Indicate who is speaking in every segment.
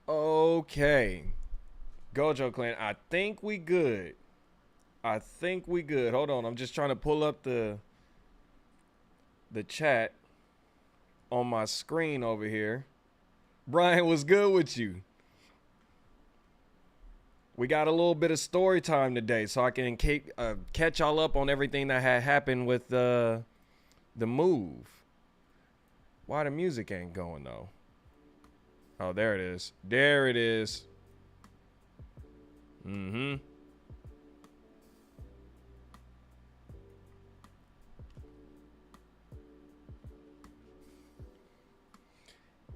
Speaker 1: Okay. Gojo Clan, I think we good. I think we good. Hold on. I'm just trying to pull up the chat on my screen over here. Brian, what's good with you? We got a little bit of story time today, so I can catch y'all up on everything that had happened with the move. Why the music ain't going though? Oh, there it is. There it is. Mm-hmm.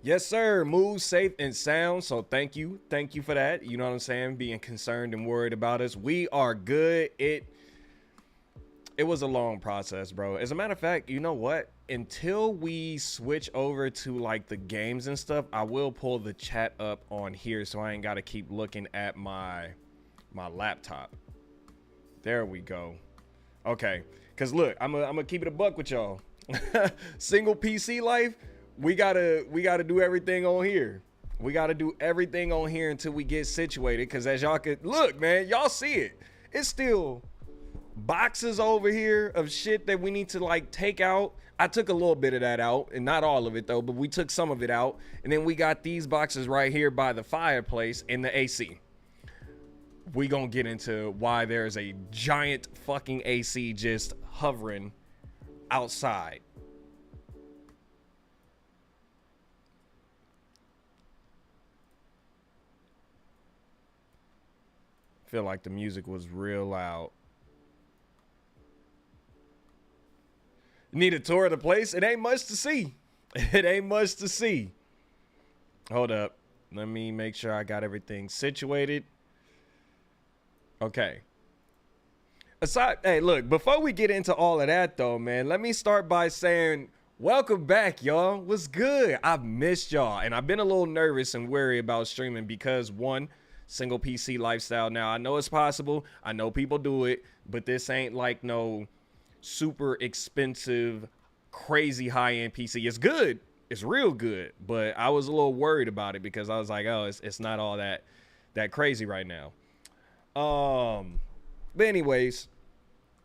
Speaker 1: Yes, sir. Move safe and sound. So thank you. Thank you for that. You know what I'm saying? Being concerned and worried about us. We are good. It was a long process, bro. As a matter of fact, you know what? Until we switch over to like the games and stuff, I will pull the chat up on here so I ain't gotta keep looking at my laptop. There we go. Okay. Cause look, I'm gonna keep it a buck with y'all. Single PC life, we gotta do everything on here. We gotta do everything on here until we get situated. Cause as y'all could look, man, y'all see it. It's still boxes over here of shit that we need to like take out. I took a little bit of that out, and not all of it though, but we took some of it out. And then we got these boxes right here by the fireplace in the AC. We gonna get into why there's a giant fucking AC just hovering outside. Feel like the music was real loud. Need a tour of the place? It ain't much to see. It ain't much to see. Hold up. Let me make sure I got everything situated. Okay. Hey, look, before we get into all of that though, man, let me start by saying welcome back, y'all. What's good? I've missed y'all, and I've been a little nervous and wary about streaming because one, single PC lifestyle. Now, I know it's possible. I know people do it, but this ain't like no super expensive, crazy high-end PC. It's good. It's real good, but I was a little worried about it because I was like, oh, it's not all that crazy right now. But anyways,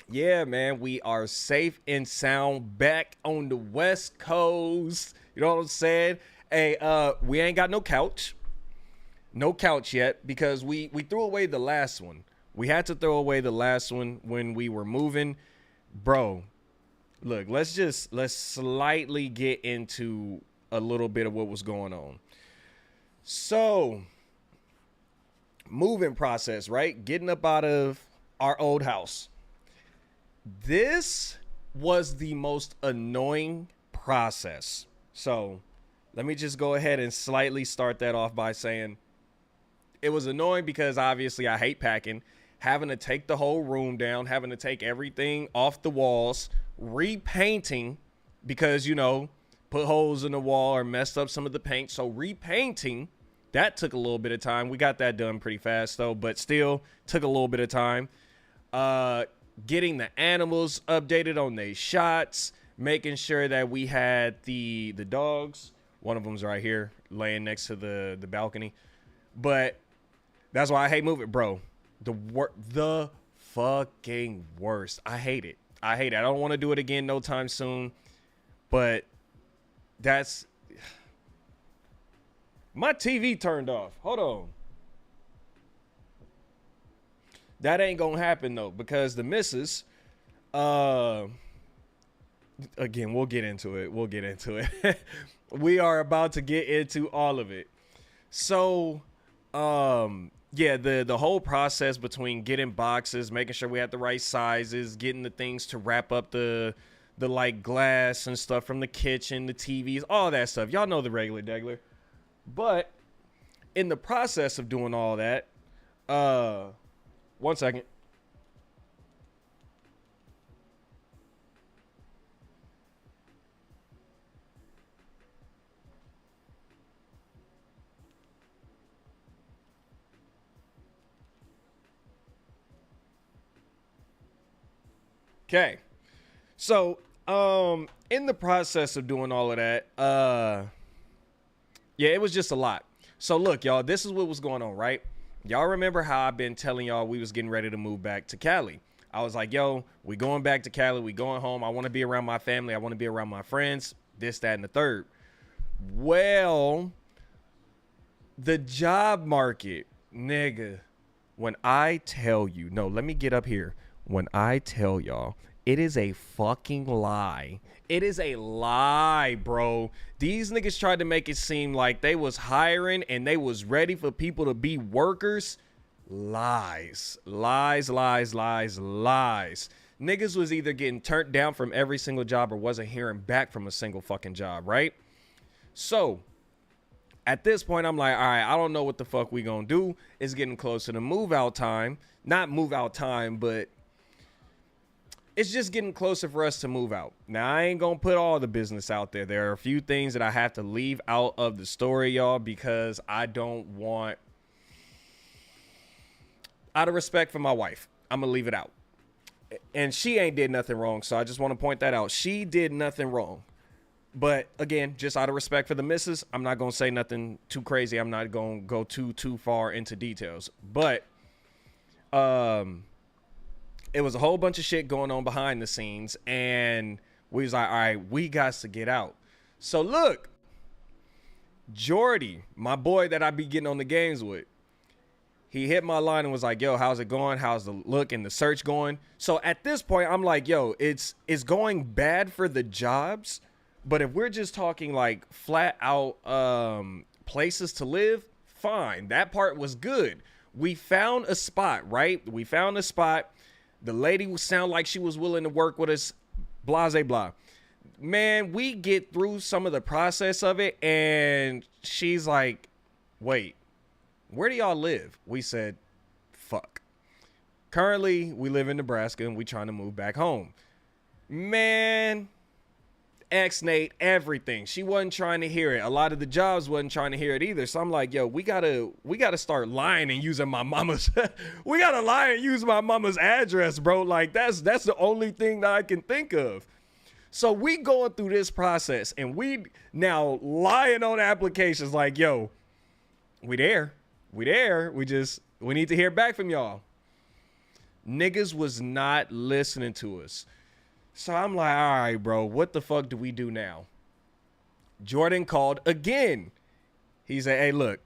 Speaker 1: yeah, man, we are safe and sound back on the West Coast. You know what I'm saying? Hey, we ain't got no couch. No couch yet because we threw away the last one. We had to throw away the last one when we were moving. Bro, look, let's slightly get into a little bit of what was going on. So, moving process, right? Getting up out of our old house. This was the most annoying process. So, let me just go ahead and slightly start that off by saying it was annoying because obviously I hate packing. Having to take the whole room down, having to take everything off the walls, repainting because, you know, put holes in the wall or messed up some of the paint. So repainting, that took a little bit of time. We got that done pretty fast though, but still took a little bit of time. Getting the animals updated on their shots, making sure that we had the dogs. One of them's right here laying next to the balcony. But that's why I hate moving, bro. The fucking worst. I hate it. I hate it. I don't want to do it again no time soon. But that's my TV turned off. Hold on. That ain't gonna happen though, because the missus, again, we'll get into it. We'll get into it. We are about to get into all of it. So, yeah, the whole process between getting boxes, making sure we had the right sizes, getting the things to wrap up the like glass and stuff from the kitchen, the TVs, all that stuff. Y'all know the regular degler. But in the process of doing all that, one second. Okay. So, in the process of doing all of that, yeah, it was just a lot. So look, y'all, this is what was going on, right? Y'all remember how I've been telling y'all we was getting ready to move back to Cali. I was like, yo, we going back to Cali. We going home. I want to be around my family. I want to be around my friends, this, that, and the third. Well, the job market, nigga, when I tell you, no, let me get up here. When I tell y'all, it is a fucking lie. It is a lie, bro. These niggas tried to make it seem like they was hiring and they was ready for people to be workers. Lies, lies, lies, lies, lies. Niggas was either getting turned down from every single job or wasn't hearing back from a single fucking job, right? So at this point, I'm like, all right, I don't know what the fuck we gonna do. It's getting closer to move out time. Not move out time, but it's just getting closer for us to move out. Now, I ain't gonna put all the business out there. There are a few things that I have to leave out of the story, y'all, because I don't want, out of respect for my wife, I'm gonna leave it out. And she ain't did nothing wrong, so I just want to point that out. She did nothing wrong. But again, just out of respect for the missus, I'm not gonna say nothing too crazy. I'm not gonna go too far into details. But it was a whole bunch of shit going on behind the scenes, and we was like, all right, we got to get out. So look, Jordy, my boy that I be getting on the games with, he hit my line and was like, yo, how's it going? How's the look and the search going? So at this point, I'm like, yo, it's going bad for the jobs. But if we're just talking like flat out places to live, fine. That part was good. We found a spot, right? We found a spot. The lady would sound like she was willing to work with us, blah, blah, blah. Man, we get through some of the process of it, and she's like, wait, where do y'all live? We said, fuck. Currently, we live in Nebraska, and we trying to move back home. Man, X-Nate, everything. She wasn't trying to hear it. A lot of the jobs wasn't trying to hear it either. So I'm like, yo, we gotta start lying and using my mama's we gotta lie and use my mama's address, bro. Like that's the only thing that I can think of. So we going through this process and we now lying on applications like, yo, we there. We need to hear back from y'all. Niggas was not listening to us. So I'm like, all right, bro, what the fuck do we do now? Jordan called again. He said, hey, look,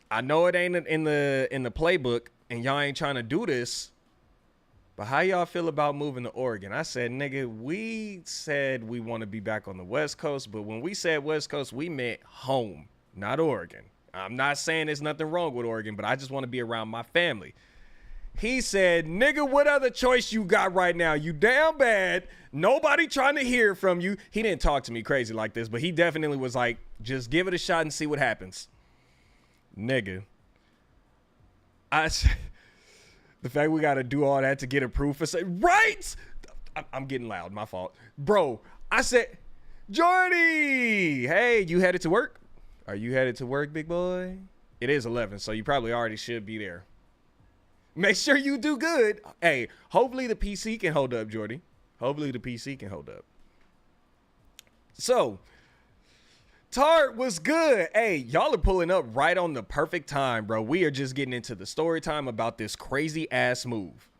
Speaker 1: I know it ain't in the playbook and y'all ain't trying to do this, but how y'all feel about moving to Oregon? I said, nigga, we said we want to be back on the West Coast, but when we said West Coast, we meant home, not Oregon. I'm not saying there's nothing wrong with Oregon, but I just want to be around my family. He said, nigga, what other choice you got right now? You damn bad. Nobody trying to hear from you. He didn't talk to me crazy like this, but he definitely was like, just give it a shot and see what happens. Nigga. The fact we got to do all that to get approved for, right? I'm getting loud. My fault. Bro, I said, Jordy, hey, you headed to work? Are you headed to work, big boy? It is 11, so you probably already should be there. Make sure you do good. Hey, hopefully the PC can hold up, Jordy. Hopefully the PC can hold up. So, Tart was good. Hey, y'all are pulling up right on the perfect time, bro. We are just getting into the story time about this crazy ass move.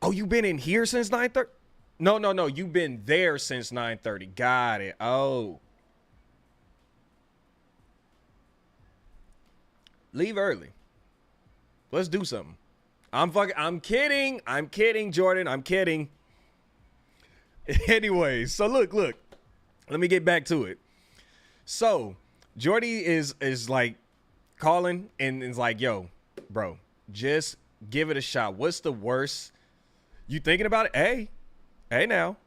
Speaker 1: Oh, you been in here since 9:30? No. You've been there since 9:30. Got it. Oh. Leave early. Let's do something. I'm kidding, Jordan. I'm kidding. Anyways, so look. Let me get back to it. So, Jordy is like calling and is like, yo, bro, just give it a shot. What's the worst? You thinking about it? Hey now.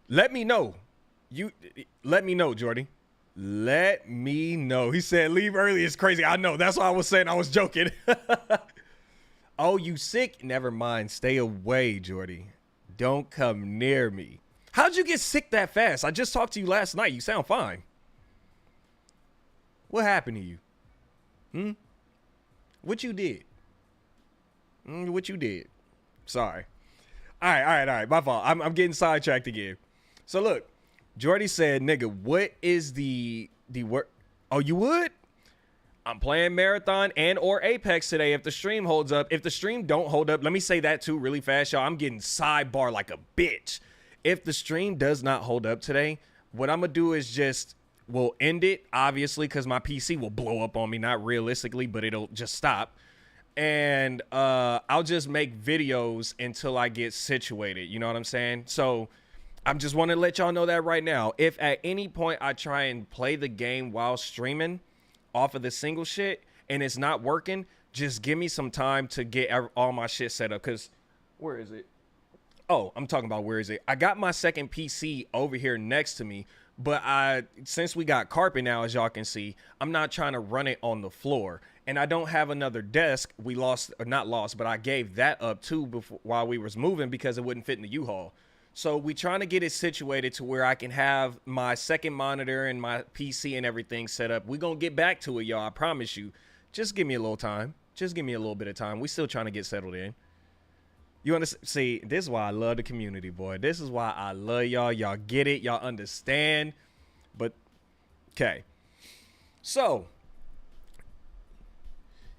Speaker 1: Let me know. Let me know, Jordy. Let me know. He said leave early is crazy. I know. That's why I was saying I was joking. Oh, you sick? Never mind. Stay away, Jordy. Don't come near me. How'd you get sick that fast? I just talked to you last night. You sound fine. What happened to you? What you did? What you did? Sorry. All right. My fault. I'm getting sidetracked again. So look. Jordy said, nigga, what is the word? Oh, you would? I'm playing Marathon and or Apex today if the stream holds up. If the stream don't hold up, let me say that too really fast, y'all. I'm getting sidebar like a bitch. If the stream does not hold up today, what I'm going to do is just, we'll end it, obviously, because my PC will blow up on me. Not realistically, but it'll just stop. And I'll just make videos until I get situated. You know what I'm saying? So I'm just want to let y'all know that right now. If at any point I try and play the game while streaming off of the single shit and it's not working, just give me some time to get all my shit set up. Because where is it? Oh, I'm talking about where is it? I got my second PC over here next to me, but since we got carpet now, as y'all can see, I'm not trying to run it on the floor. And I don't have another desk. We lost, or not lost, but I gave that up too while we was moving because it wouldn't fit in the U-Haul. So we trying to get it situated to where I can have my second monitor and my PC and everything set up. We're going to get back to it, y'all. I promise you. Just give me a little time. Just give me a little bit of time. We still trying to get settled in. You understand? See, this is why I love the community, boy. This is why I love y'all. Y'all get it. Y'all understand. But, okay. So,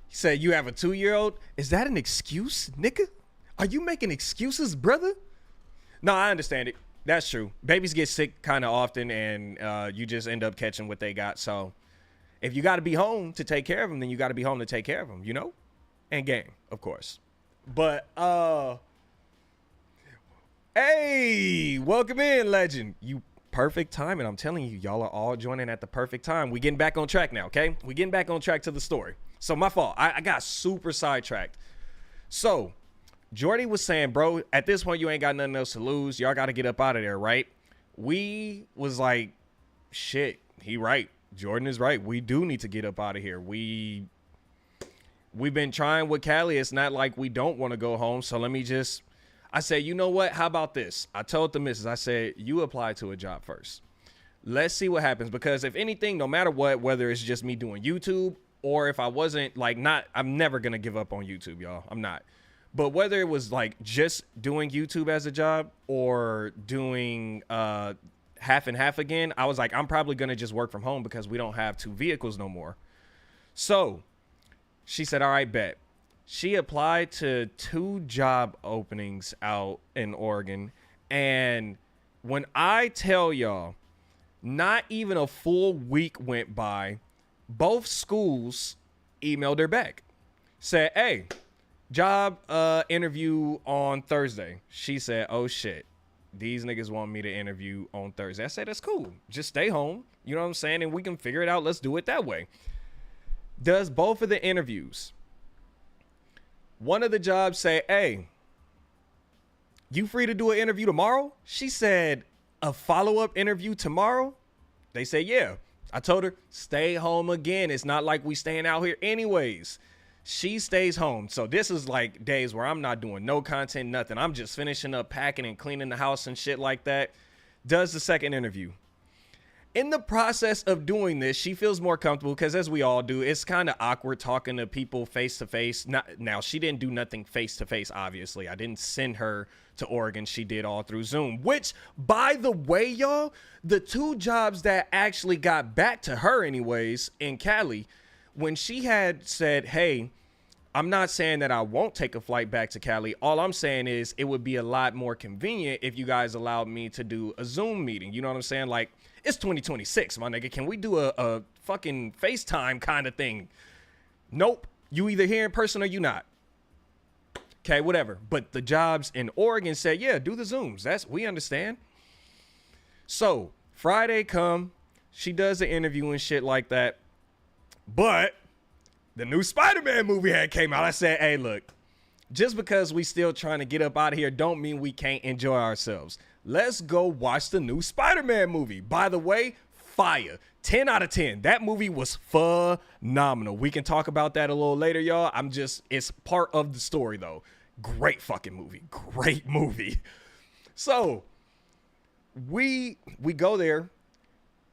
Speaker 1: he said, you have a 2-year-old? Is that an excuse, nigga? Are you making excuses, brother? No, I understand it. That's true. Babies get sick kind of often, and you just end up catching what they got. So if you got to be home to take care of them, then you got to be home to take care of them, you know? And game, of course. But, hey, welcome in, legend. You perfect timing. I'm telling you, y'all are all joining at the perfect time. We getting back on track now, okay? We getting back on track to the story. So my fault. I got super sidetracked. So Jordy was saying, bro, at this point, you ain't got nothing else to lose. Y'all got to get up out of there, right? We was like, shit, he right. Jordan is right. We do need to get up out of here. We've been trying with Callie. It's not like we don't want to go home. So I said, you know what? How about this? I told the missus, I said, you apply to a job first. Let's see what happens. Because if anything, no matter what, whether it's just me doing YouTube or if I wasn't I'm never going to give up on YouTube, y'all. I'm not. But whether it was like just doing YouTube as a job or doing half and half again, I was like, I'm probably going to just work from home because we don't have 2 vehicles no more. So she said, all right, bet. She applied to 2 job openings out in Oregon. And when I tell y'all, not even a full week went by, both schools emailed her back. Said, hey, job interview on Thursday. She said, oh shit, these niggas want me to interview on Thursday. I said, that's cool. Just stay home. You know what I'm saying? And we can figure it out. Let's do it that way. Does both of the interviews. One of the jobs say, hey, you free to do an interview tomorrow? She said, a follow-up interview tomorrow? They say, yeah. I told her, stay home again. It's not like we staying out here anyways. She stays home. So this is like days where I'm not doing no content, nothing. I'm just finishing up packing and cleaning the house and shit like that. Does the second interview. In the process of doing this, she feels more comfortable because, as we all do, it's kind of awkward talking to people face to face. Now, she didn't do nothing face to face, obviously. I didn't send her to Oregon. She did all through Zoom, which, by the way, y'all, the 2 jobs that actually got back to her anyways in Cali, when she had said, hey, I'm not saying that I won't take a flight back to Cali. All I'm saying is it would be a lot more convenient if you guys allowed me to do a Zoom meeting. You know what I'm saying? Like, it's 2026, my nigga. Can we do a fucking FaceTime kind of thing? Nope. You either here in person or you not. Okay, whatever. But the jobs in Oregon said, yeah, do the Zooms. We understand. So Friday come, she does the interview and shit like that. But the new Spider-Man movie had came out. I said, hey, look, just because we still trying to get up out of here don't mean we can't enjoy ourselves. Let's go watch the new Spider-Man movie. By the way, fire. 10 out of 10. That movie was phenomenal. We can talk about that a little later, y'all. It's part of the story, though. Great fucking movie. Great movie. So, we go there,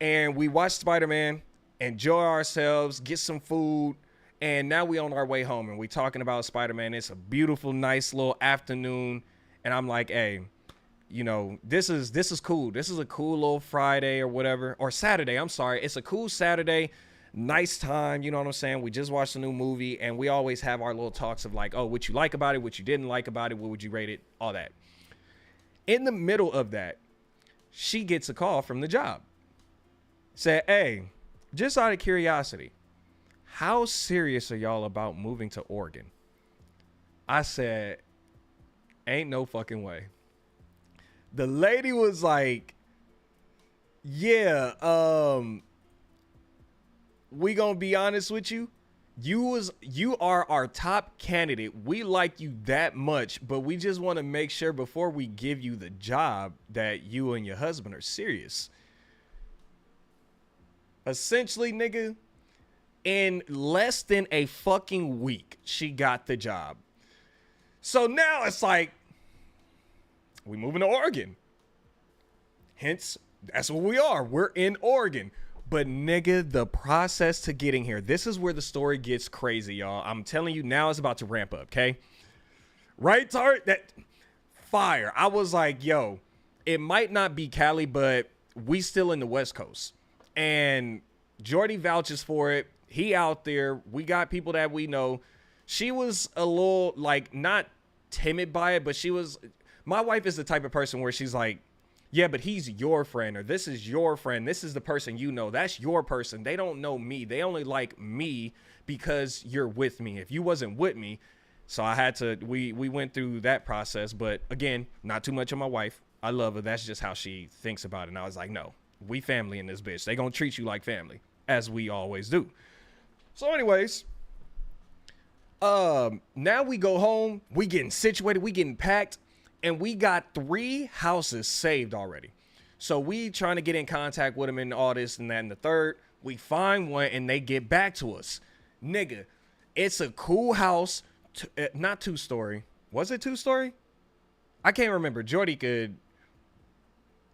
Speaker 1: and we watch Spider-Man, enjoy ourselves, get some food, and now we on our way home, and we talking about Spider-Man. It's a beautiful, nice little afternoon, and I'm like, hey, you know, this is cool. This is a cool little Friday or whatever, or Saturday. I'm sorry. It's a cool Saturday. Nice time, you know what I'm saying? We just watched a new movie, and we always have our little talks of like, oh, what you like about it, what you didn't like about it, what would you rate it, all that. In the middle of that, she gets a call from the job. Said, hey, just out of curiosity, how serious are y'all about moving to Oregon? I said, ain't no fucking way. The lady was like, yeah, we gonna be honest with you. You are our top candidate. We like you that much, but we just want to make sure before we give you the job that you and your husband are serious. Essentially, nigga, in less than a fucking week, she got the job. So now it's like, we moving to Oregon. Hence, that's what we are. We're in Oregon. But nigga, the process to getting here, this is where the story gets crazy, y'all. I'm telling you, now it's about to ramp up, okay? Right, Tart? That fire. I was like, yo, it might not be Cali, but we still in the West Coast. And Jordy vouches for it. He out there. We got people that we know. She was a little, like, not timid by it, but she was... My wife is the type of person where she's like, yeah, but he's your friend, or this is your friend. This is the person you know. That's your person. They don't know me. They only like me because you're with me. If you wasn't with me, so I had to, we went through that process. But again, not too much of my wife. I love her. That's just how she thinks about it. And I was like, no, we family in this bitch. They gonna treat you like family, as we always do. So anyways, now we go home. We getting situated. We getting packed. And we got 3 houses saved already. So we trying to get in contact with them and all this and that and the third. We find one and they get back to us. Nigga, it's a cool house. Not 2-story. Was it 2-story? I can't remember. Jordy could.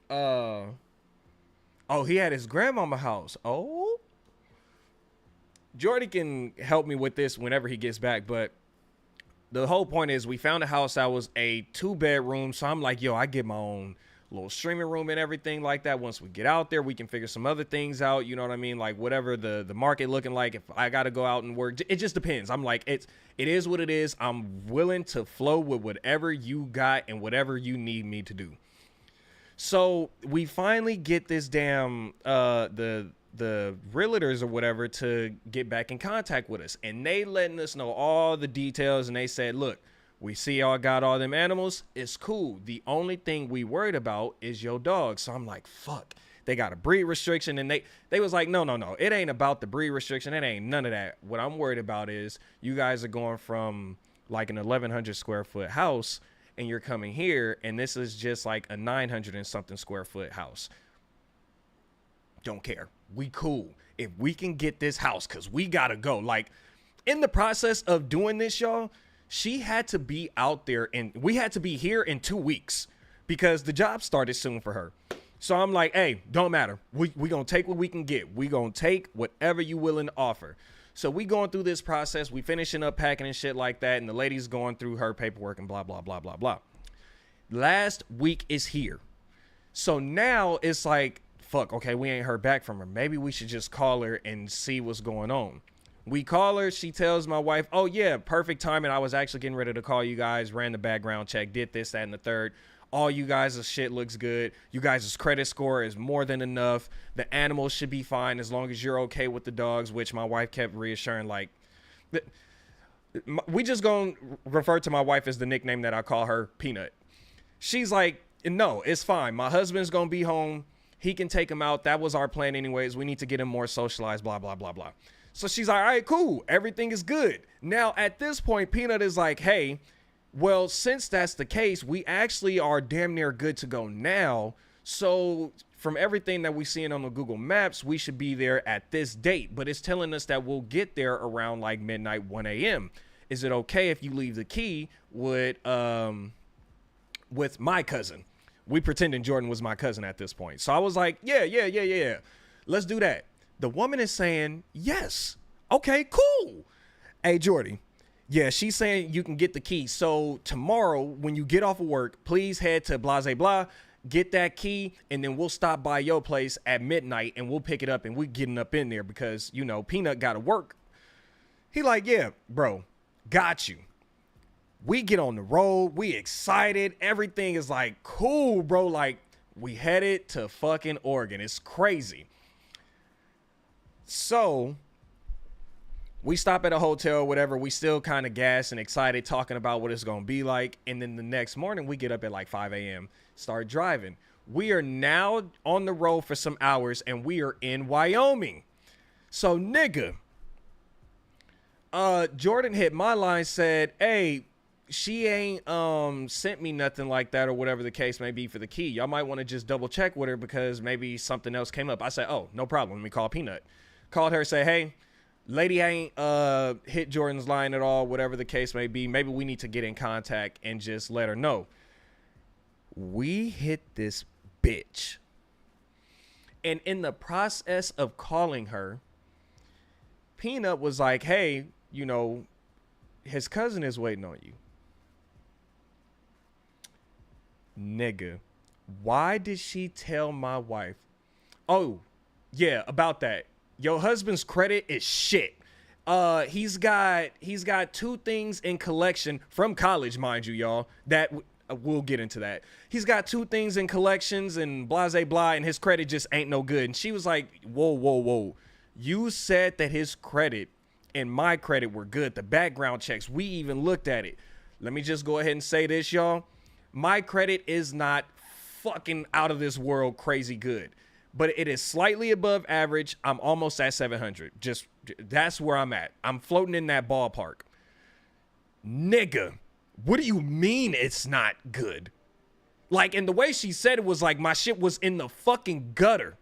Speaker 1: Oh, he had his grandmama house. Oh. Jordy can help me with this whenever he gets back, but the whole point is we found a house that was a 2-bedroom. So I'm like, yo, I get my own little streaming room and everything like that. Once we get out there, we can figure some other things out. You know what I mean? Like whatever the market looking like, if I got to go out and work, it just depends. I'm like, it is what it is. I'm willing to flow with whatever you got and whatever you need me to do. So we finally get this damn, the realtors or whatever to get back in contact with us, and they letting us know all the details. And they said, look, we see y'all got all them animals. It's cool. The only thing we worried about is your dog. So I'm like, fuck, they got a breed restriction. And they was like, no, it ain't about the breed restriction. It ain't none of that. What I'm worried about is you guys are going from like an 1,100 square foot house and you're coming here, and this is just like a 900 and something square foot house. Don't care. We cool. If we can get this house, because we gotta go. Like, in the process of doing this, y'all, she had to be out there, and we had to be here in 2 weeks because the job started soon for her. So I'm like, hey, don't matter. We gonna take what we can get. We gonna take whatever you willing to offer. So we going through this process. We finishing up packing and shit like that, and the lady's going through her paperwork and blah, blah, blah, blah, blah. Last week is here. So now it's like, fuck, okay, we ain't heard back from her. Maybe we should just call her and see what's going on. We call her. She tells my wife, oh, yeah, perfect timing. I was actually getting ready to call you guys, ran the background check, did this, that, and the third. All you guys' shit looks good. You guys' credit score is more than enough. The animals should be fine as long as you're okay with the dogs, which my wife kept reassuring, like, we just gonna refer to my wife as the nickname that I call her, Peanut. She's like, no, it's fine. My husband's gonna be home. He can take him out. That was our plan anyways. We need to get him more socialized, blah, blah, blah, blah. So she's like, all right, cool. Everything is good. Now, at this point, Peanut is like, hey, well, since that's the case, we actually are damn near good to go now. So from everything that we're seeing on the Google Maps, we should be there at this date. But it's telling us that we'll get there around like midnight, 1 a.m. Is it okay if you leave the key with my cousin? We pretending Jordan was my cousin at this point. So I was like, yeah. Let's do that. The woman is saying, yes. Okay, cool. Hey, Jordy. Yeah, she's saying you can get the key. So tomorrow when you get off of work, please head to blah, blah, blah. get that key, and then we'll stop by your place at midnight and we'll pick it up and we're getting up in there because, you know, Peanut got to work. He like, yeah, bro, got you. We get on the road. We excited. Everything is like cool, bro. Like we headed to fucking Oregon. It's crazy. So we stop at a hotel, whatever. We still kind of gassed and excited talking about what it's going to be like. And then the next morning we get up at like 5 a.m., start driving. We are now on the road for some hours and we are in Wyoming. So nigga, Jordan hit my line, said, hey, she ain't sent me nothing like that or whatever the case may be for the key. Y'all might want to just double check with her because maybe something else came up. I said, oh, no problem. Let me call Peanut. Called her, say, hey, lady ain't hit Jordan's line at all, whatever the case may be. Maybe we need to get in contact and just let her know. We hit this bitch. And in the process of calling her, Peanut was like, hey, you know, his cousin is waiting on you. Nigga, why did she tell my wife? Oh, yeah, about that. Your husband's credit is shit. He's got 2 things in collection from college, mind you, y'all. That we'll get into that. He's got 2 things in collections and blah, blah, blah, and his credit just ain't no good. And she was like, whoa, whoa, whoa. You said that his credit and my credit were good. The background checks, we even looked at it. Let me just go ahead and say this, y'all. My credit is not fucking out of this world crazy good, but it is slightly above average. I'm almost at 700. Just that's where I'm at. I'm floating in that ballpark. Nigga, what do you mean it's not good? Like, and the way she said it was like my shit was in the fucking gutter.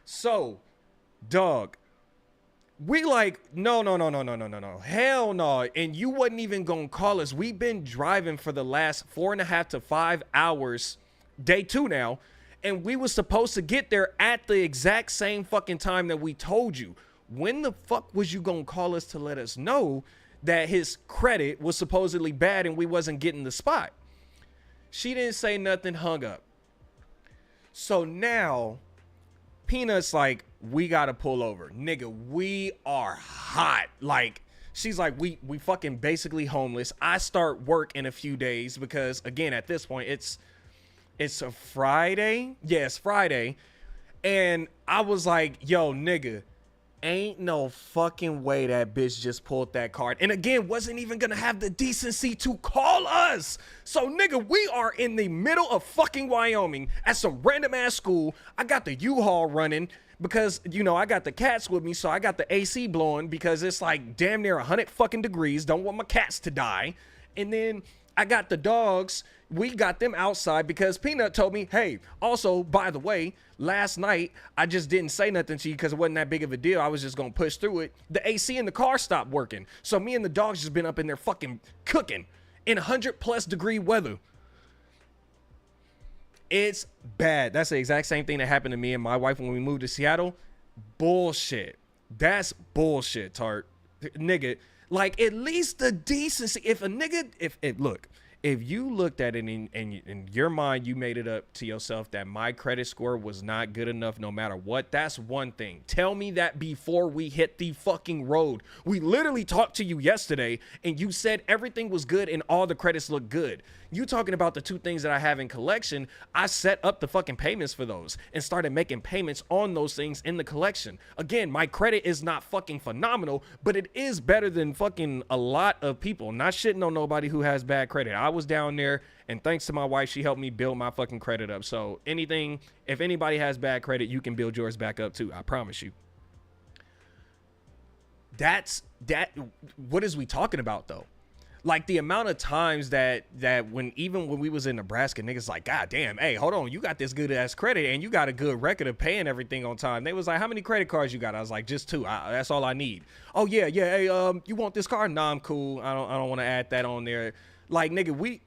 Speaker 1: So, dog, we like, no. Hell no. And you wasn't even gonna call us. We've been driving for the last 4.5 to 5 hours, day 2 now. And we was supposed to get there at the exact same fucking time that we told you. When the fuck was you gonna call us to let us know that his credit was supposedly bad and we wasn't getting the spot? She didn't say nothing, hung up. So now Peanut's like, we gotta pull over. Nigga, we are hot. Like, she's like, we fucking basically homeless. I start work in a few days because, again, at this point, it's a Friday. Yeah, it's Friday. And I was like, yo, nigga, ain't no fucking way that bitch just pulled that card. And again, wasn't even gonna have the decency to call us. So, nigga, we are in the middle of fucking Wyoming at some random ass school. I got the U-Haul running because, you know, I got the cats with me. So I got the AC blowing because it's like damn near 100 fucking degrees. Don't want my cats to die. And then I got the dogs. We got them outside because Peanut told me, hey, also, by the way, last night, I just didn't say nothing to you because it wasn't that big of a deal. I was just going to push through it. The AC in the car stopped working. So me and the dogs just been up in there fucking cooking in 100+ degree weather. It's bad. That's the exact same thing that happened to me and my wife when we moved to Seattle. Bullshit. That's bullshit, Tart. Nigga, like, at least the decency. If a nigga, look, if you looked at it in your mind, you made it up to yourself that my credit score was not good enough no matter what, that's one thing. Tell me that before we hit the fucking road. We literally talked to you yesterday and you said everything was good and all the credits look good. You talking about the 2 things that I have in collection, I set up the fucking payments for those and started making payments on those things in the collection. Again, my credit is not fucking phenomenal, but it is better than fucking a lot of people. Not shitting on nobody who has bad credit. I was down there and thanks to my wife, she helped me build my fucking credit up. So if anybody has bad credit, you can build yours back up too. I promise you. What is we talking about though? Like the amount of times that when we was in Nebraska, niggas like, God damn, hey, hold on, you got this good ass credit and you got a good record of paying everything on time. They was like, how many credit cards you got? I was like, just 2. That's all I need. Oh yeah, hey, you want this card? Nah, I'm cool. I don't want to add that on there. Like, nigga,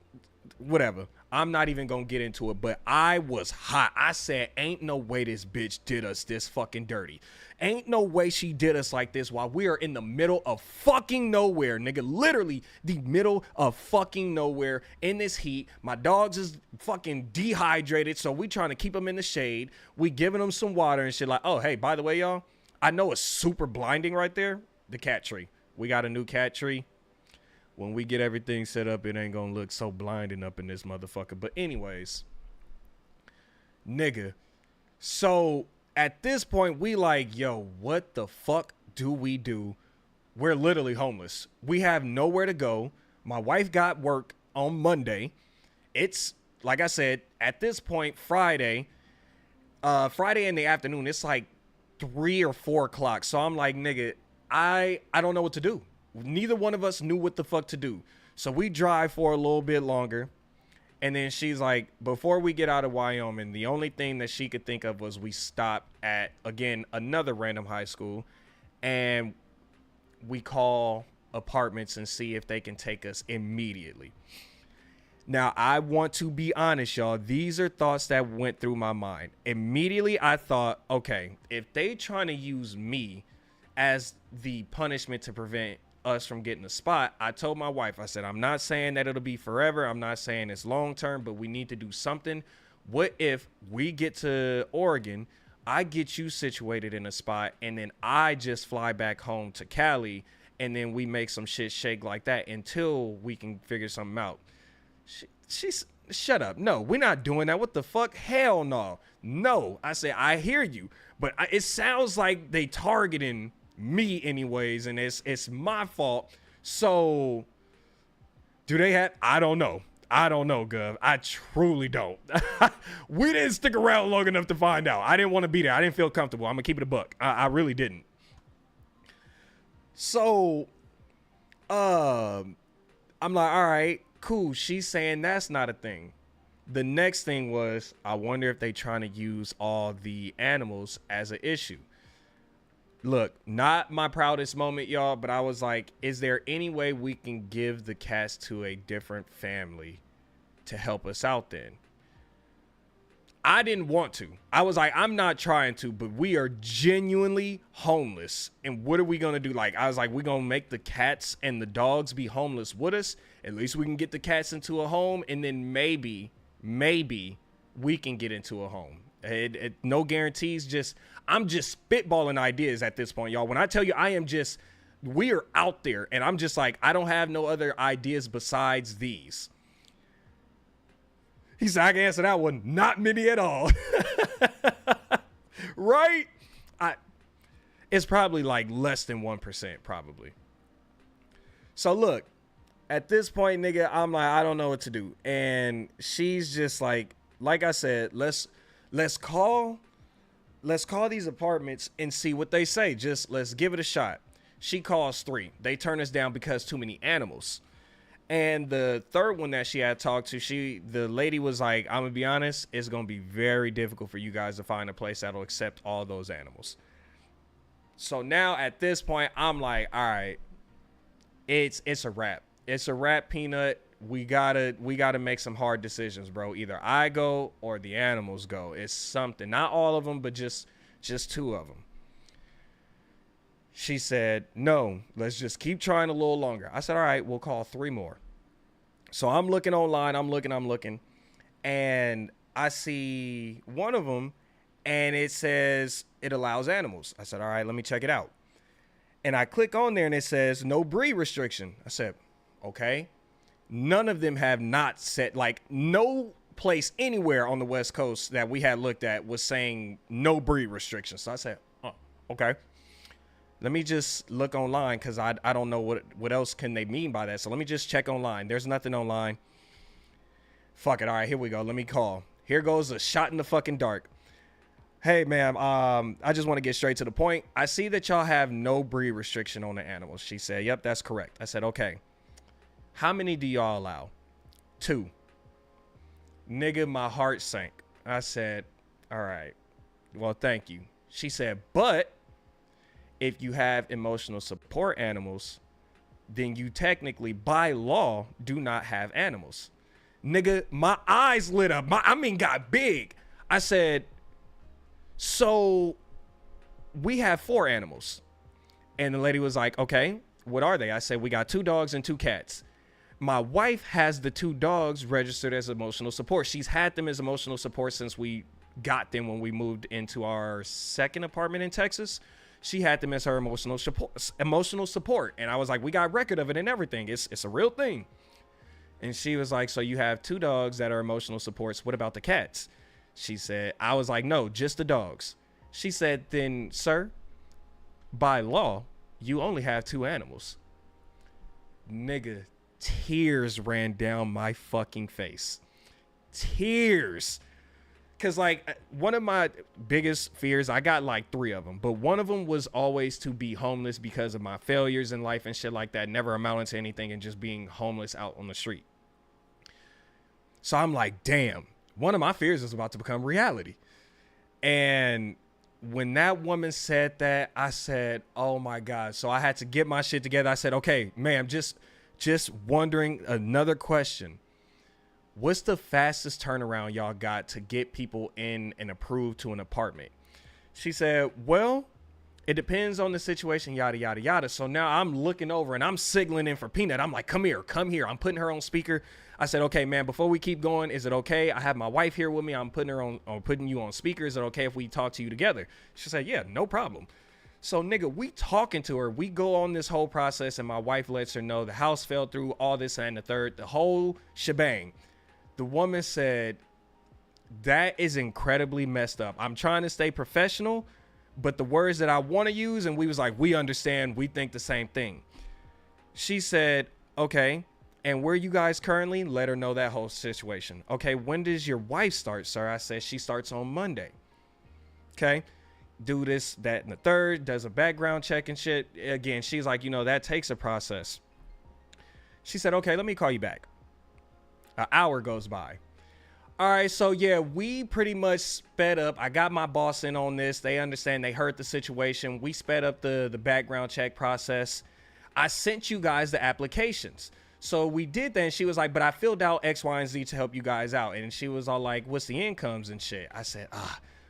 Speaker 1: whatever. I'm not even gonna get into it, but I was hot. I said, ain't no way this bitch did us this fucking dirty. Ain't no way she did us like this while we are in the middle of fucking nowhere, nigga. Literally the middle of fucking nowhere in this heat. My dogs is fucking dehydrated, so we trying to keep them in the shade. We giving them some water and shit like, oh, hey, by the way, y'all, I know it's super blinding right there. The cat tree. We got a new cat tree. When we get everything set up, it ain't gonna look so blinding up in this motherfucker. But anyways, nigga. So at this point, we like, yo, what the fuck do we do? We're literally homeless. We have nowhere to go. My wife got work on Monday. It's, like I said, at this point, Friday in the afternoon, it's like 3 or 4 o'clock. So I'm like, nigga, I don't know what to do. Neither one of us knew what the fuck to do. So we drive for a little bit longer. And then she's like, before we get out of Wyoming, the only thing that she could think of was we stopped at, again, another random high school. And we call apartments and see if they can take us immediately. Now, I want to be honest, y'all. These are thoughts that went through my mind. Immediately, I thought, okay, if they trying to use me as the punishment to prevent us from getting a spot, I told my wife, I said, I'm not saying that it'll be forever. I'm not saying it's long term, but we need to do something. What if we get to Oregon, I get you situated in a spot, and then I just fly back home to Cali, and then we make some shit shake like that until we can figure something out. She's shut up. No, we're not doing that. What the fuck? Hell no. No. I said, I hear you, but it sounds like they targeting me anyways, and it's my fault. So do they have, I don't know, Gov. I truly don't. We didn't stick around long enough to find out. I didn't want to be there. I didn't feel comfortable. I'm gonna keep it a buck. I really didn't. So I'm like, all right, cool. She's saying that's not a thing. The next thing was, I wonder if they trying to use all the animals as an issue. Look, not my proudest moment, y'all, but I was like, is there any way we can give the cats to a different family to help us out then? I didn't want to. I was like, I'm not trying to, but we are genuinely homeless. And what are we going to do? Like, I was like, we're going to make the cats and the dogs be homeless with us. At least we can get the cats into a home. And then maybe we can get into a home. No guarantees. I'm just spitballing ideas at this point, y'all. When I tell you we are out there, and I'm just like, I don't have no other ideas besides these. He said, I can answer that one. Not many at all. Right? It's probably like less than 1%, probably. So look, at this point, nigga, I'm like, I don't know what to do. And she's just like I said, let's call these apartments and see what they say. Just let's give it a shot. She calls 3. They turn us down because too many animals. And the third one that she had talked to, the lady was like, I'm gonna be honest, it's gonna be very difficult for you guys to find a place that'll accept all those animals. So now at this point, I'm like, all right, it's a wrap. It's a wrap, Peanut. We gotta make some hard decisions, bro. Either I go or the animals go. It's something. Not all of them, but just 2 of them. She said, no, let's just keep trying a little longer. I said, all right, we'll call 3 more. So I'm looking online. I'm looking. And I see one of them, and it says it allows animals. I said, all right, let me check it out. And I click on there, and it says no breed restriction. I said, okay. None of them have not set, like, no place anywhere on the West Coast that we had looked at was saying no breed restrictions. So I said, oh, okay. Let me just look online, because I don't know what else can they mean by that. So let me just check online. There's nothing online. Fuck it. All right, here we go. Let me call. Here goes a shot in the fucking dark. Hey, ma'am, I just want to get straight to the point. I see that y'all have no breed restriction on the animals. She said, yep, that's correct. I said, okay. How many do y'all allow? 2. Nigga, my heart sank. I said, all right. Well, thank you. She said, but if you have emotional support animals, then you technically, by law, do not have animals. Nigga, my eyes lit up. Got big. I said, so we have 4 animals. And the lady was like, okay, what are they? I said, we got 2 dogs and 2 cats. My wife has the 2 dogs registered as emotional support. She's had them as emotional support since we got them when we moved into our second apartment in Texas. She had them as her emotional support. And I was like, we got record of it and everything. It's a real thing. And she was like, so you have 2 dogs that are emotional supports. What about the cats? She said, I was like, no, just the dogs. She said, then, sir, by law, you only have 2 animals. Nigga, tears ran down my fucking face. Tears. Because, like, one of my biggest fears, I got like 3 of them, but one of them was always to be homeless because of my failures in life and shit like that, never amounting to anything and just being homeless out on the street. So I'm like, damn, one of my fears is about to become reality. And when that woman said that, I said, oh my God. So I had to get my shit together. I said, okay, ma'am, just wondering, another question. What's the fastest turnaround y'all got to get people in and approved to an apartment? She said, well, it depends on the situation, yada, yada, yada. So now I'm looking over and I'm signaling in for Peanut. I'm like, come here. I'm putting her on speaker. I said, okay, man, before we keep going, is it okay? I have my wife here with me. I'm putting you on speaker. Is it okay if we talk to you together? She said, yeah, no problem. So, nigga, we talking to her. We go on this whole process and my wife lets her know the house fell through, all this and the third, the whole shebang. The woman said, that is incredibly messed up. I'm trying to stay professional, but the words that I want to use, and we was like, we understand, we think the same thing. She said, okay, and where you guys currently? Let her know that whole situation. Okay, when does your wife start, sir? I said, she starts on Monday. Okay, do this, that, and the third, does a background check and shit. Again, she's like, that takes a process. She said, okay, let me call you back. An hour goes by. All right, so yeah, we pretty much sped up. I got my boss in on this. They understand. They heard the situation. We sped up the background check process. I sent you guys the applications. So we did that, and she was like, but I filled out X, Y, and Z to help you guys out. And she was all like, what's the incomes and shit? I said,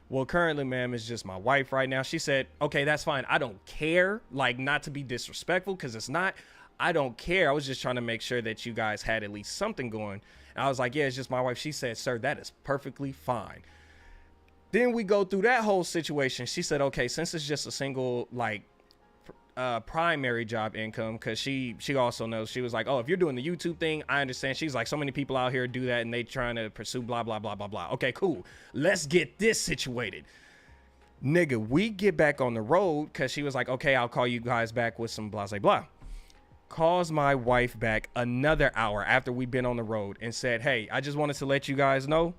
Speaker 1: well, currently, ma'am, it's just my wife right now. She said, okay, that's fine. I don't care, like, not to be disrespectful, because it's not. I don't care. I was just trying to make sure that you guys had at least something going. And I was like, yeah, it's just my wife. She said, sir, that is perfectly fine. Then we go through that whole situation. She said, okay, since it's just a single, like, primary job income, because she also knows, she was like, oh, if you're doing the YouTube thing, I understand. She's like, so many people out here do that and they trying to pursue blah, blah, blah, blah, blah. Okay, cool. Let's get this situated. Nigga, we get back on the road because she was like, okay, I'll call you guys back with some blah, blah, blah. Calls my wife back another hour after we've been on the road and said, hey, I just wanted to let you guys know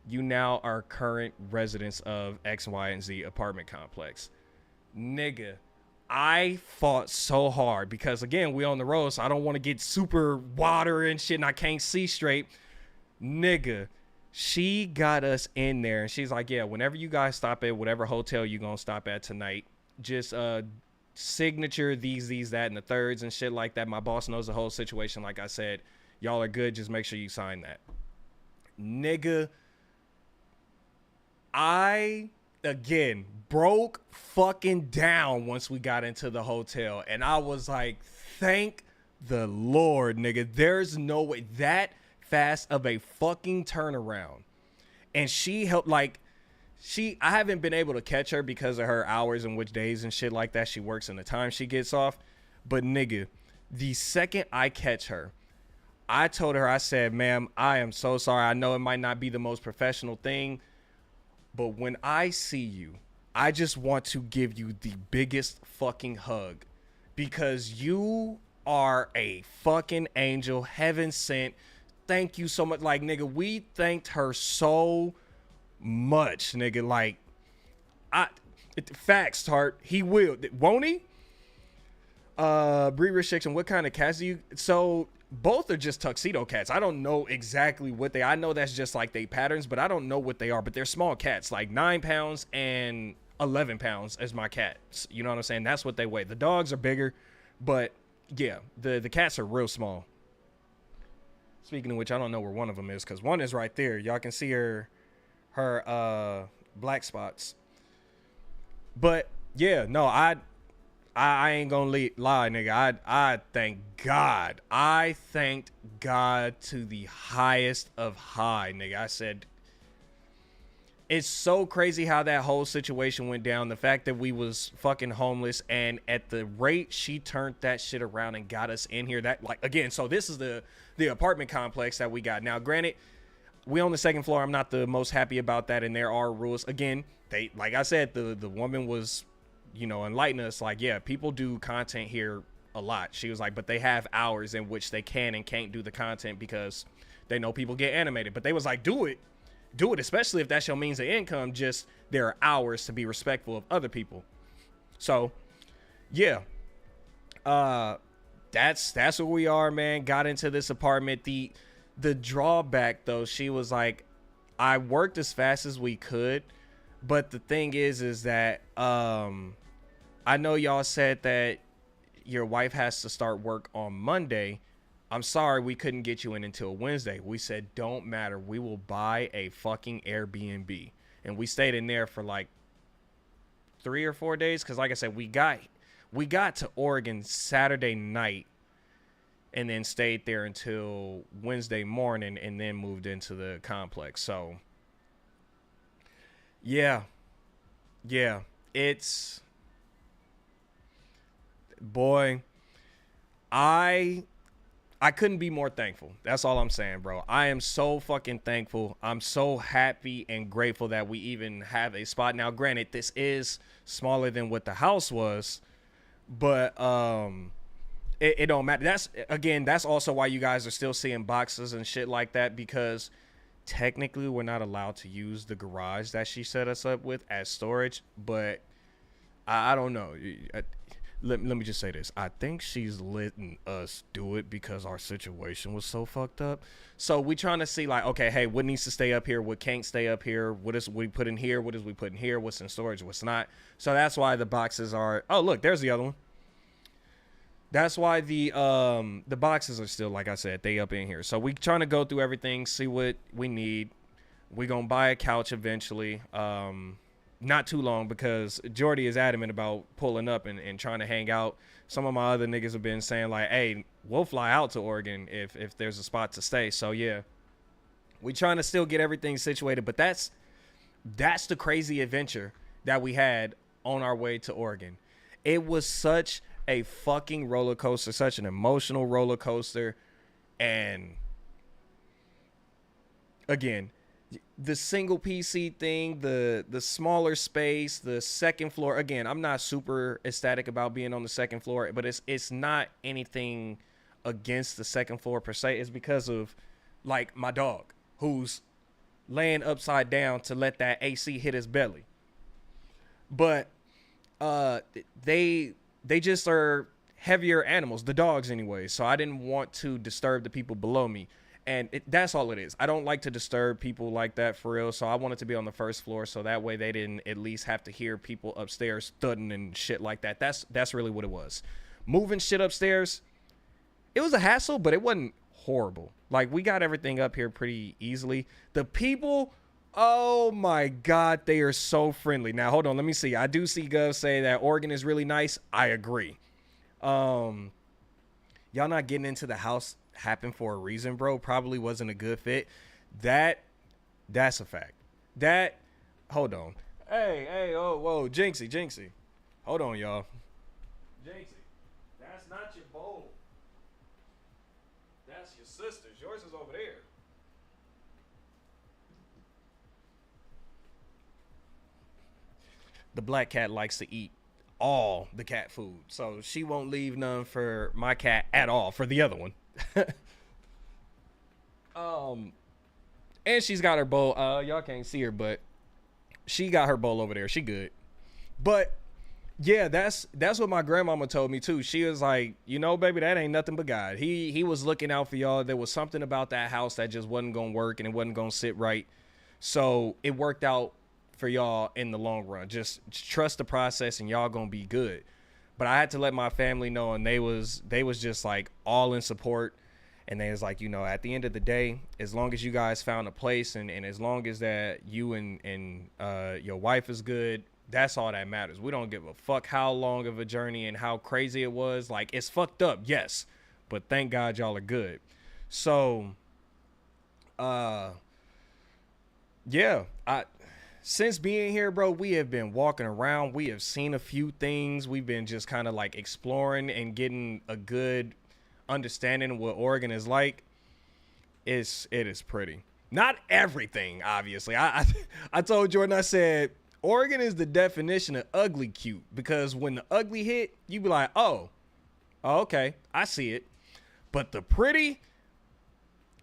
Speaker 1: you now are current residents of X, Y, and Z apartment complex. Nigga, I fought so hard because, again, we on the road, so I don't want to get super water and shit and I can't see straight. Nigga, she got us in there and she's like, yeah, whenever you guys stop at whatever hotel you gonna stop at tonight, just signature these, that, and the thirds and shit like that. My boss knows the whole situation. Like I said, y'all are good. Just make sure you sign that. Nigga, I, again, broke fucking down once we got into the hotel. And I was like, thank the Lord, nigga. There's no way that fast of a fucking turnaround. And she helped, like, I haven't been able to catch her because of her hours and which days and shit like that she works and the time she gets off. But nigga, the second I catch her, I told her, I said, ma'am, I am so sorry. I know it might not be the most professional thing, but when I see you, I just want to give you the biggest fucking hug because you are a fucking angel, heaven sent. Thank you so much. Like, nigga, we thanked her so much, nigga. Like, facts, Tart. He will, won't he? Breed restriction. What kind of cats do you? So both are just tuxedo cats. I don't know exactly what I know that's just like they patterns, but I don't know what they are. But they're small cats, like 9 pounds and 11 pounds as my cats. You know what I'm saying? That's what they weigh. The dogs are bigger, but yeah, the cats are real small. Speaking of which, I don't know where one of them is because one is right there. Y'all can see her black spots. But yeah, no, I ain't gonna lie, nigga. I thank God. I thanked God to the highest of high, nigga. I said, it's so crazy how that whole situation went down. The fact that we was fucking homeless, and at the rate she turned that shit around and got us in here. That, like, again, so this is the apartment complex that we got. Now, granted, we on the second floor. I'm not the most happy about that, and there are rules. Again, they, like I said, the woman was, enlightening us. Like, yeah, people do content here a lot. She was like, but they have hours in which they can and can't do the content because they know people get animated. But they was like, do it, especially if that's your means of income. Just, there are hours to be respectful of other people. So, yeah, that's where we are, man. Got into this apartment. The drawback, though, she was like, I worked as fast as we could, but the thing is that I know y'all said that your wife has to start work on Monday. I'm sorry we couldn't get you in until Wednesday. We said, don't matter. We will buy a fucking Airbnb. And we stayed in there for like 3 or 4 days. Because like I said, we got to Oregon Saturday night and then stayed there until Wednesday morning and then moved into the complex. So, yeah, it's, boy, I couldn't be more thankful. That's all I'm saying, bro. I am so fucking thankful. I'm so happy and grateful that we even have a spot. Now, granted, this is smaller than what the house was, but it don't matter. That's also why you guys are still seeing boxes and shit like that, because technically we're not allowed to use the garage that she set us up with as storage. But I don't know. Let me just say this. I think she's letting us do it because our situation was so fucked up. So we trying to see, like, okay, hey, what needs to stay up here? What can't stay up here? What is we put in here? What is we put in here? What's in storage? What's not? So that's why the boxes are, oh, look, there's the other one. That's why the boxes are still, like I said, they up in here. So we trying to go through everything, see what we need. We gonna buy a couch eventually. Not too long, because Jordy is adamant about pulling up and trying to hang out. Some of my other niggas have been saying like, hey, we'll fly out to Oregon if there's a spot to stay. So yeah, we trying to still get everything situated. But that's the crazy adventure that we had on our way to Oregon. It was such a fucking roller coaster, such an emotional roller coaster. And again, the single PC thing, the smaller space, the second floor. Again, I'm not super ecstatic about being on the second floor, but it's not anything against the second floor per se. It's because of, like, my dog, who's laying upside down to let that AC hit his belly. But they just are heavier animals, the dogs anyway. So I didn't want to disturb the people below me. And that's all it is. I don't like to disturb people like that, for real. So I wanted to be on the first floor, so that way they didn't at least have to hear people upstairs thudding and shit like that. That's really what it was. Moving shit upstairs, it was a hassle, but it wasn't horrible. Like, we got everything up here pretty easily. The people, oh my God, they are so friendly. Now, hold on, let me see. I do see Gov say that Oregon is really nice. I agree. Y'all not getting into the house happened for a reason, bro. Probably wasn't a good fit. That's a fact. Hold on. Hey, oh, whoa, Jinxie. Hold on, y'all. Jinxie, that's not your bowl. That's your sister's. Yours is over there. The black cat likes to eat all the cat food, so she won't leave none for my cat at all for the other one. And she's got her bowl. Y'all can't see her, but she got her bowl over there. She good. But yeah, that's what my grandmama told me too. She was like, baby, that ain't nothing but God. He was looking out for y'all. There was something about that house that just wasn't gonna work, and it wasn't gonna sit right. So it worked out for y'all in the long run. Just trust the process, and y'all gonna be good. But I had to let my family know, and they was just like all in support. And then it's like, you know, at the end of the day, as long as you guys found a place, and as long as that you and your wife is good, that's all that matters. We don't give a fuck how long of a journey and how crazy it was. Like, it's fucked up, yes, but thank God y'all are good. So, yeah, since being here, bro, we have been walking around. We have seen a few things. We've been just kind of like exploring and getting a good understanding of what Oregon is like. It is pretty. Not everything, obviously. I told Jordan, I said, Oregon is the definition of ugly cute, because when the ugly hit, you be like, oh, okay, I see it. But the pretty,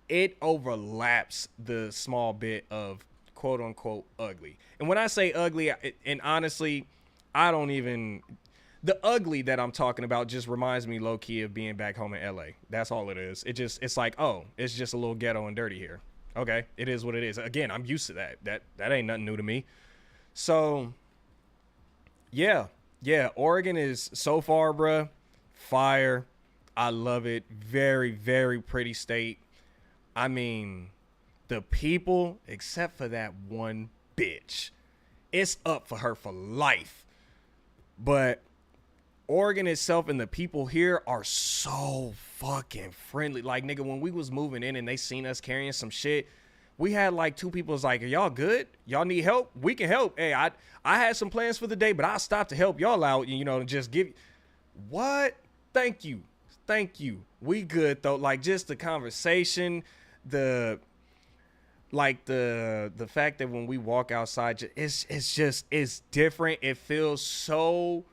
Speaker 1: it overlaps the small bit of quote unquote ugly. And when I say ugly, and honestly, I don't even, the ugly that I'm talking about just reminds me low key of being back home in LA. That's all it is. It's like, oh, it's just a little ghetto and dirty here. Okay, it is what it is. Again, I'm used to that. That ain't nothing new to me. So, yeah, Oregon is so far, bruh, fire. I love it. Very, very pretty state. I mean, the people, except for that one bitch, it's up for her for life. But Oregon itself and the people here are so fucking friendly. Like, nigga, when we was moving in and they seen us carrying some shit, we had like two people was like, are y'all good? Y'all need help? We can help. Hey, I had some plans for the day, but I'll stop to help y'all out, you know, and just give. What? Thank you. We good though. Like, just the conversation, the fact that when we walk outside, it's different. It feels so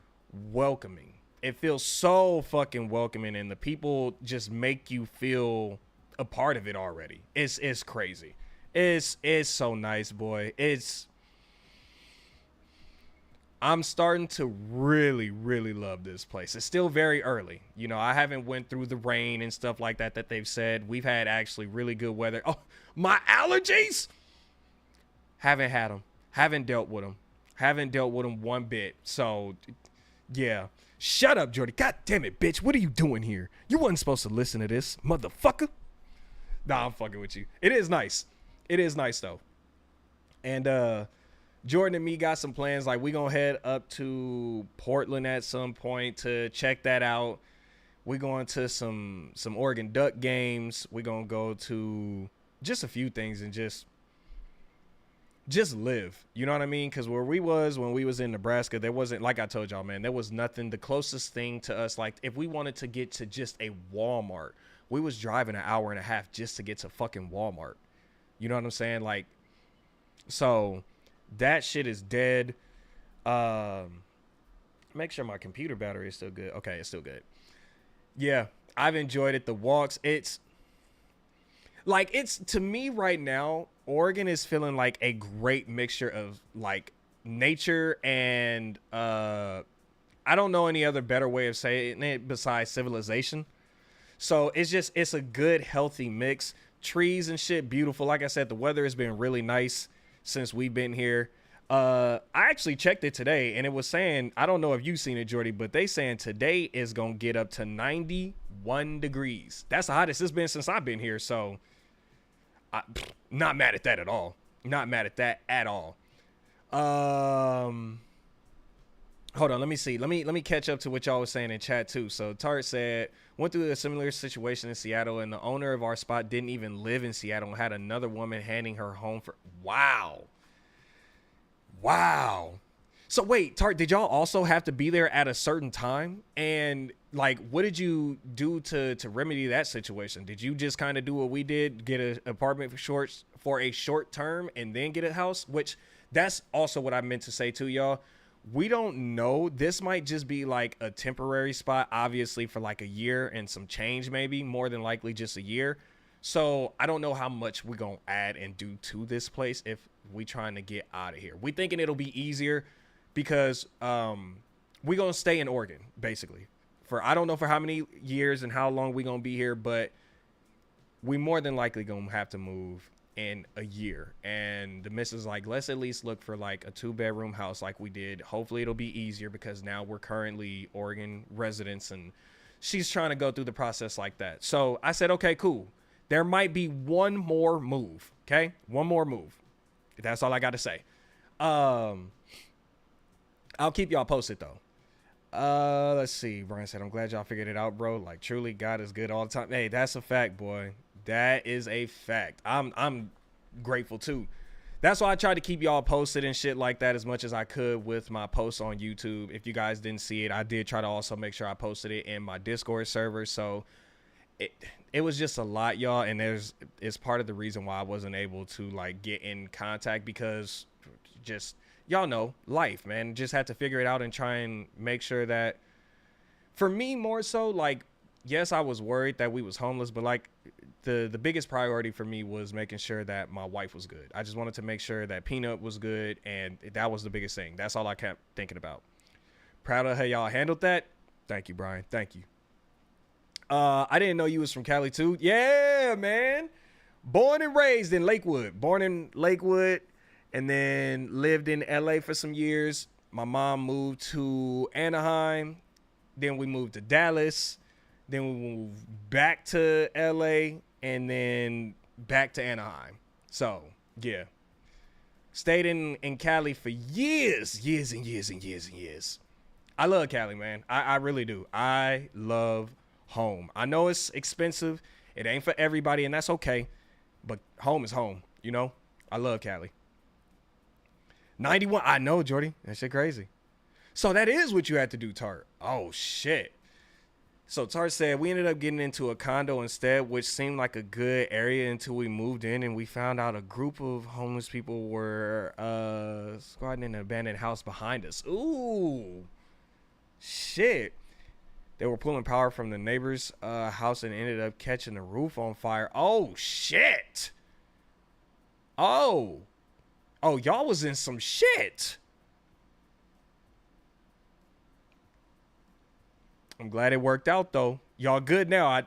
Speaker 1: welcoming. It feels so fucking welcoming, and the people just make you feel a part of it already. It's crazy. It's so nice, boy. I'm starting to really, really love this place. It's still very early. You know, I haven't went through the rain and stuff like that they've said. We've had actually really good weather. Oh, my allergies? Haven't had them. Haven't dealt with them one bit. So, yeah. Shut up, Jordy. God damn it, bitch. What are you doing here? You wasn't supposed to listen to this, motherfucker. Nah, I'm fucking with you. It is nice. It is nice, though. And, Jordan and me got some plans. Like, we gonna head up to Portland at some point to check that out. We going to some Oregon Duck games. We gonna go to just a few things and just live. You know what I mean? Because when we was in Nebraska, there wasn't, like I told y'all, man, there was nothing. The closest thing to us, like, if we wanted to get to just a Walmart, we was driving an hour and a half just to get to fucking Walmart. You know what I'm saying? Like, so that shit is dead. Make sure my computer battery is still good. Okay, it's still good. Yeah, I've enjoyed it. The walks, it's to me right now, Oregon is feeling like a great mixture of like nature and I don't know any other better way of saying it besides civilization. So it's a good, healthy mix. Trees and shit, beautiful. Like I said, the weather has been really nice since we've been here. I actually checked it today, and it was saying, I don't know if you've seen it, Jordy, but they saying today is going to get up to 91 degrees. That's the hottest it's been since I've been here, so not mad at that at all. Not mad at that at all. Hold on, let me see. Let me catch up to what y'all was saying in chat too. So Tart said, went through a similar situation in Seattle, and the owner of our spot didn't even live in Seattle and had another woman handing her home for. Wow. So wait, Tart, did y'all also have to be there at a certain time? And like, what did you do to remedy that situation? Did you just kind of do what we did, get an apartment for a short term and then get a house? Which that's also what I meant to say to y'all. We don't know. This might just be like a temporary spot, obviously for like a year and some change, maybe more than likely just a year. So I don't know how much we're going to add and do to this place if we trying to get out of here. We thinking it'll be easier because we're going to stay in Oregon, basically. For I don't know for how many years and how long we're going to be here, but we more than likely going to have to move in a year. And the missus like, let's at least look for like a 2-bedroom house like we did. Hopefully it'll be easier because now we're currently Oregon residents and she's trying to go through the process like that. So I said, okay, cool. There might be one more move. Okay, one more move. That's all I got to say. I'll keep y'all posted though. Let's see. Brian said, I'm glad y'all figured it out, bro. Like, truly, God is good all the time. Hey, that's a fact, boy. That is a fact. I'm grateful too. That's why I tried to keep y'all posted and shit like that as much as I could with my posts on YouTube. If you guys didn't see it, I did try to also make sure I posted it in my Discord server. So it was just a lot, y'all, and it's part of the reason why I wasn't able to like get in contact, because just y'all know life, man. Just had to figure it out and try and make sure that, for me more so, like, yes, I was worried that we was homeless, but like the biggest priority for me was making sure that my wife was good. I just wanted to make sure that Peanut was good, and that was the biggest thing. That's all I kept thinking about. Proud of how y'all handled that. Thank you, Brian. Thank you. I didn't know you was from Cali too. Yeah, man. Born and raised in Lakewood. And then lived in LA for some years. My mom moved to Anaheim. Then we moved to Dallas. Then we moved back to LA. And then back to Anaheim. So, yeah. Stayed in Cali for years. Years and years and years and years. I love Cali, man. I really do. I love home. I know it's expensive. It ain't for everybody, and that's okay. But home is home, you know? I love Cali. 91. I know, Jordy. That shit crazy. So that is what you had to do, Tart. Oh, shit. So Tart said, we ended up getting into a condo instead, which seemed like a good area until we moved in, and we found out a group of homeless people were squatting in an abandoned house behind us. Ooh. Shit. They were pulling power from the neighbor's house and ended up catching the roof on fire. Oh, shit. Oh, y'all was in some shit. I'm glad it worked out, though. Y'all good now,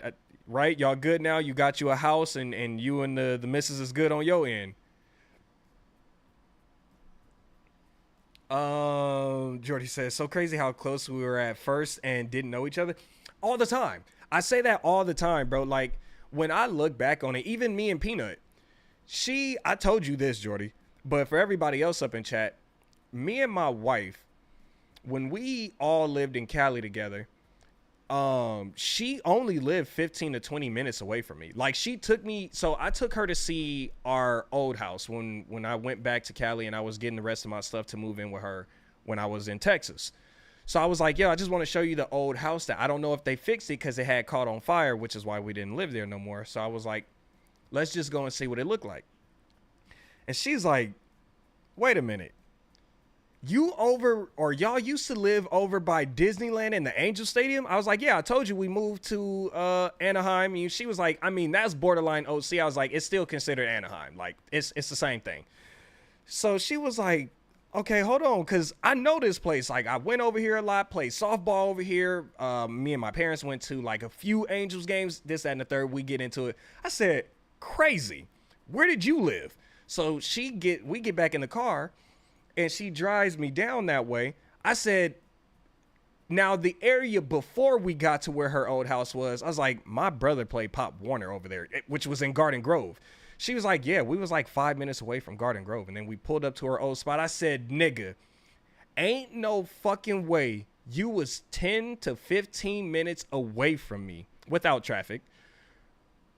Speaker 1: right? Y'all good now? You got you a house, and you and the missus is good on your end. Jordy says, so crazy how close we were at first and didn't know each other. All the time. I say that all the time, bro. Like, when I look back on it, even me and Peanut, I told you this, Jordy, but for everybody else up in chat, me and my wife, when we all lived in Cali together, she only lived 15 to 20 minutes away from me. Like, she took me, so I took her to see our old house when I went back to Cali and I was getting the rest of my stuff to move in with her when I was in Texas. So I was like, yo, I just want to show you the old house that I don't know if they fixed it because it had caught on fire, which is why we didn't live there no more. So I was like, let's just go and see what it looked like. And she's like, wait a minute. Y'all used to live over by Disneyland in the Angel Stadium? I was like, yeah, I told you we moved to Anaheim. And she was like, I mean, that's borderline OC. I was like, it's still considered Anaheim. Like, it's the same thing. So she was like, okay, hold on, because I know this place. Like, I went over here a lot, played softball over here. Me and my parents went to, like, a few Angels games, this, that, and the third. We get into it. I said, crazy. Where did you live? So we get back in the car, and she drives me down that way. I said, now the area before we got to where her old house was, I was like, my brother played Pop Warner over there, which was in Garden Grove. She was like, yeah, we was like 5 minutes away from Garden Grove. And then we pulled up to her old spot. I said, nigga, ain't no fucking way you was 10 to 15 minutes away from me without traffic.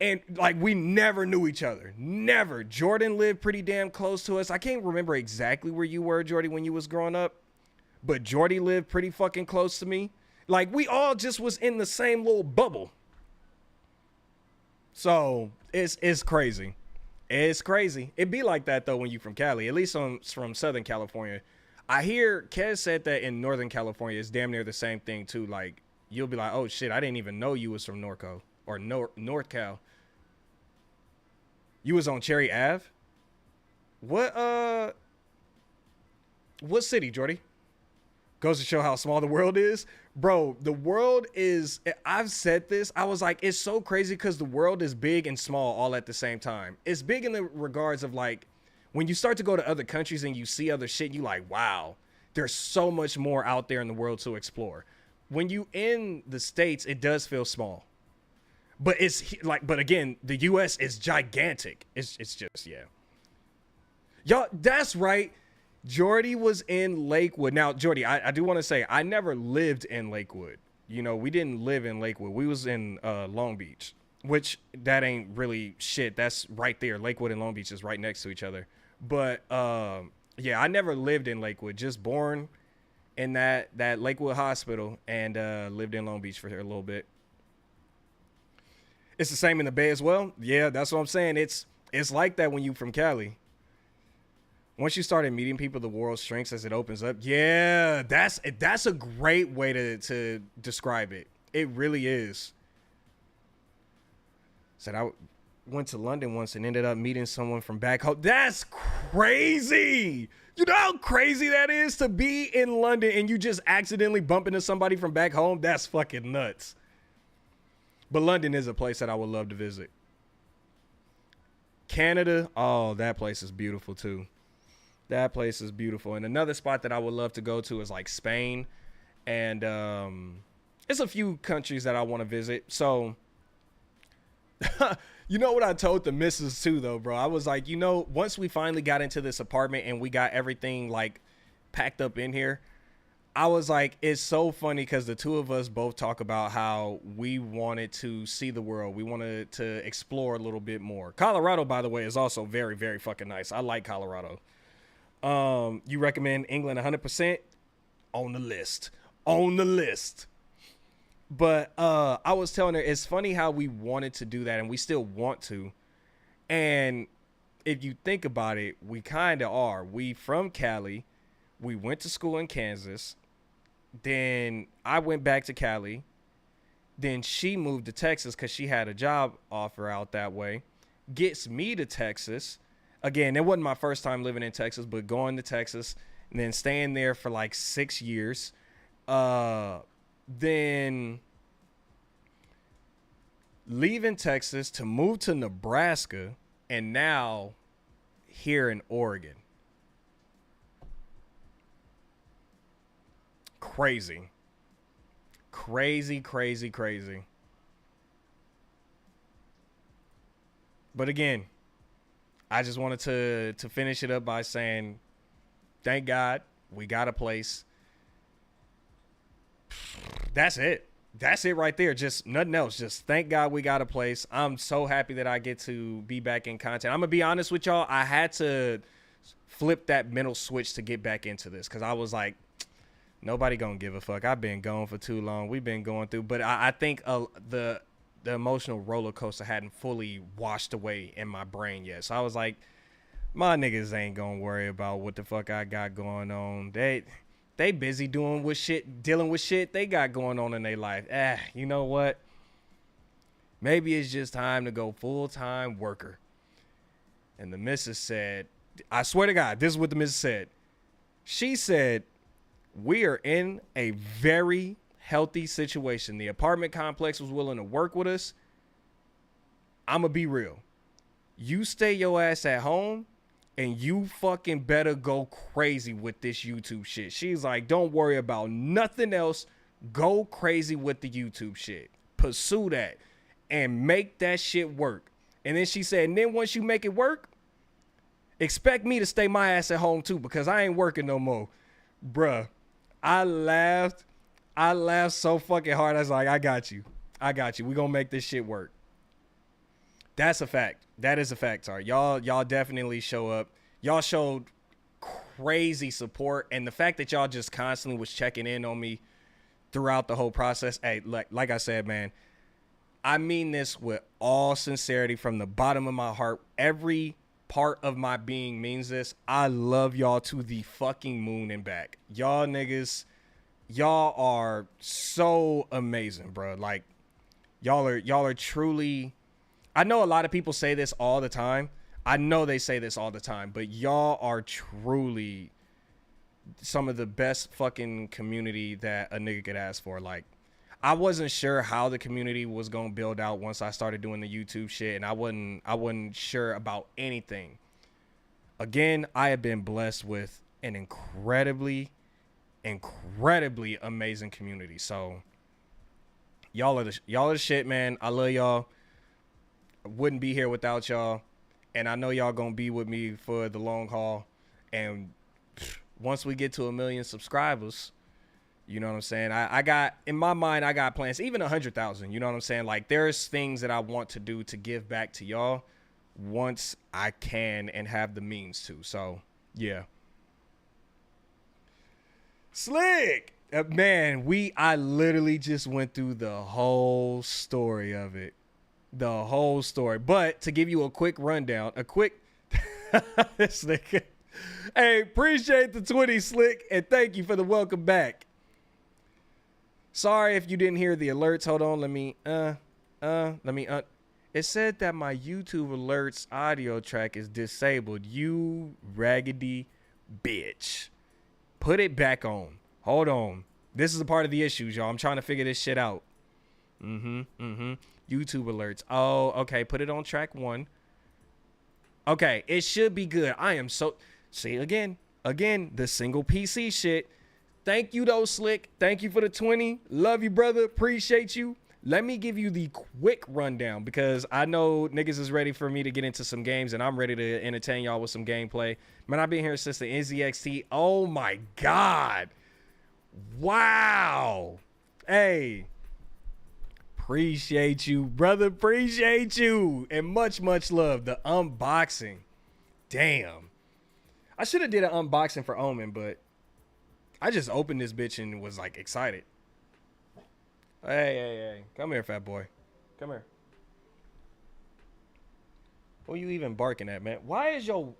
Speaker 1: And like, we never knew each other. Never. Jordan lived pretty damn close to us. I can't remember exactly where you were, Jordy, when you was growing up. But Jordy lived pretty fucking close to me. Like, we all just was in the same little bubble. So it's crazy. It's crazy. It be like that, though, when you from Cali, at least from Southern California. I hear Kez said that in Northern California, it's damn near the same thing, too. Like, you'll be like, oh, shit, I didn't even know you was from Norco or North Cal. You was on Cherry Ave? What city, Jordy? Goes to show how small the world is. Bro, the world is, I've said this, I was like, it's so crazy because the world is big and small all at the same time. It's big in the regards of like, when you start to go to other countries and you see other shit, you like, wow, there's so much more out there in the world to explore. when you in the States, it does feel small. But but again, the US is gigantic. It's just, yeah. Y'all, that's right. Jordy was in Lakewood. Now, Jordy, I do want to say I never lived in Lakewood. You know, we didn't live in Lakewood. We was in Long Beach, which that ain't really shit. That's right there. Lakewood and Long Beach is right next to each other. But yeah, I never lived in Lakewood. Just born in that Lakewood hospital and lived in Long Beach for a little bit. It's the same in the Bay as well. Yeah, that's what I'm saying. It's like that when you from Cali. Once you started meeting people, the world shrinks as it opens up. Yeah, that's a great way to describe it. It really is. Said I went to London once and ended up meeting someone from back home. That's crazy. You know how crazy that is to be in London and you just accidentally bump into somebody from back home? That's fucking nuts. But London is a place that I would love to visit. Canada, oh, that place is beautiful too. That place is beautiful. And another spot that I would love to go to is like Spain. And it's a few countries that I want to visit. So, you know what I told the missus too, though, bro? I was like, you know, once we finally got into this apartment and we got everything like packed up in here, I was like, it's so funny because the two of us both talk about how we wanted to see the world. We wanted to explore a little bit more. Colorado, by the way, is also very, very fucking nice. I like Colorado. You recommend England 100%? On the list. On the list. But I was telling her, it's funny how we wanted to do that and we still want to. And if you think about it, we kind of are. We from Cali. We went to school in Kansas. Then I went back to Cali. Then she moved to Texas because she had a job offer out that way. Gets me to Texas. Again, it wasn't my first time living in Texas, but going to Texas and then staying there for like 6 years. Then leaving Texas to move to Nebraska and now here in Oregon. Crazy. Crazy, crazy, crazy. But again, I just wanted to finish it up by saying, thank God we got a place. That's it. That's it right there. Just nothing else. Just thank God we got a place. I'm so happy that I get to be back in content. I'm going to be honest with y'all. I had to flip that mental switch to get back into this because I was like, nobody going to give a fuck. I've been gone for too long. We've been going through. But I think the emotional roller coaster hadn't fully washed away in my brain yet. So I was like, my niggas ain't going to worry about what the fuck I got going on. They busy dealing with shit they got going on in their life. You know what? Maybe it's just time to go full-time worker. And the missus said, I swear to God, this is what the missus said. She said, we are in a very healthy situation. The apartment complex was willing to work with us. I'm going to be real. You stay your ass at home. And you fucking better go crazy with this YouTube shit. She's like, don't worry about nothing else. Go crazy with the YouTube shit. Pursue that. And make that shit work. And then she said, and then once you make it work, expect me to stay my ass at home too. Because I ain't working no more. Bruh. I laughed so fucking hard. I was like, I got you. We gonna make this shit work. That's a fact. That is a fact, sorry. Y'all definitely show up. Y'all showed crazy support. And the fact that y'all just constantly was checking in on me throughout the whole process. Hey, like I said, man, I mean this with all sincerity from the bottom of my heart. Every part of my being means this. I love y'all to the fucking moon and back. Y'all niggas, y'all are so amazing, bro. Like, y'all are truly... I know a lot of people say this all the time. I know they say this all the time, but y'all are truly some of the best fucking community that a nigga could ask for. Like, I wasn't sure how the community was going to build out once I started doing the YouTube shit, and I wasn't sure about anything. Again, I have been blessed with an incredibly incredibly amazing community. So y'all are the shit, man. I love y'all. I wouldn't be here without y'all. And I know y'all gonna be with me for the long haul. And once we get to 1 million subscribers, you know what I'm saying? I got, in my mind, I got plans, even 100,000, you know what I'm saying? Like, there's things that I want to do to give back to y'all once I can and have the means to. So, yeah. Slick! Man, I literally just went through the whole story of it. The whole story. But to give you a quick rundown, this nigga. Hey, appreciate the 20, Slick, and thank you for the welcome back. Sorry if you didn't hear the alerts. Hold on, it said that my YouTube alerts audio track is disabled. You raggedy bitch. Put it back on. Hold on. This is a part of the issues, y'all. I'm trying to figure this shit out. YouTube alerts. Oh, okay. Put it on track 1. Okay, it should be good. I am so... See, again, the single PC shit. Thank you, though, Slick. Thank you for the 20. Love you, brother. Appreciate you. Let me give you the quick rundown because I know niggas is ready for me to get into some games and I'm ready to entertain y'all with some gameplay. Man, I've been here since the NZXT. Oh, my God. Wow. Hey. Appreciate you, brother. Appreciate you. And much, much love. The unboxing. Damn. I should have did an unboxing for Omen, but I just opened this bitch and was like excited. Hey. Come here, fat boy. Come here. What are you even barking at, man? Why is your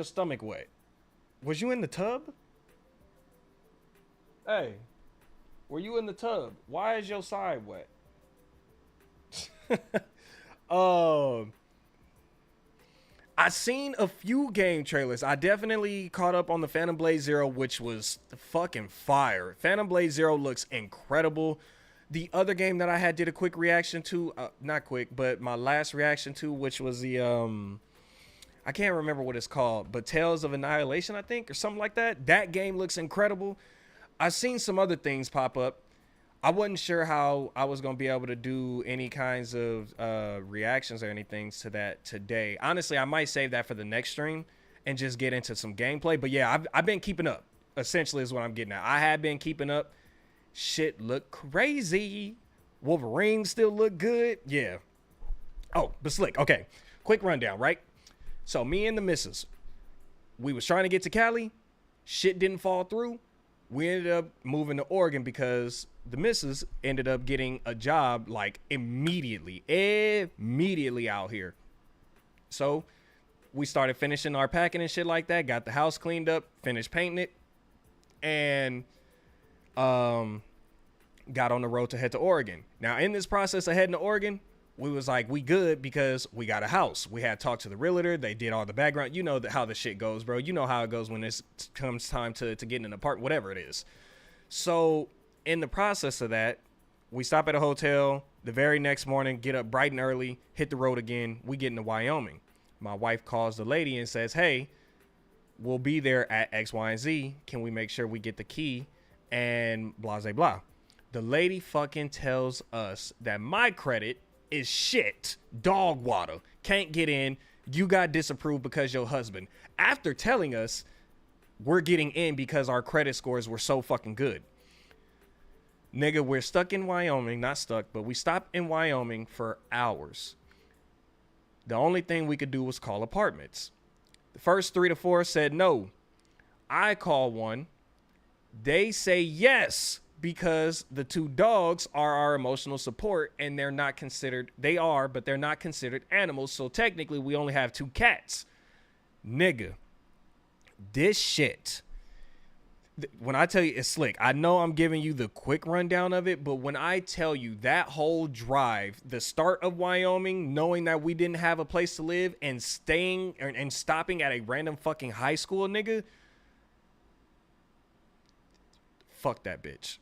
Speaker 1: stomach wet? Was you in the tub? Hey. Were you in the tub? Why is your side wet? I seen a few game trailers. I definitely caught up on the Phantom Blade Zero, which was fucking fire. Phantom Blade Zero looks incredible. The other game that I did a quick reaction to, not quick, but my last reaction to, which was the, I can't remember what it's called, but Tales of Annihilation, I think, or something like that. That game looks incredible. I've seen some other things pop up. I wasn't sure how I was going to be able to do any kinds of reactions or anything to that today. Honestly, I might save that for the next stream and just get into some gameplay. But yeah, I've been keeping up, essentially is what I'm getting at. I have been keeping up. Shit look crazy. Wolverine still look good. Yeah. Oh, but Slick. Okay. Quick rundown, right? So me and the missus, we was trying to get to Cali. Shit didn't fall through. We ended up moving to Oregon because the missus ended up getting a job like immediately out here. So we started finishing our packing and shit like that, got the house cleaned up, finished painting it, and got on the road to head to Oregon. Now, in this process of heading to Oregon, we was like, we good because we got a house. We had talked to the realtor. They did all the background. You know how the shit goes, bro. You know how it goes when it comes time to get in an apartment, whatever it is. So in the process of that, we stop at a hotel. The very next morning, get up bright and early, hit the road again. We get into Wyoming. My wife calls the lady and says, hey, we'll be there at X, Y, and Z. Can we make sure we get the key and blah, blah, blah. The lady fucking tells us that my credit is shit, dog water, can't get in, you got disapproved because your husband. After telling us we're getting in because our credit scores were so fucking good. Nigga, we're stuck in Wyoming, not stuck, but we stopped in Wyoming for hours. The only thing we could do was call apartments. The first 3 to 4 said no. I call one. They say yes, because the 2 dogs are our emotional support and they're not considered, but they're not considered animals. So technically we only have 2 cats. Nigga, this shit, when I tell you it's slick, I know I'm giving you the quick rundown of it, but when I tell you that whole drive, the start of Wyoming, knowing that we didn't have a place to live and staying and stopping at a random fucking high school, nigga, fuck that bitch.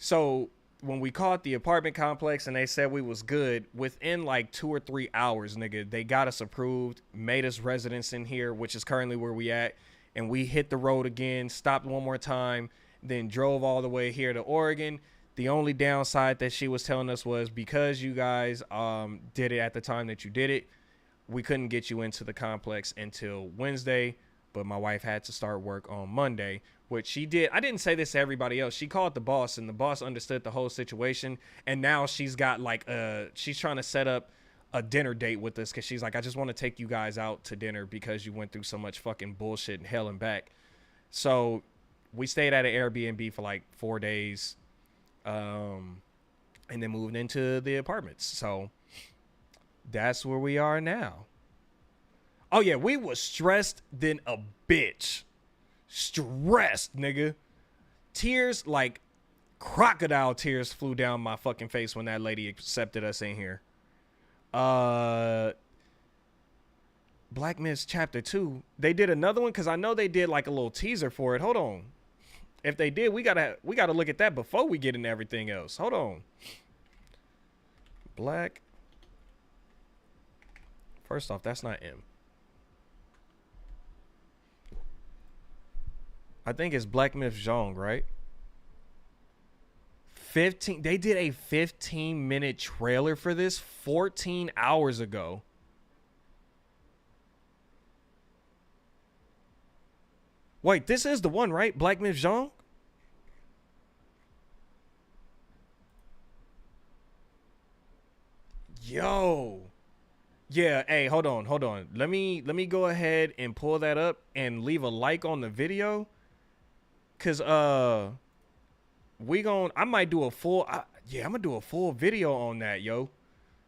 Speaker 1: So when we called the apartment complex and they said we was good, within like 2 or 3 hours, nigga, they got us approved, made us residents in here, which is currently where we at. and we hit the road again, stopped one more time, then drove all the way here to Oregon. The only downside that she was telling us was because you guys did it at the time that you did it, we couldn't get you into the complex until Wednesday, but my wife had to start work on Monday, which she did. I didn't say this to everybody else. She called the boss, and the boss understood the whole situation, and now she's got like she's trying to set up a dinner date with us because she's like, I just want to take you guys out to dinner because you went through so much fucking bullshit and hell and back. So we stayed at an Airbnb for like 4 days, and then moved into the apartments. So that's where we are now. Oh yeah, we was stressed than a bitch. Stressed, nigga. Tears, like crocodile tears, flew down my fucking face when that lady accepted us in here. Black Myths Chapter 2. They did another one because I know they did like a little teaser for it. Hold on. If they did, we gotta look at that before we get into everything else. Hold on. Black. First off, that's not M. I think it's Black Myth Zhong, right? 15. They did a 15-minute trailer for this 14 hours ago. Wait, this is the one, right? Black Myth Zhong? Yo. Yeah, hey, hold on. Let me go ahead and pull that up and leave a like on the video. Cause I might do a full I'm gonna do a full video on that, yo.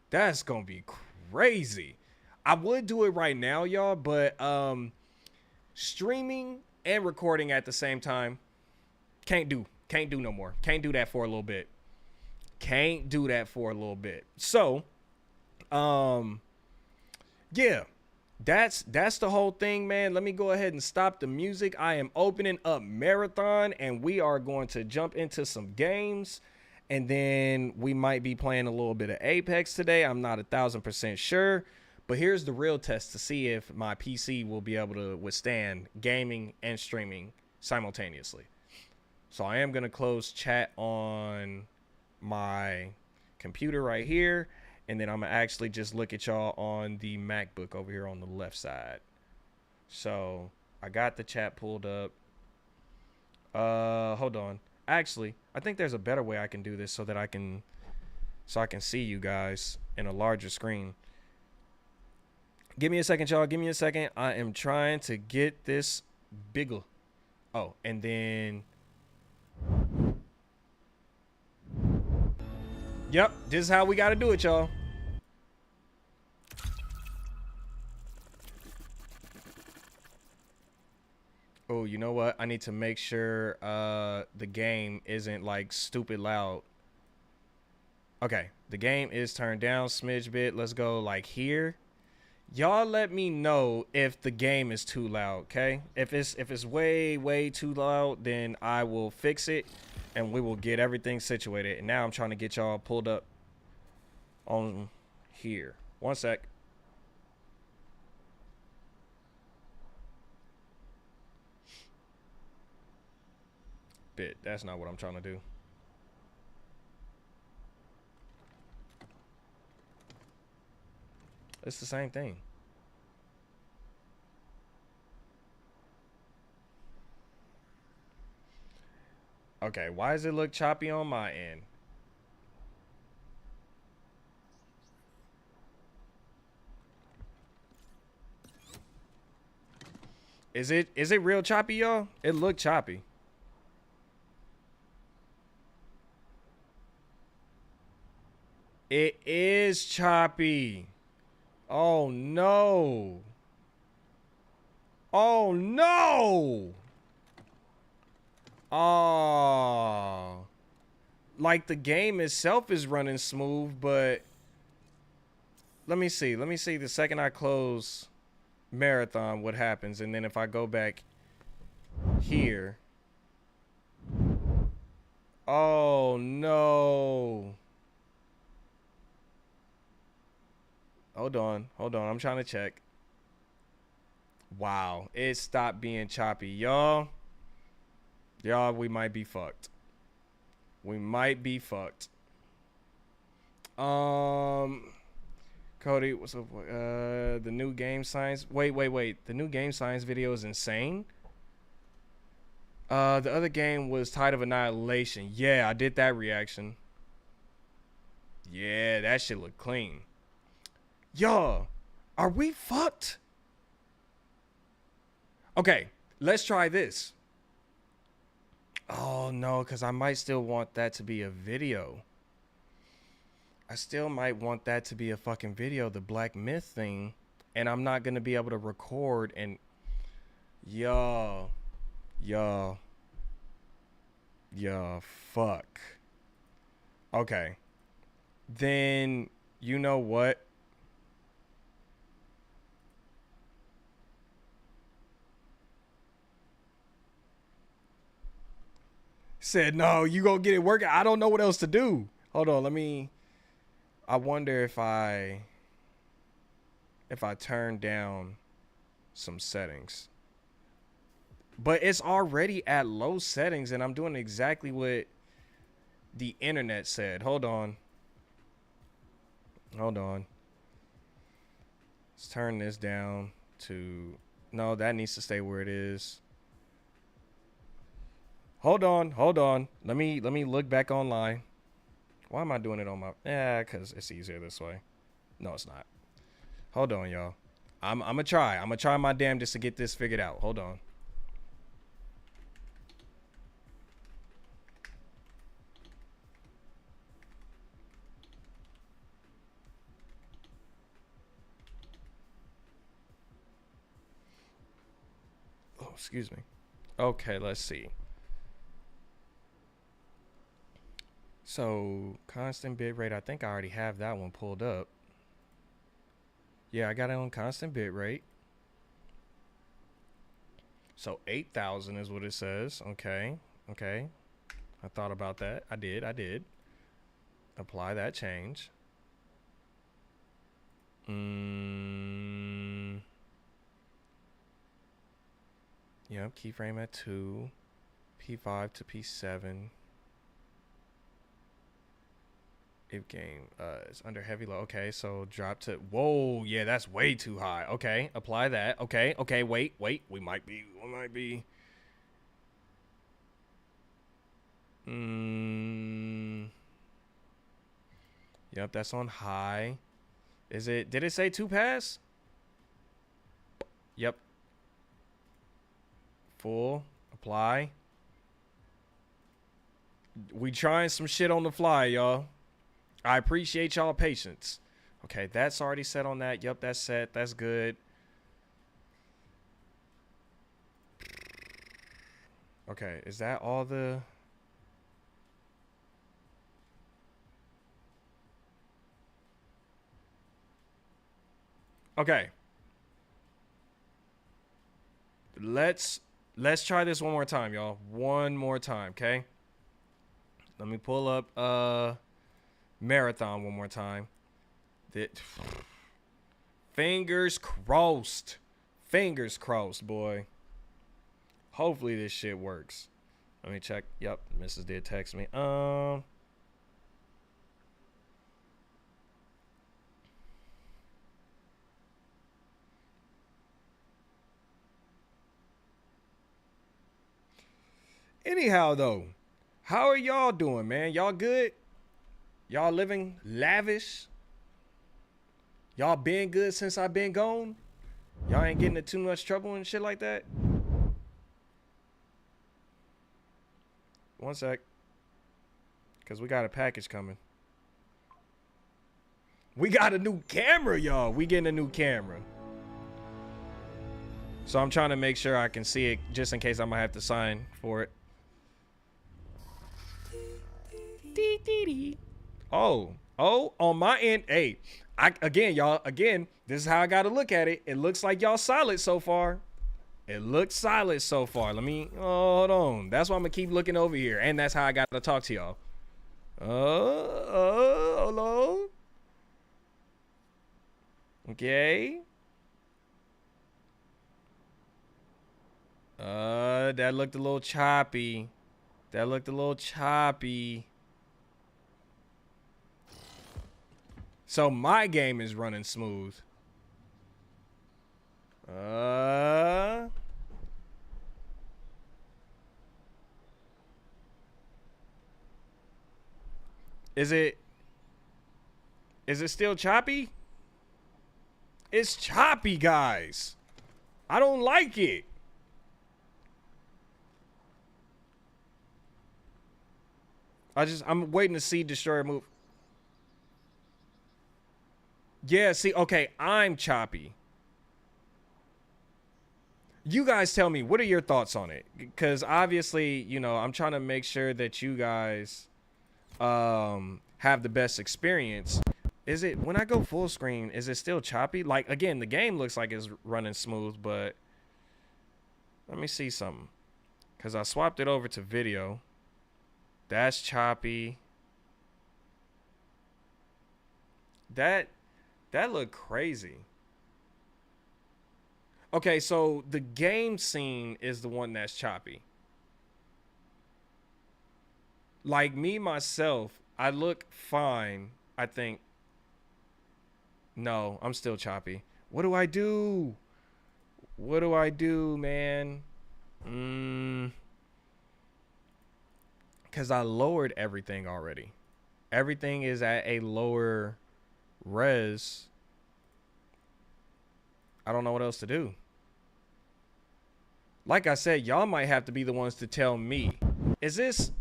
Speaker 1: That's gonna be crazy. I would do it right now, y'all, but streaming and recording at the same time, can't do no more. Can't do that for a little bit. So, yeah. That's the whole thing, man. Let me go ahead and stop the music. I am opening up Marathon, and we are going to jump into some games, and then we might be playing a little bit of Apex today. I'm not 1,000% sure, but here's the real test to see if my PC will be able to withstand gaming and streaming simultaneously. So I am going to close chat on my computer right here. And then I'm going to actually just look at y'all on the MacBook over here on the left side. So I got the chat pulled up. Hold on. Actually, I think there's a better way I can do this so that I can see you guys in a larger screen. Give me a second, y'all. Give me a second. I am trying to get this bigger. Oh, and then... Yep, this is how we got to do it, y'all. Oh, you know what? I need to make sure the game isn't like stupid loud. Okay, the game is turned down smidge bit. Let's go like here. Y'all let me know if the game is too loud, okay? If it's way too loud, then I will fix it and we will get everything situated. And now I'm trying to get y'all pulled up on here. One sec. Bit, that's not what I'm trying to do. It's the same thing. Okay, why does it look choppy on my end? Is it real choppy, y'all? It looked choppy. It is choppy. Oh no. Oh no. Oh. Like the game itself is running smooth, but let me see. Let me see the second I close Marathon what happens, and then if I go back here. Oh no. Hold on. I'm trying to check. Wow, it stopped being choppy, y'all. Y'all, we might be fucked. We might be fucked. Cody, what's up? The new game science. Wait. The new game science video is insane. The other game was Tide of Annihilation. Yeah, I did that reaction. Yeah, that shit look clean. Y'all, are we fucked? Okay, let's try this. Oh no, because I might still want that to be a video. I still might want that to be a fucking video, the Black Myth thing. And I'm not going to be able to record and... Y'all, fuck. Okay. Then, you know what? Said, no, you gonna get it working. I don't know what else to do. Hold on, let me... I wonder if I turn down some settings. But it's already at low settings and I'm doing exactly what the internet said. Hold on. Let's turn this down to... No, that needs to stay where it is. Hold on. Let me look back online. Why am I doing it on my... because it's easier this way. No, it's not. Hold on, y'all. I'm gonna try. I'm gonna try my damnedest to get this figured out. Hold on. Oh, excuse me. Okay, let's see. So, constant bitrate, I think I already have that one pulled up. Yeah, I got it on constant bitrate. So, 8,000 is what it says. Okay. I thought about that. I did. Apply that change. Yep, keyframe at 2. P5 to P7. If game is under heavy load. Okay, so drop to... Whoa, yeah, that's way too high. Okay, apply that. Okay, wait. We might be... Yep, that's on high. Is it... Did it say 2 pass? Yep. Full. Apply. We trying some shit on the fly, y'all. I appreciate y'all patience. Okay, that's already set on that. Yep, that's set. That's good. Okay, is that all the... Okay. Let's try this one more time, y'all. One more time, okay? Let me pull up Marathon one more time. Fingers crossed. Fingers crossed, boy. Hopefully this shit works. Let me check. Yep, Mrs. did text me. Anyhow, though, how are y'all doing, man? Y'all good? Y'all living lavish? Y'all been good since I've been gone? Y'all ain't getting into too much trouble and shit like that? One sec. Because we got a package coming. We got a new camera, y'all. We getting a new camera. So I'm trying to make sure I can see it just in case I might have to sign for it. Oh, on my end. Hey, y'all, this is how I got to look at it. It looks like y'all solid so far. It looks solid so far. Let me, hold on. That's why I'm going to keep looking over here. And that's how I got to talk to y'all. Hold on. Okay. That looked a little choppy. That looked a little choppy. So my game is running smooth. Is it still choppy? It's choppy, guys. I don't like it. I'm waiting to see Destroyer move. Yeah, see, okay, I'm choppy. You guys tell me, what are your thoughts on it? Because obviously, you know, I'm trying to make sure that you guys have the best experience. Is it, when I go full screen, is it still choppy? Like, again, the game looks like it's running smooth, but let me see something. Because I swapped it over to video. That's choppy. That looked crazy. Okay, so the game scene is the one that's choppy. Like me, myself, I look fine, I think. No, I'm still choppy. What do I do? What do I do, man? Because I lowered everything already. Everything is at a lower res. I don't know what else to do. Like I said, y'all might have to be the ones to tell me. Is this...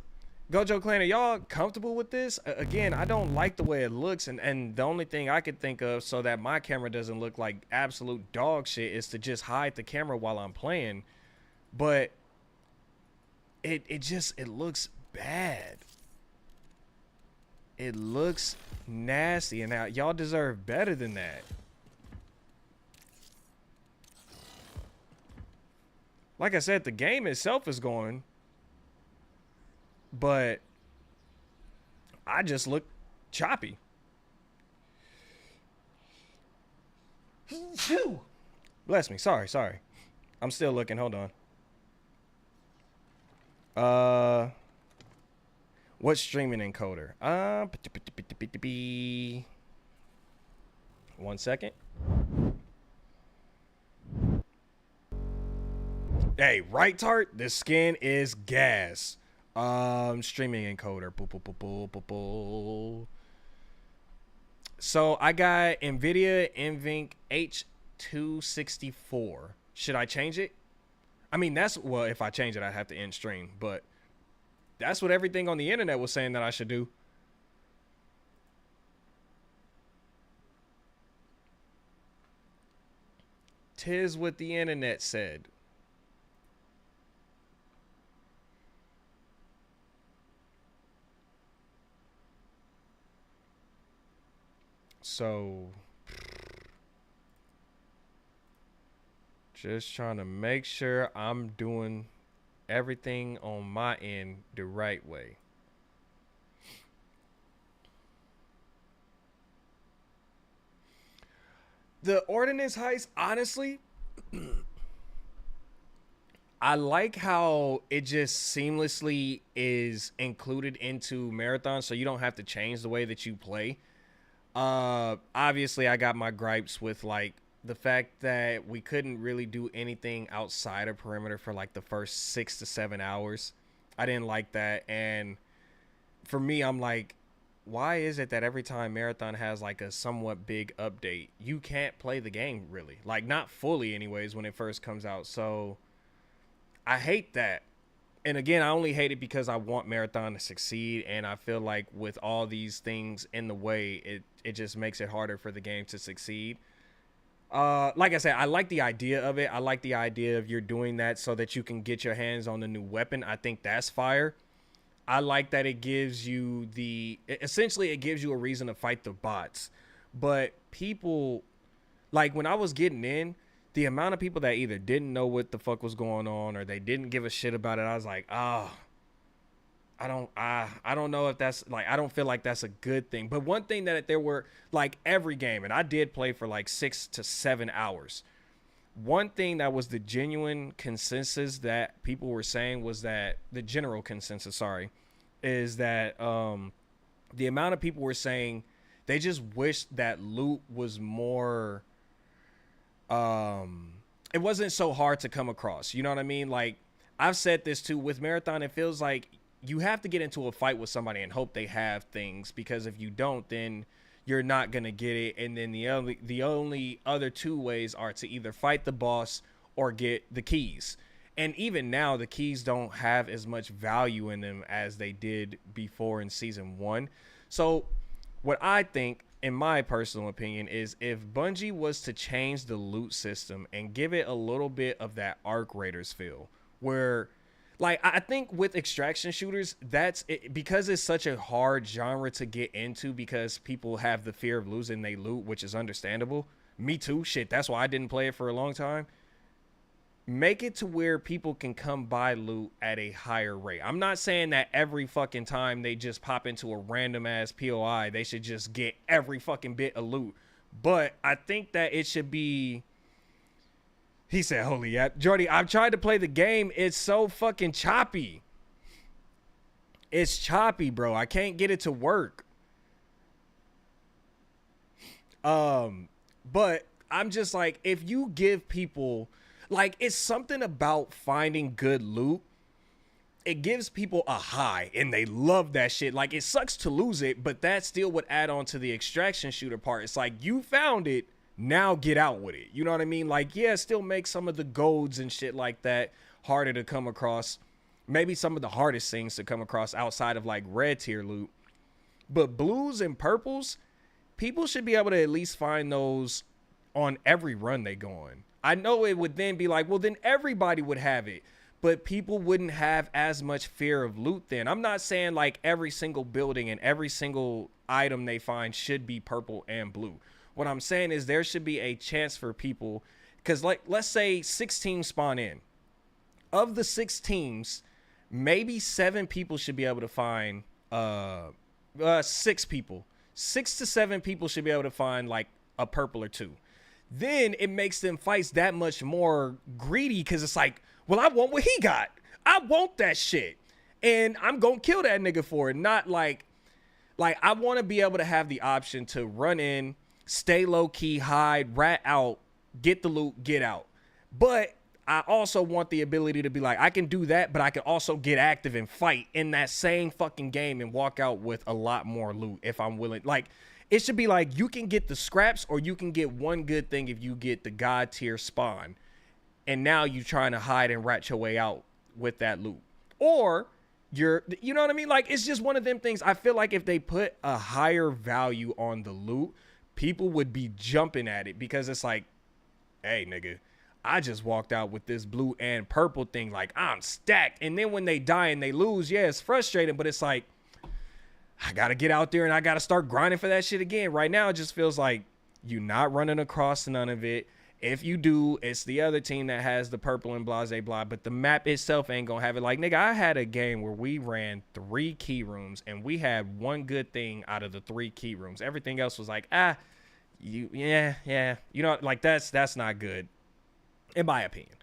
Speaker 1: Gojo Clan, are y'all comfortable with this? Again, I don't like the way it looks, and the only thing I could think of so that my camera doesn't look like absolute dog shit is to just hide the camera while I'm playing. But it looks bad. It looks nasty, and now y'all deserve better than that. Like I said, the game itself is going, but I just look choppy. Bless me. Sorry. I'm still looking. Hold on. What streaming encoder? 1 second. Hey, right, Tart? This skin is gas. Streaming encoder. So I got NVIDIA NVENC H264. Should I change it? I mean, well, if I change it, I'd have to end stream, but that's what everything on the internet was saying that I should do. Tis what the internet said. So, just trying to make sure I'm doing everything on my end the right way. The ordnance heist, honestly, I like how it just seamlessly is included into Marathon, so you don't have to change the way that you play. Obviously I got my gripes with like the fact that we couldn't really do anything outside of perimeter for like the first 6 to 7 hours. I didn't like that. And for me, I'm like, why is it that every time Marathon has like a somewhat big update, you can't play the game really? Like not fully anyways when it first comes out. So I hate that. And again, I only hate it because I want Marathon to succeed, and I feel like with all these things in the way, it just makes it harder for the game to succeed. Like I said, I like the idea of it. I like the idea of you're doing that so that you can get your hands on the new weapon. I think that's fire. I like that it gives you essentially it gives you a reason to fight the bots. But people, like when I was getting in, the amount of people that either didn't know what the fuck was going on or they didn't give a shit about it, I was like, I don't know if that's like, I don't feel like that's a good thing. But one thing that there were like every game, and I did play for like 6 to 7 hours. one thing that was the genuine consensus that people were saying was that the general consensus, sorry, is that the amount of people were saying they just wish that loot was more it wasn't so hard to come across. You know what I mean? Like I've said this too with Marathon, it feels like you have to get into a fight with somebody and hope they have things, because if you don't, then you're not going to get it. And then the only other two ways are to either fight the boss or get the keys. And even now, the keys don't have as much value in them as they did before in season 1. So what I think, in my personal opinion, is if Bungie was to change the loot system and give it a little bit of that Arc Raiders feel, where, like, I think with extraction shooters, that's it, because it's such a hard genre to get into because people have the fear of losing they loot, which is understandable. Me too. Shit, that's why I didn't play it for a long time. Make it to where people can come buy loot at a higher rate. I'm not saying that every fucking time they just pop into a random ass POI, they should just get every fucking bit of loot. But I think that it should be... He said, holy app. Jordy, I've tried to play the game. It's so fucking choppy. It's choppy, bro. I can't get it to work. But I'm just like, if you give people... Like, it's something about finding good loot. It gives people a high, and they love that shit. Like, it sucks to lose it, but that still would add on to the extraction shooter part. It's like, you found it, now get out with it. You know what I mean? Like, yeah, still make some of the golds and shit like that harder to come across. Maybe some of the hardest things to come across outside of, like, red tier loot. But blues and purples, people should be able to at least find those on every run they go on. I know it would then be like, well, then everybody would have it, but people wouldn't have as much fear of loot then. I'm not saying like every single building and every single item they find should be purple and blue. What I'm saying is there should be a chance for people, because like, let's say 6 teams spawn in. Of the 6 teams, maybe 7 people should be able to find 6 people. 6 to 7 people should be able to find like a purple or 2. Then it makes them fights that much more greedy, because it's like, well, I want what he got. I want that shit. And I'm going to kill that nigga for it. Not like I want to be able to have the option to run in, stay low key, hide, rat out, get the loot, get out. But I also want the ability to be like, I can do that, but I can also get active and fight in that same fucking game and walk out with a lot more loot if I'm willing. Like, it should be like you can get the scraps, or you can get one good thing if you get the god tier spawn. And now you're trying to hide and rat your way out with that loot. Or you know what I mean? Like, it's just one of them things. I feel like if they put a higher value on the loot, people would be jumping at it, because it's like, hey, nigga, I just walked out with this blue and purple thing. Like, I'm stacked. And then when they die and they lose, yeah, it's frustrating, but it's like, I got to get out there and I got to start grinding for that shit again. Right now, it just feels like you're not running across none of it. If you do, it's the other team that has the purple and blase blah, but the map itself ain't going to have it. Like, nigga, I had a game where we ran 3 key rooms and we had one good thing out of the 3 key rooms. Everything else was like, yeah. You know, like that's not good, in my opinion.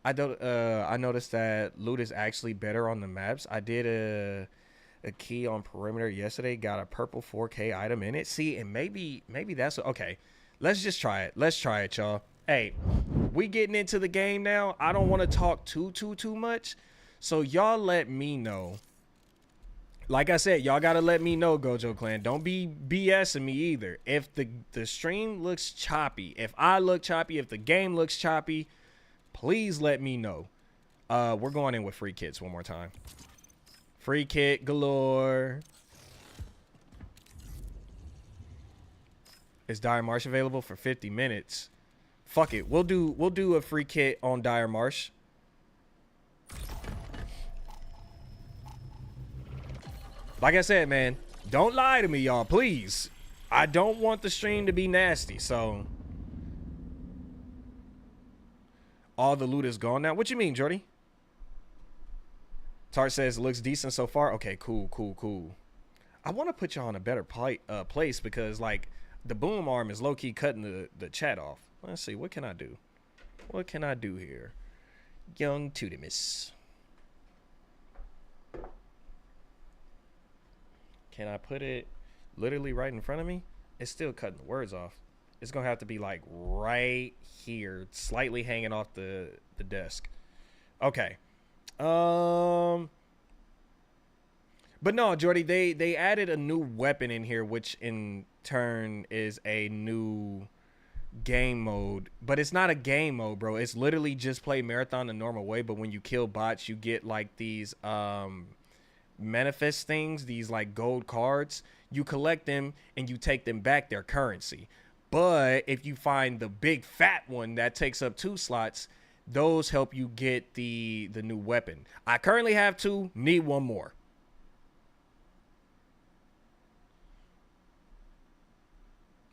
Speaker 1: I noticed that loot is actually better on the maps. I did a key on perimeter yesterday, got a purple 4K item in it. See, and maybe that's okay. Let's just try it. Let's try it, y'all. Hey, we getting into the game now. I don't want to talk too much, so y'all let me know. Like I said, y'all gotta let me know, Gojo Clan. Don't be BSing me either. If the stream looks choppy, if I look choppy, if the game looks choppy, please let me know. We're going in with free kits one more time. Free kit galore. Is Dire Marsh available for 50 minutes? Fuck it. We'll do a free kit on Dire Marsh. Like I said, man, don't lie to me, y'all, please. I don't want the stream to be nasty, so. All the loot is gone now. What you mean, Jordy? Tart says it looks decent so far. Okay, cool. I want to put y'all in a better place, because like the boom arm is low-key cutting the chat off. Let's see, what can I do? What can I do here? Young Tutti. Can I put it literally right in front of me? It's still cutting the words off. It's gonna have to be like right here, slightly hanging off the desk. Okay. But no, Jordy, they added a new weapon in here, which in turn is a new game mode. But it's not a game mode, bro. It's literally just play marathon the normal way. But when you kill bots, you get like these manifest things, these like gold cards. You collect them and you take them back, their currency. But if you find the big fat one that takes up 2 slots, those help you get the new weapon. I currently have 2, need 1 more.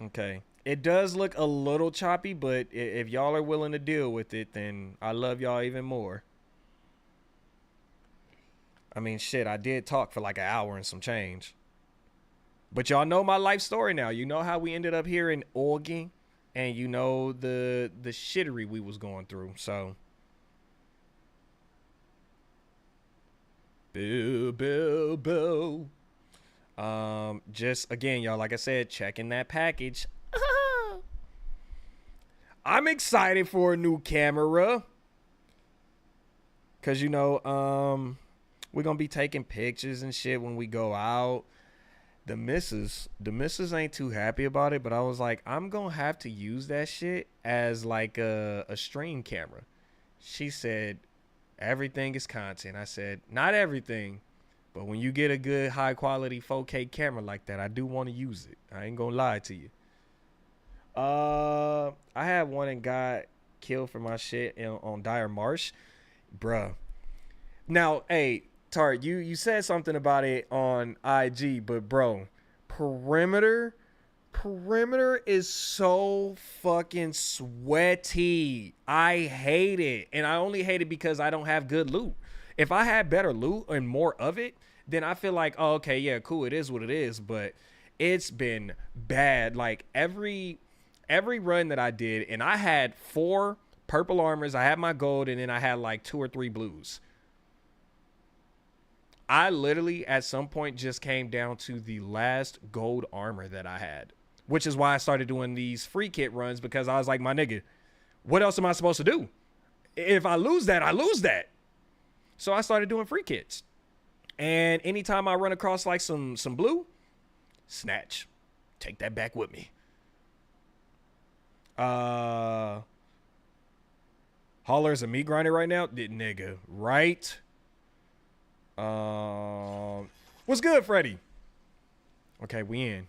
Speaker 1: Okay. It does look a little choppy, but if y'all are willing to deal with it, then I love y'all even more. I mean, shit, I did talk for like an hour and some change. But y'all know my life story now. You know how we ended up here in Oregon, and you know the shittery we was going through. So, boo, boo, boo. Just again, y'all, like I said, checking that package. I'm excited for a new camera. Cause you know, we're gonna be taking pictures and shit when we go out. The missus ain't too happy about it, but I was like, I'm gonna have to use that shit as like a stream camera. She said, everything is content. I said, not everything, but when you get a good high quality 4K camera like that, I do want to use it. I ain't gonna lie to you. I had one and got killed for my shit on Dire Marsh, bruh. Now, hey, Tart, you said something about it on IG, but bro, perimeter is so fucking sweaty. I hate it, and I only hate it because I don't have good loot. If I had better loot and more of it, then I feel like, oh, okay, yeah, cool, it is what it is. But it's been bad. Like every run that I did, and I had 4 purple armors, I had my gold, and then I had like 2 or 3 blues. I literally at some point just came down to the last gold armor that I had, which is why I started doing these free kit runs, because I was like, my nigga, what else am I supposed to do? If I lose that, I lose that. So I started doing free kits. And anytime I run across like some blue, snatch. Take that back with me. Holler's a meat grinder right now? Nigga, right? What's good, Freddie? Okay, we in.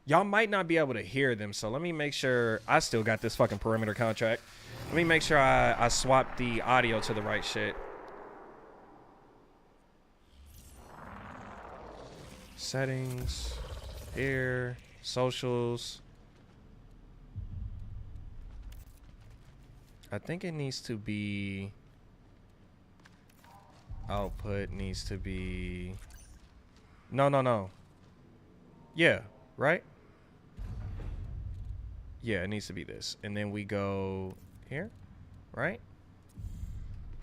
Speaker 1: Y'all might not be able to hear them, so let me make sure. I still got this fucking perimeter contract. Let me make sure I swap the audio to the right shit. Settings. Here. Socials. I think it needs to be... Output needs to be... No. Yeah, right? Yeah, it needs to be this. And then we go here, right?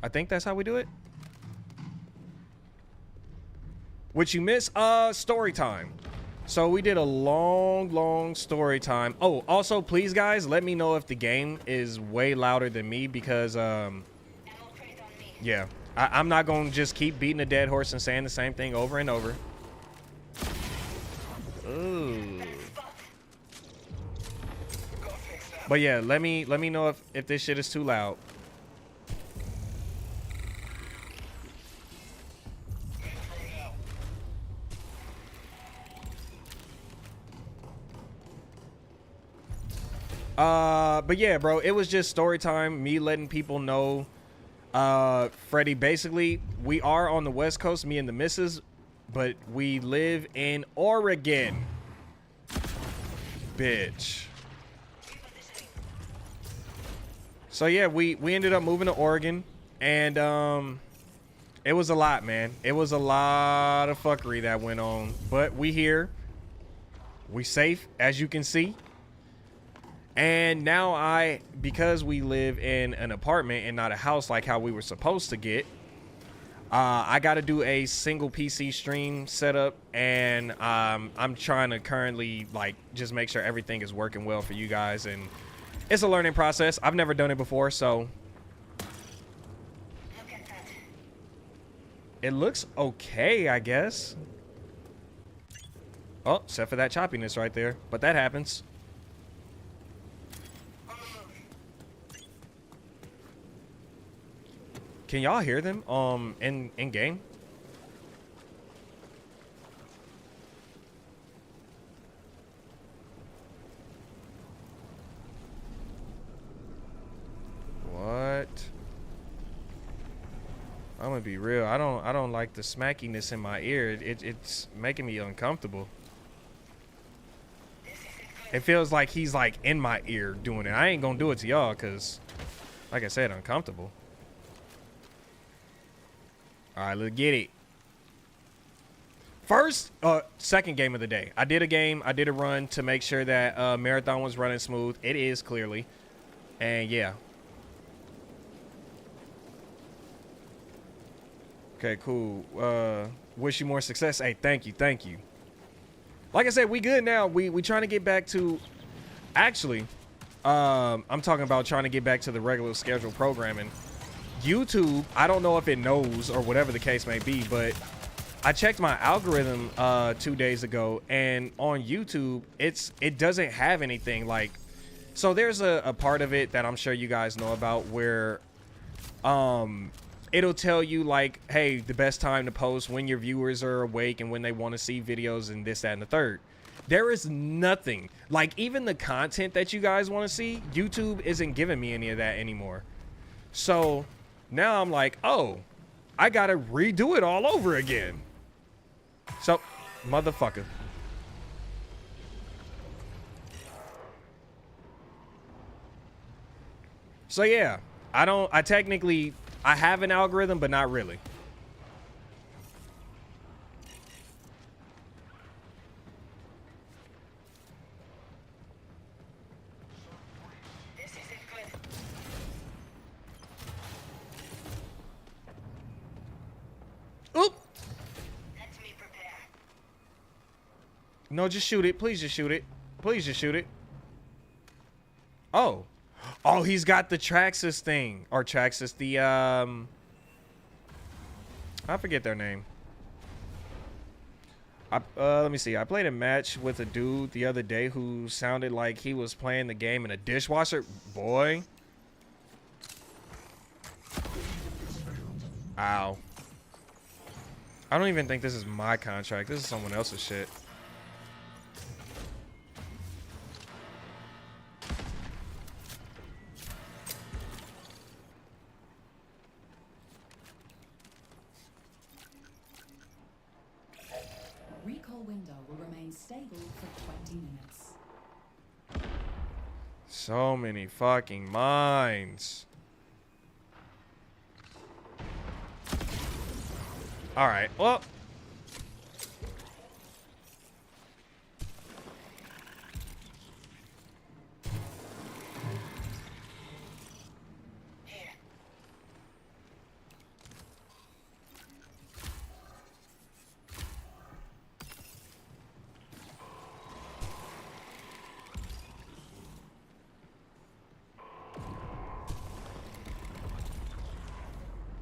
Speaker 1: I think that's how we do it. What you miss? Story time. So we did a long story time. Oh, also, please, guys, let me know if the game is way louder than me, because, yeah. I'm not going to just keep beating a dead horse and saying the same thing over and over. Ooh. But yeah, let me know if this shit is too loud. But yeah, bro, it was just story time, me letting people know. Freddie, basically, we are on the West Coast, me and the missus, but we live in Oregon. Bitch. So yeah, we ended up moving to Oregon, and it was a lot, man. It was a lot of fuckery that went on, but we here. We safe, as you can see. And now because we live in an apartment and not a house like how we were supposed to get, I got to do a single PC stream setup, and I'm trying to currently like just make sure everything is working well for you guys, and it's a learning process. I've never done it before, so it looks okay, I guess. Oh, except for that choppiness right there, but that happens. Can y'all hear them in game? What? I'm gonna be real. I don't like the smackiness in my ear. It's making me uncomfortable. It feels like he's like in my ear doing it. I ain't gonna do it to y'all because, like I said, uncomfortable. All right, let's get it. First, second game of the day. I did a run to make sure that marathon was running smooth. It is clearly, and yeah. Okay, cool. Wish you more success. Hey, thank you. Like I said, we good now. We trying to get back to, actually, I'm talking about trying to get back to the regular schedule programming. YouTube, I don't know if it knows or whatever the case may be, but I checked my algorithm 2 days ago, and on YouTube, it doesn't have anything like, so there's a part of it that I'm sure you guys know about where it'll tell you like, hey, the best time to post when your viewers are awake and when they want to see videos and this, that, and the third. There is nothing like, even the content that you guys want to see, YouTube isn't giving me any of that anymore. So now I'm like, oh, I gotta redo it all over again. So, motherfucker. So yeah, I have an algorithm, but not really. Oop! Let me prepare. No, just shoot it. Please just shoot it. Please just shoot it. Oh. Oh, he's got the Traxxas thing. Or Traxxas, the, I forget their name. Let me see. I played a match with a dude the other day who sounded like he was playing the game in a dishwasher. Boy. Ow. I don't even think this is my contract. This is someone else's shit.
Speaker 2: Recall window will remain stable for 20 minutes.
Speaker 1: So many fucking mines. All right, well.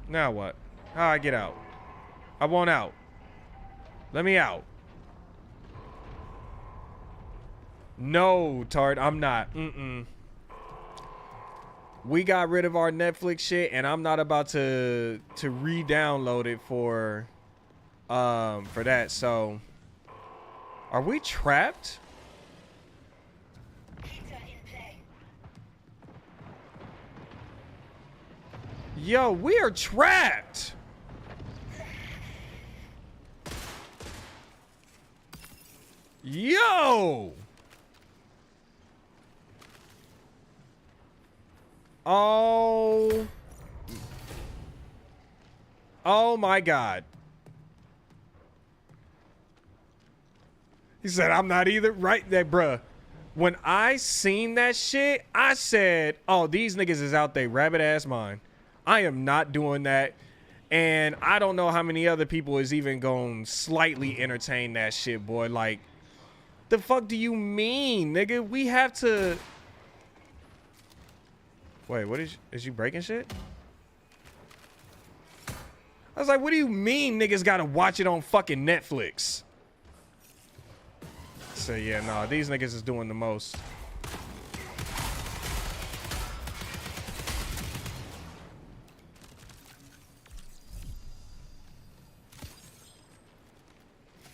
Speaker 1: Now what? How I get out? I want out. Let me out. No, Tart, I'm not. We got rid of our Netflix shit, and I'm not about to re-download it for that. So, are we trapped? Yo, we are trapped. Yo. Oh. Oh my God. He said, I'm not either. Right there, bruh. When I seen that shit, I said, oh, these niggas is out there rabbit ass mind. I am not doing that. And I don't know how many other people is even going to slightly entertain that shit, boy. Like, the fuck do you mean, nigga? We have to... Wait, what is you breaking shit? I was like, what do you mean niggas gotta watch it on fucking Netflix? So yeah, no, these niggas is doing the most.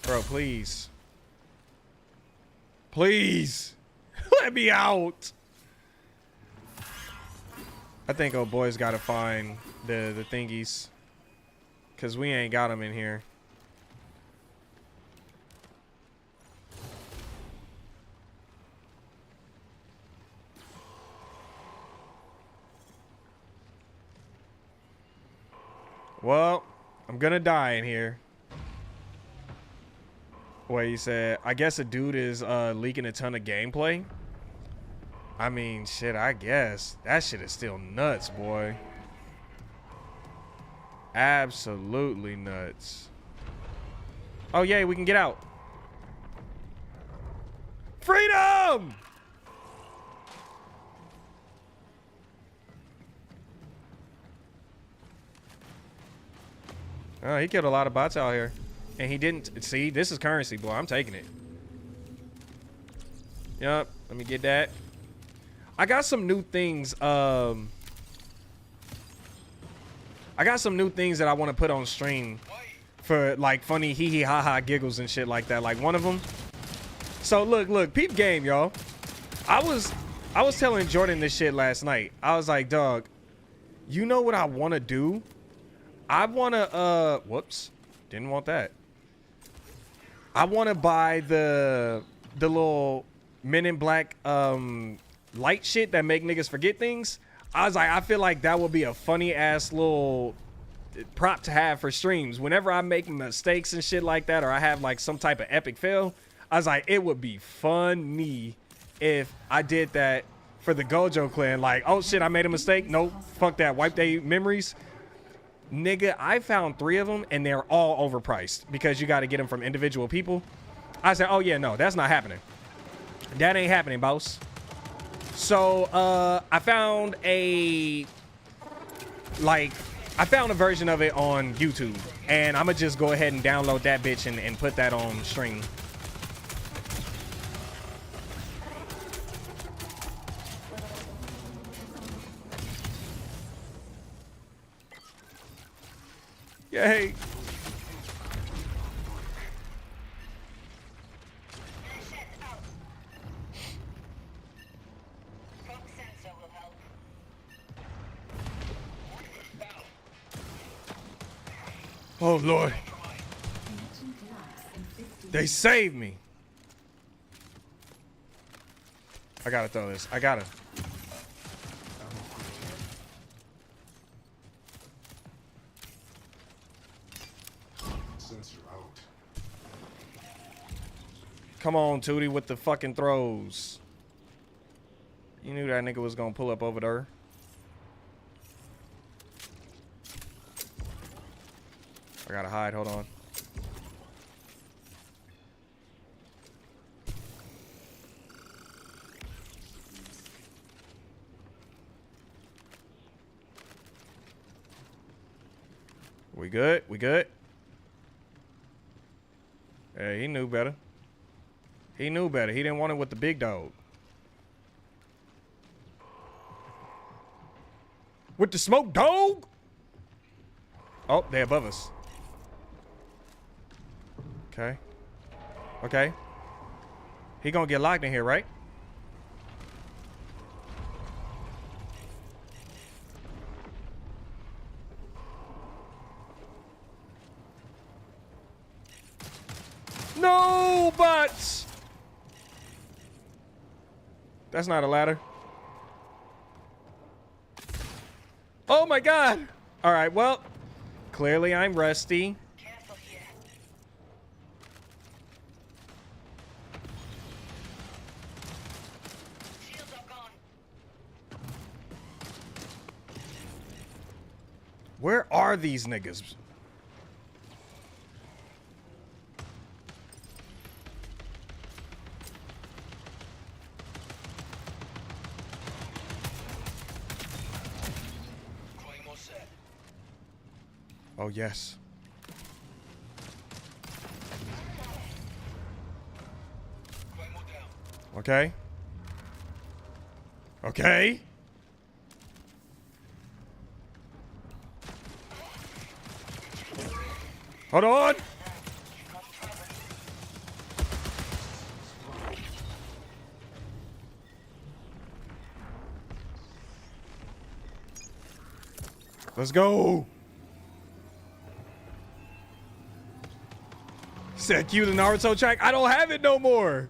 Speaker 1: Bro, please. Please. Let me out. I think old boy's gotta find the thingies. Cause we ain't got them in here. Well, I'm gonna die in here. Wait, you said, I guess a dude is leaking a ton of gameplay. I mean, shit, I guess. That shit is still nuts, boy. Absolutely nuts. Oh, yay, we can get out. Freedom! Oh, he killed a lot of bots out here. And he didn't. See, this is currency, boy. I'm taking it. Yup. Let me get that. I got some new things. I got some new things that I want to put on stream for like funny hee hee ha ha giggles and shit like that. Like one of them. So look, peep game, y'all. I was telling Jordan this shit last night. I was like, dog, you know what I want to do? I want to, whoops, didn't want that. I want to buy the little Men in Black light shit that make niggas forget things. I was like, I feel like that would be a funny ass little prop to have for streams. Whenever I make mistakes and shit like that, or I have like some type of epic fail, I was like, it would be funny if I did that for the Gojo clan. Like, oh shit, I made a mistake. Nope, fuck that. Wipe their memories. Nigga, I found 3 of them and they're all overpriced because you got to get them from individual people. I said, oh yeah, no, that's not happening. That ain't happening, boss. So, I found a version of it on YouTube, and I'm gonna just go ahead and download that bitch and put that on stream. Yay. Oh, Lord. They saved me. I gotta throw this. I gotta. Come on, Tutti, with the fucking throws. You knew that nigga was gonna pull up over there. I gotta hide, hold on. We good? We good? Hey, he knew better. He knew better. He didn't want it with the big dog. With the smoke dog? Oh, they above us. Okay. Okay. He gonna get locked in here, right? No, but that's not a ladder. Oh my God. All right, well, clearly I'm rusty. Where are these niggas? Oh, yes. Okay. Okay. Hold on. Let's go. Said cue the Naruto track. I don't have it no more.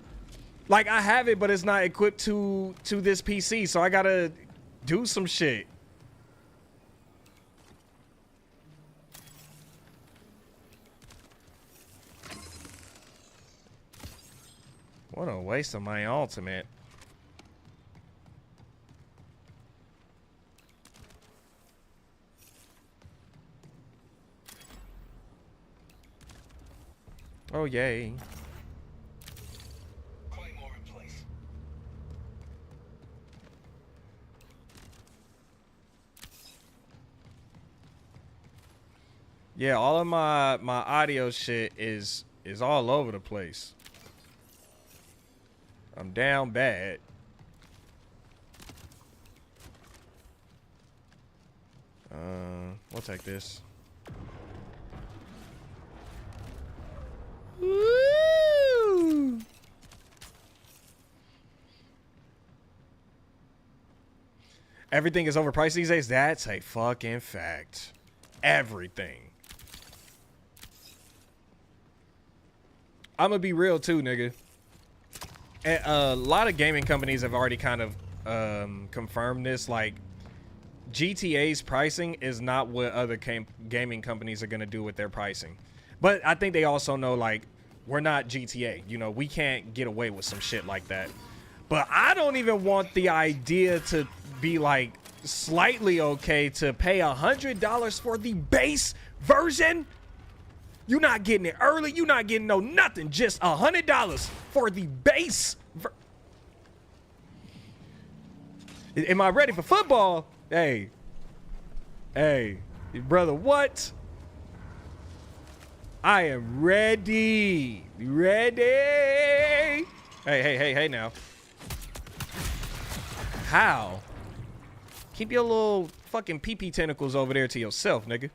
Speaker 1: Like, I have it, but it's not equipped to this PC, so I gotta do some shit. What a waste of my ultimate. Oh, yay. Yeah, all of my audio shit is all over the place. I'm down bad. We'll take this. Woo! Everything is overpriced these days. That's a fucking fact. Everything. I'm gonna be real too, nigga. And a lot of gaming companies have already kind of confirmed this. Like, GTA's pricing is not what other gaming companies are gonna do with their pricing. But I think they also know, like, we're not GTA. You know, we can't get away with some shit like that. But I don't even want the idea to be, like, slightly okay to pay $100 for the base version. You're not getting it early. You're not getting no nothing. Just $100 for the base. Am I ready for football? Hey, brother, what? I am ready. Ready. Hey, now. How? Keep your little fucking pee-pee tentacles over there to yourself, nigga.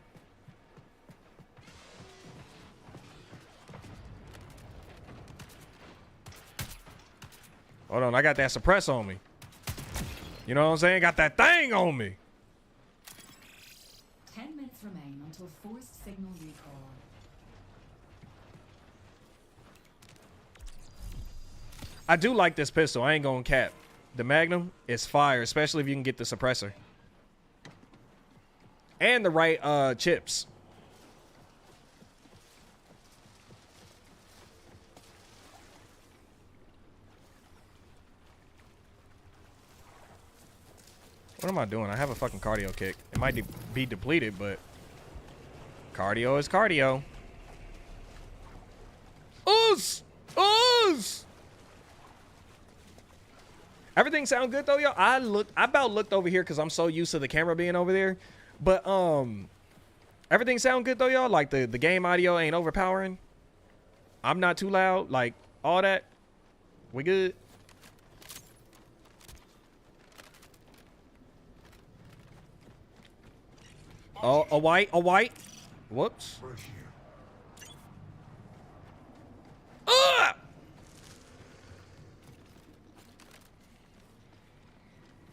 Speaker 1: Hold on, I got that suppress on me. You know what I'm saying? Got that thing on me.
Speaker 2: 10 minutes remain until forced signal recall.
Speaker 1: I do like this pistol. I ain't gonna cap. The Magnum is fire, especially if you can get the suppressor. And the right chips. What am I doing? I have a fucking cardio kick. It might be depleted, but cardio is cardio. Ooze! Ooze! Everything sound good though, y'all. I about looked over here because I'm so used to the camera being over there. But everything sound good though, y'all. Like the game audio ain't overpowering. I'm not too loud. Like all that. We good. Oh, a white. Whoops.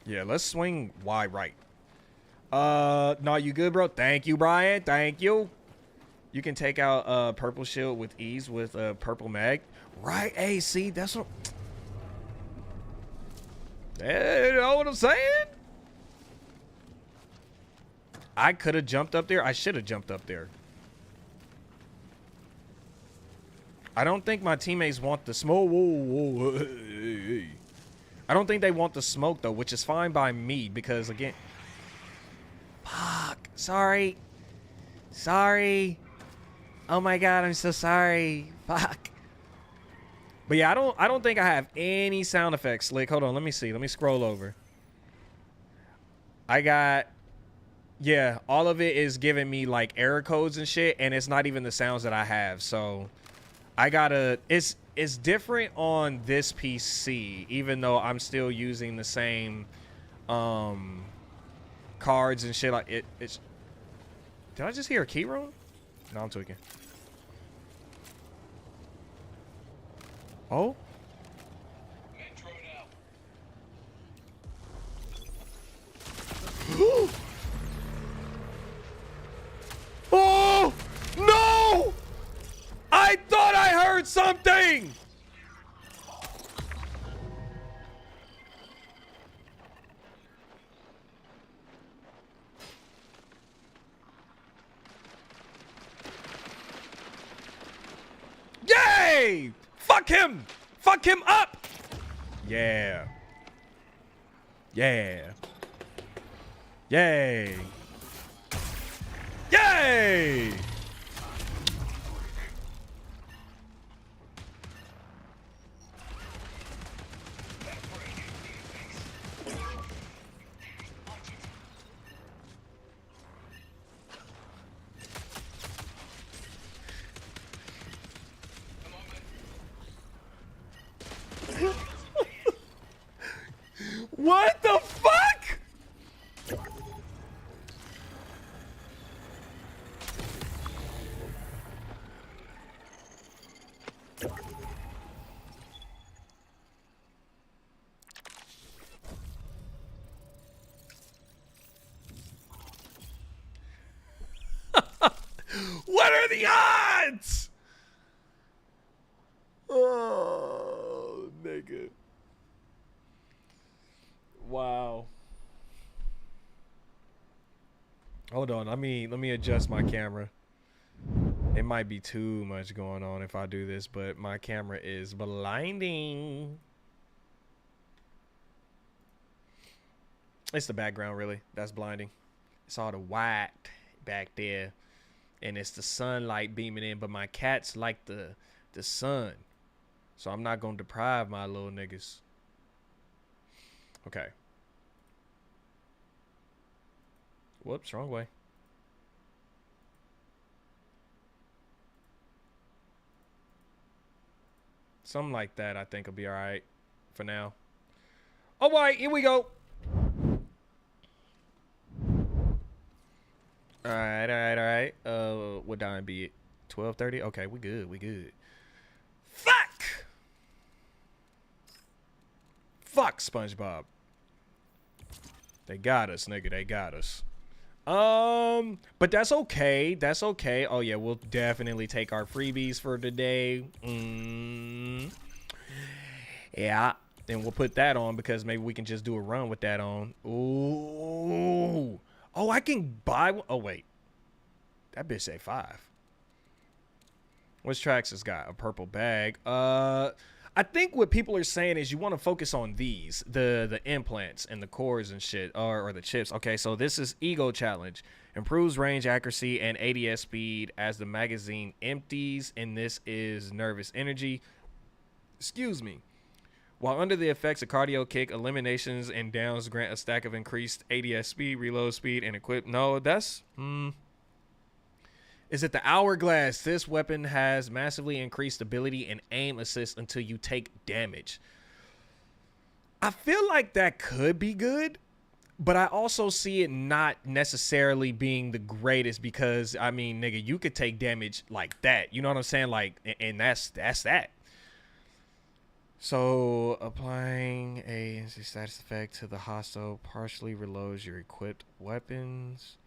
Speaker 1: Yeah, let's swing Y right. No, you good, bro? Thank you, Brian. Thank you. You can take out purple shield with ease with purple mag. Right, hey, see, that's what... Hey, you know what I'm saying? I could have jumped up there. I should have jumped up there. I don't think my teammates want the smoke. Whoa, hey. I don't think they want the smoke, though, which is fine by me because, again... Fuck. Sorry. Sorry. Oh my god, I'm so sorry. Fuck. But yeah, I don't think I have any sound effects, Slick. Hold on, let me see. Let me scroll over. I got, yeah, all of it is giving me like error codes and shit, and it's not even the sounds that I have. So I gotta, it's different on this PC, even though I'm still using the same cards and shit. Like it's. Did I just hear a key room? No, I'm tweaking. Oh. Oh no! I thought I heard something. Yay! Fuck him! Fuck him up! Yeah. Yeah. Yay. Yay! What the fuck? What are the odds? Oh, nigga. Wow. Hold on, let me adjust my camera. It might be too much going on if I do this, but my camera is blinding. It's the background, really. That's blinding. It's all the white back there, and it's the sunlight beaming in. But my cats like the sun, so I'm not gonna deprive my little niggas. Okay. Whoops, wrong way. Something like that, I think will be all right for now. All right, here we go. All right. What time be it? 12:30. Okay, we good. Fuck. Fuck SpongeBob. They got us, nigga. They got us. But that's okay. That's okay. Oh yeah, we'll definitely take our freebies for today. Yeah, and we'll put that on because maybe we can just do a run with that on. Ooh. Oh, I can buy one. Oh wait, that bitch say 5. Which tracks has got a purple bag? I think what people are saying is you want to focus on these, the implants and the cores and shit, or the chips. Okay, so this is Ego Challenge. Improves range accuracy and ADS speed as the magazine empties, and this is Nervous Energy. Excuse me. While under the effects of cardio kick, eliminations and downs grant a stack of increased ADS speed, reload speed, and equip. No, that's... Is it the Hourglass? This weapon has massively increased ability and aim assist until you take damage. I feel like that could be good, but I also see it not necessarily being the greatest because, I mean, nigga, you could take damage like that. You know what I'm saying? Like, and that's that. So, applying a status effect to the hostile partially reloads your equipped weapons.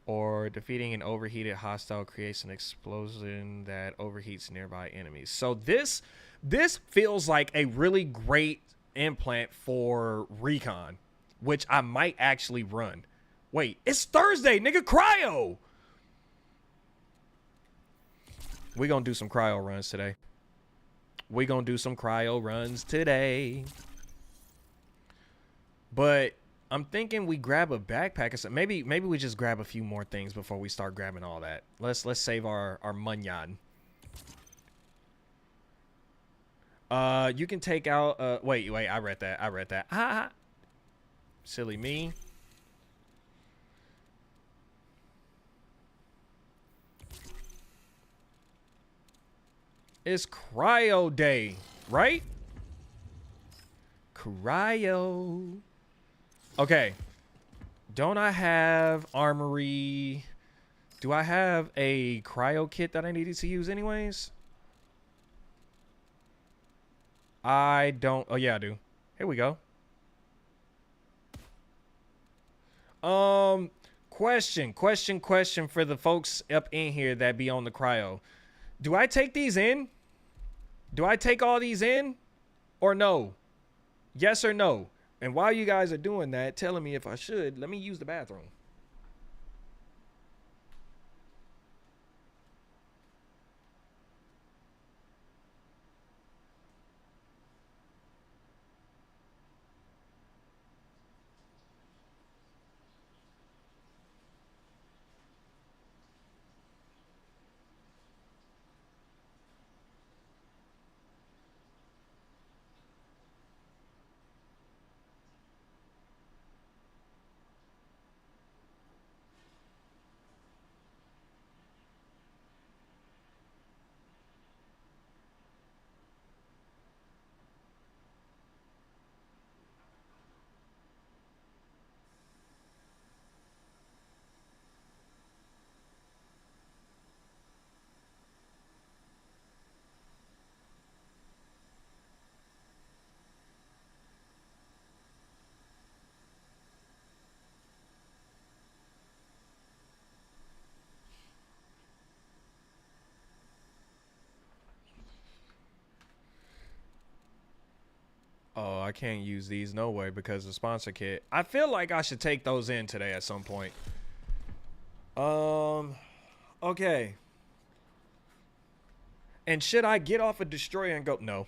Speaker 1: Or defeating an overheated hostile creates an explosion that overheats nearby enemies. So this feels like a really great implant for recon, which I might actually run. Wait, it's Thursday, nigga. Cryo. We're going to do some cryo runs today. But I'm thinking we grab a backpack or something. Maybe we just grab a few more things before we start grabbing all that. Let's save our munyan. You can take out wait, I read that. Ah, silly me. It's cryo day, right? Cryo. Okay. Don't I have armory? Do I have a cryo kit that I needed to use anyways? I don't. Oh, yeah, I do. Here we go. Question for the folks up in here that be on the cryo. Do I take these in? Do I take all these in? Or no? Yes or no? And while you guys are doing that, telling me if I should, let me use the bathroom. Oh, I can't use these no way because of sponsor kit. I feel like I should take those in today at some point. Okay. And should I get off a destroyer and go? No.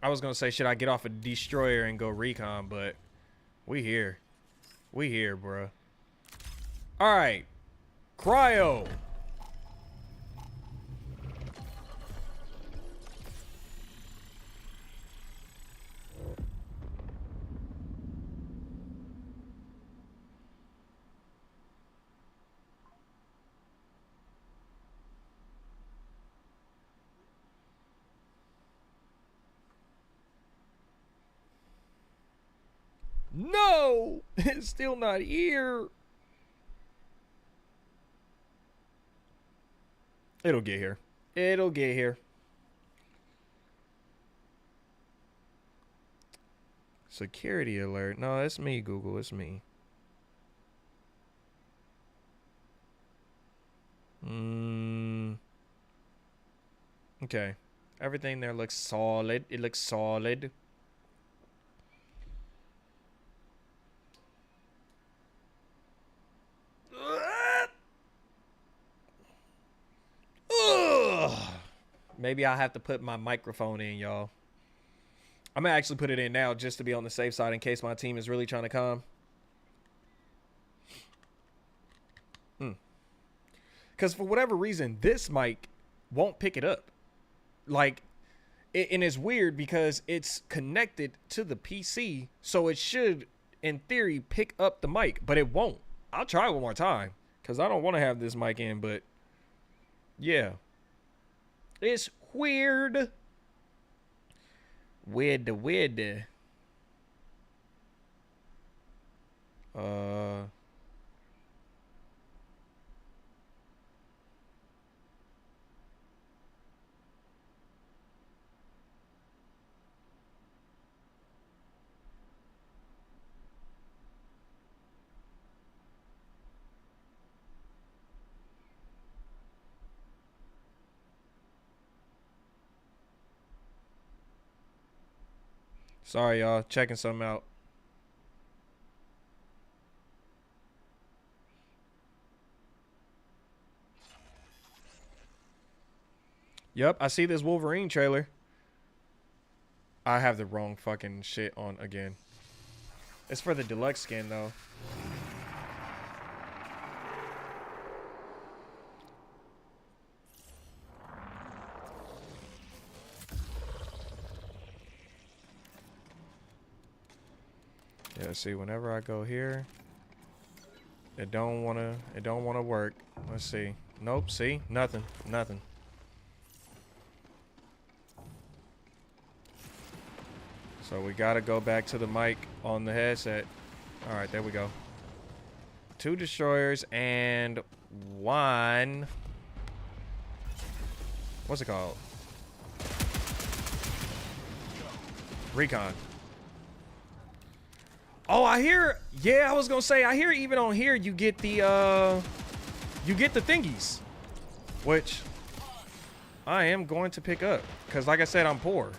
Speaker 1: I was gonna say, should I get off a destroyer and go recon, but we here. We here, bruh. Alright. Cryo. No! It's still not here. It'll get here. It'll get here. Security alert. No, it's me, Google. It's me. Okay. Everything there looks solid. It looks solid. Maybe I'll have to put my microphone in, y'all. I'm gonna actually put it in now just to be on the safe side in case my team is really trying to come. Because for whatever reason, this mic won't pick it up. Like, and it's weird because it's connected to the PC, so it should, in theory, pick up the mic, but it won't. I'll try one more time because I don't want to have this mic in, but yeah. It's weird. Weird. Sorry, y'all. Checking something out. Yep, I see this Wolverine trailer. I have the wrong fucking shit on again. It's for the deluxe skin, though. Yeah, see, whenever I go here, it don't wanna work. Let's see. Nope, see? Nothing. Nothing. So we gotta go back to the mic on the headset. Alright, there we go. 2 destroyers and 1... What's it called? Recon. Oh, I hear... Yeah, I was gonna say, I hear even on here you get the, you get the thingies. Which I am going to pick up. Because like I said, I'm poor.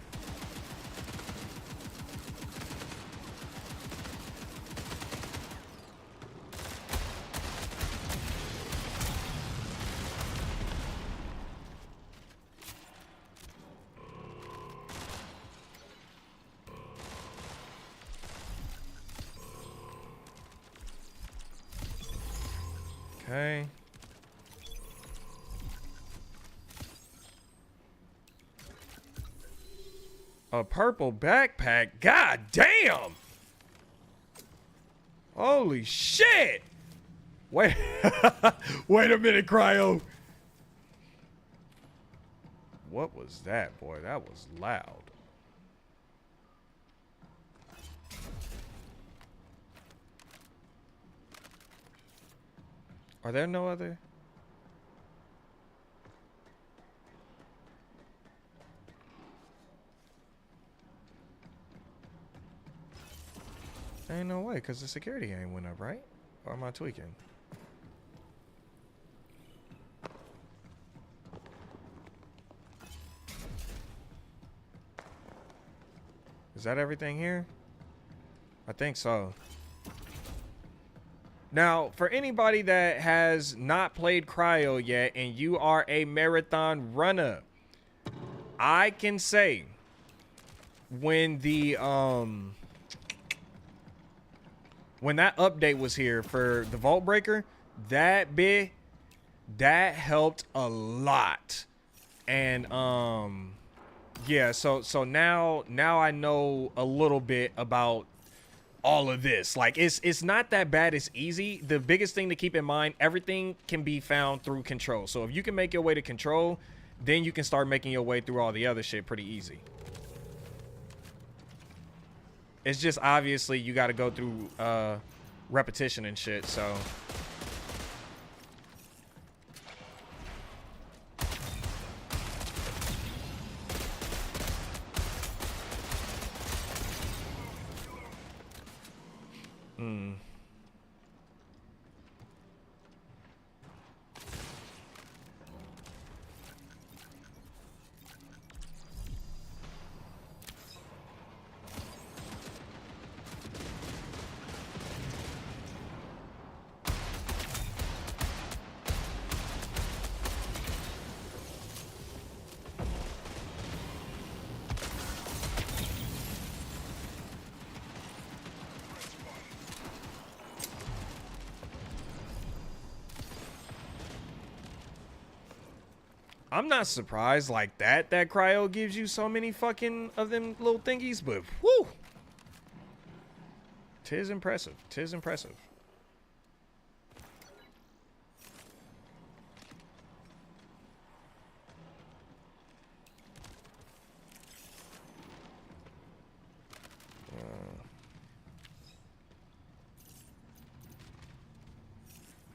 Speaker 1: Okay. A purple backpack? God damn! Holy shit! Wait. Wait a minute, Cryo. What was that, boy? That was loud. Are there no other? Ain't no way, because the security ain't went up, right? Or am I tweaking? Is that everything here? I think so. Now, for anybody that has not played Cryo yet and you are a marathon runner, I can say when the when that update was here for the Vault Breaker, that helped a lot. And yeah, so now I know a little bit about all of this. Like it's not that bad, it's easy. The biggest thing to keep in mind, everything can be found through control. So if you can make your way to control, then you can start making your way through all the other shit pretty easy. It's just obviously you got to go through repetition and shit, so I'm not surprised like that Cryo gives you so many fucking of them little thingies, but whoo! Tis impressive. Tis impressive.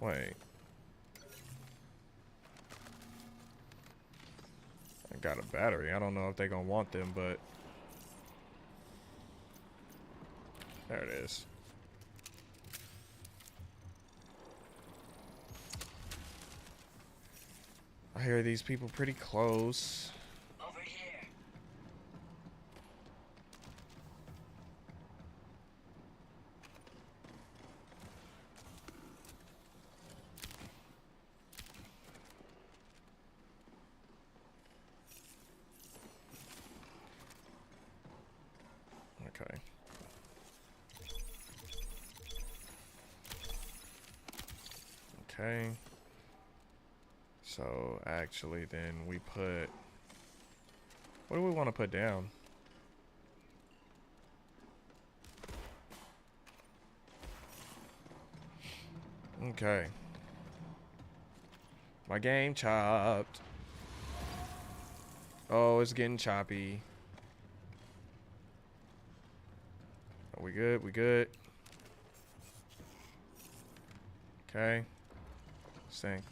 Speaker 1: Wait. I got a battery. I don't know if they're gonna want them, but there it is. I hear these people pretty close.
Speaker 3: Over here.
Speaker 1: Okay. Okay. So actually then we put, what do we want to put down? Okay. My game chopped. Oh, it's getting choppy. Are we good? We good? Okay. Sync.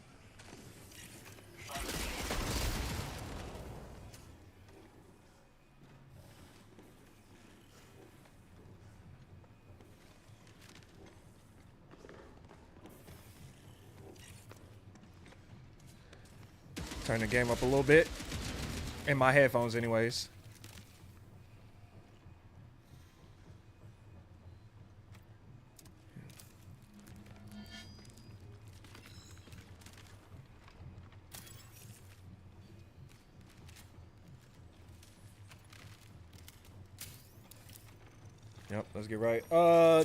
Speaker 1: Turn the game up a little bit. In my headphones anyways. Yep, let's get right.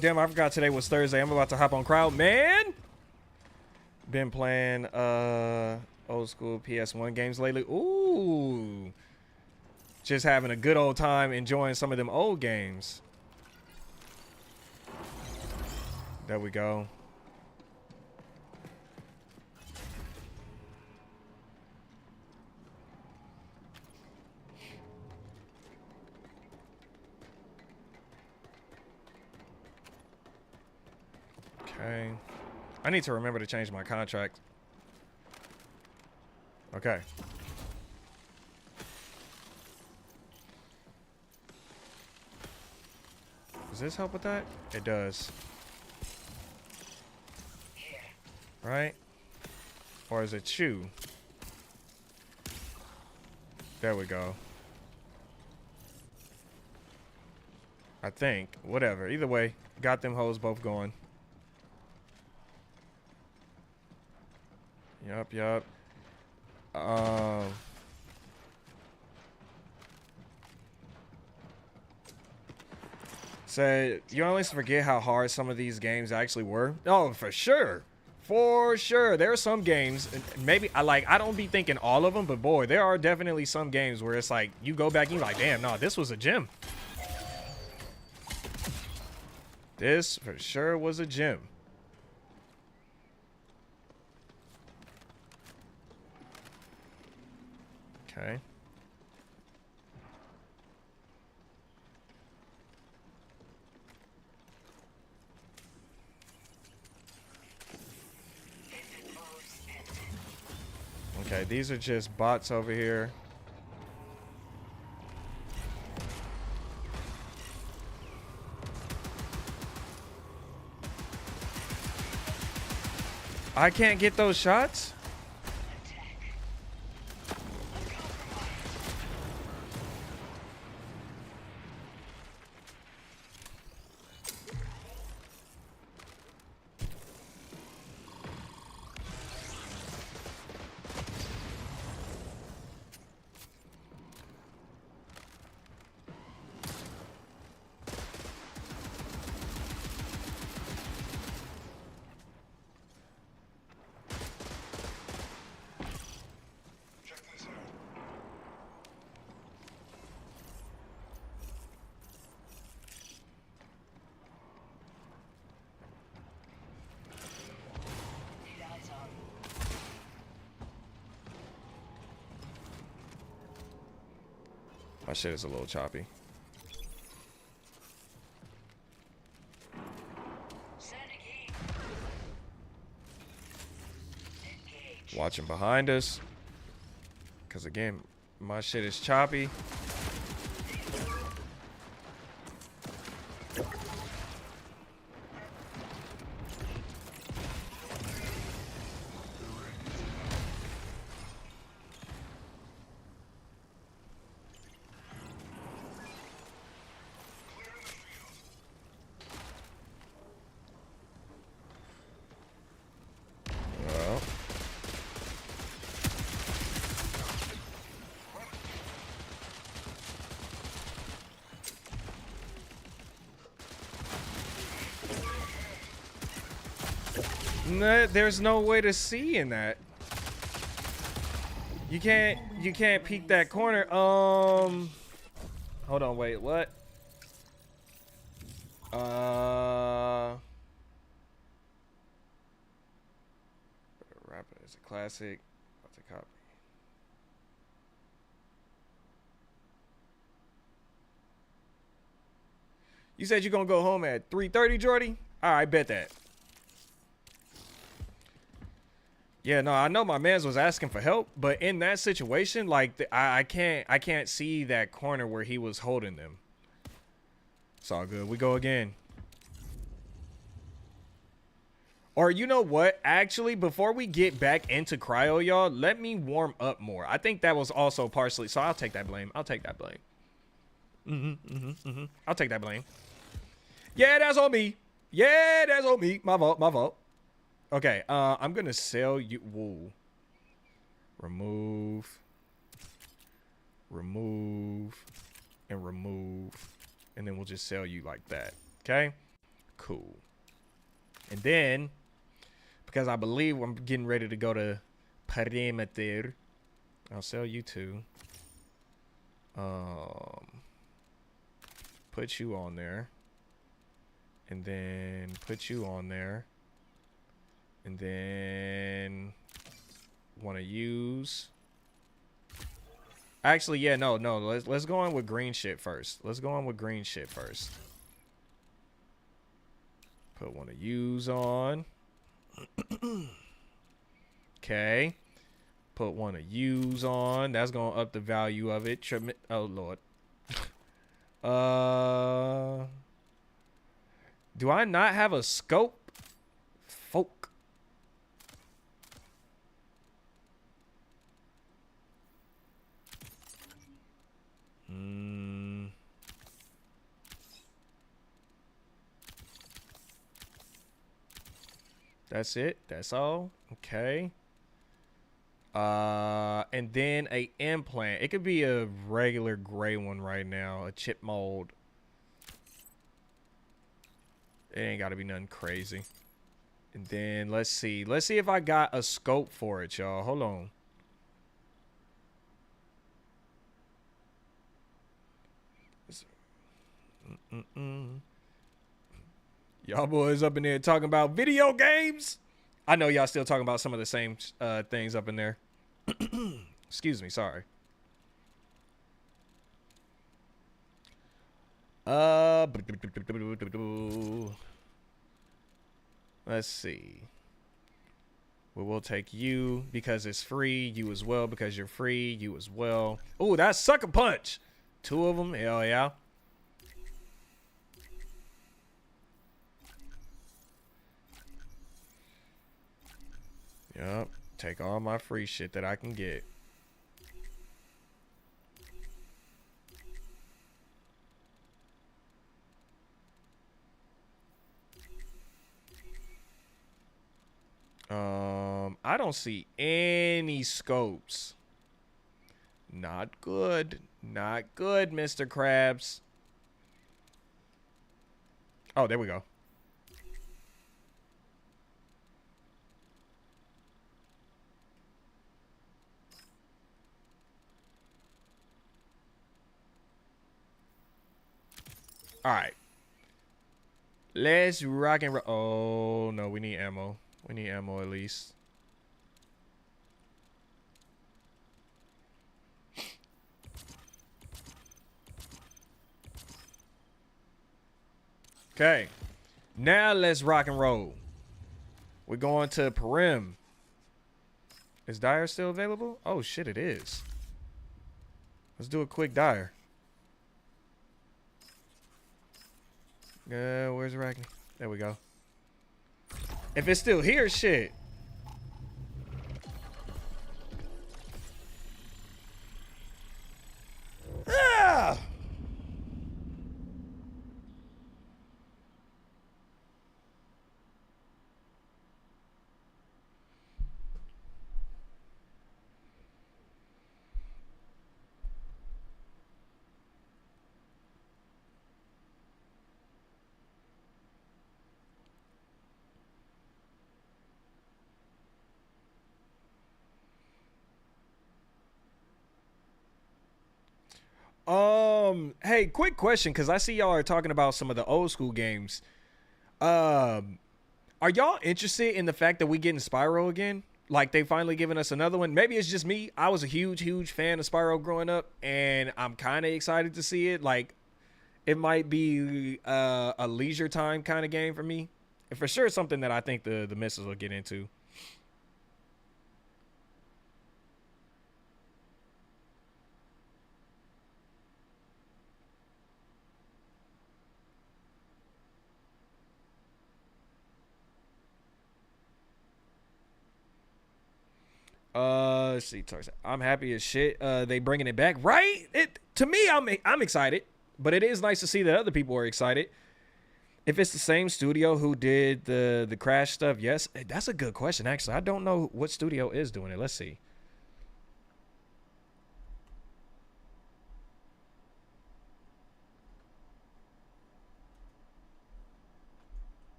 Speaker 1: Damn, I forgot today was Thursday. I'm about to hop on crowd, man. Been playing old school PS1 games lately. Ooh. Just having a good old time enjoying some of them old games. There we go. Okay. I need to remember to change my contract. Okay. Does this help with that? It does. Right? Or is it chew? There we go. I think. Whatever. Either way, got them hoes both going. Yup. So you always forget how hard some of these games actually were. Oh, for sure. For sure. There are some games, maybe I don't be thinking all of them, but boy, there are definitely some games where it's like you go back and you're like, damn, no, this was a gem. This for sure was a gem. Okay. Okay, these are just bots over here. I can't get those shots? My shit is a little choppy. Watching behind us. Because again, my shit is choppy. There's no way to see in that. You can't peek that corner. Hold on, wait, what? Rapper is a classic. That's a copy. You said you're gonna go home at 3:30, Jordy? Alright, bet that. Yeah, no, I know my man's was asking for help, but in that situation, like I can't see that corner where he was holding them. It's all good. We go again. Or you know what? Actually, before we get back into cryo, y'all, let me warm up more. I think that was also partially. So I'll take that blame. I'll take that blame. I'll take that blame. Yeah, that's on me. Yeah, that's on me. My fault. My fault. Okay. I'm gonna sell you. Whoa. Remove. Remove. And remove. And then we'll just sell you like that. Okay. Cool. And then, because I believe I'm getting ready to go to perimeter, I'll sell you two. Put you on there. And then put you on there. And then want to use. Actually, yeah, no. Let's go on with green shit first. Let's go on with green shit first. Put one of use on. Okay. Put one of use on. That's gonna up the value of it. Oh Lord. Do I not have a scope? Folk. That's it. That's all. Okay. And then a implant. It could be a regular gray one right now. A chip mold. It ain't got to be nothing crazy. And then let's see. Let's see if I got a scope for it, y'all. Hold on. Y'all boys up in there talking about video games. I know y'all still talking about some of the same things up in there. Excuse me, sorry. Let's see. We'll take you because it's free. You as well because you're free. You as well. Oh, that's sucker punch. Two of them. Hell yeah. Yup. Take all my free shit that I can get. I don't see any scopes. Not good. Not good, Mr. Krabs. Oh, there we go. All right. Let's rock and roll. Oh, no, we need ammo. We need ammo at least. Okay. Now let's rock and roll. We're going to Perim. Is Dyer still available? Oh, shit, it is. Let's do a quick Dyer. Where's Rackney? There we go. If it's still here, shit. Ah! Hey, quick question, because I see y'all are talking about some of the old school games. Um, are y'all interested in the fact that we getting Spyro again? Like they finally giving us another one. Maybe it's just me. I was a huge fan of Spyro growing up, and I'm kind of excited to see it. Like it might be a leisure time kind of game for me. And for sure, something that I think the missus will get into. Let's see. I'm happy as shit. They bringing it back, right? It to me, I'm excited, but it is nice to see that other people are excited. If it's the same studio who did the Crash stuff, yes, that's a good question. Actually, I don't know what studio is doing it. Let's see.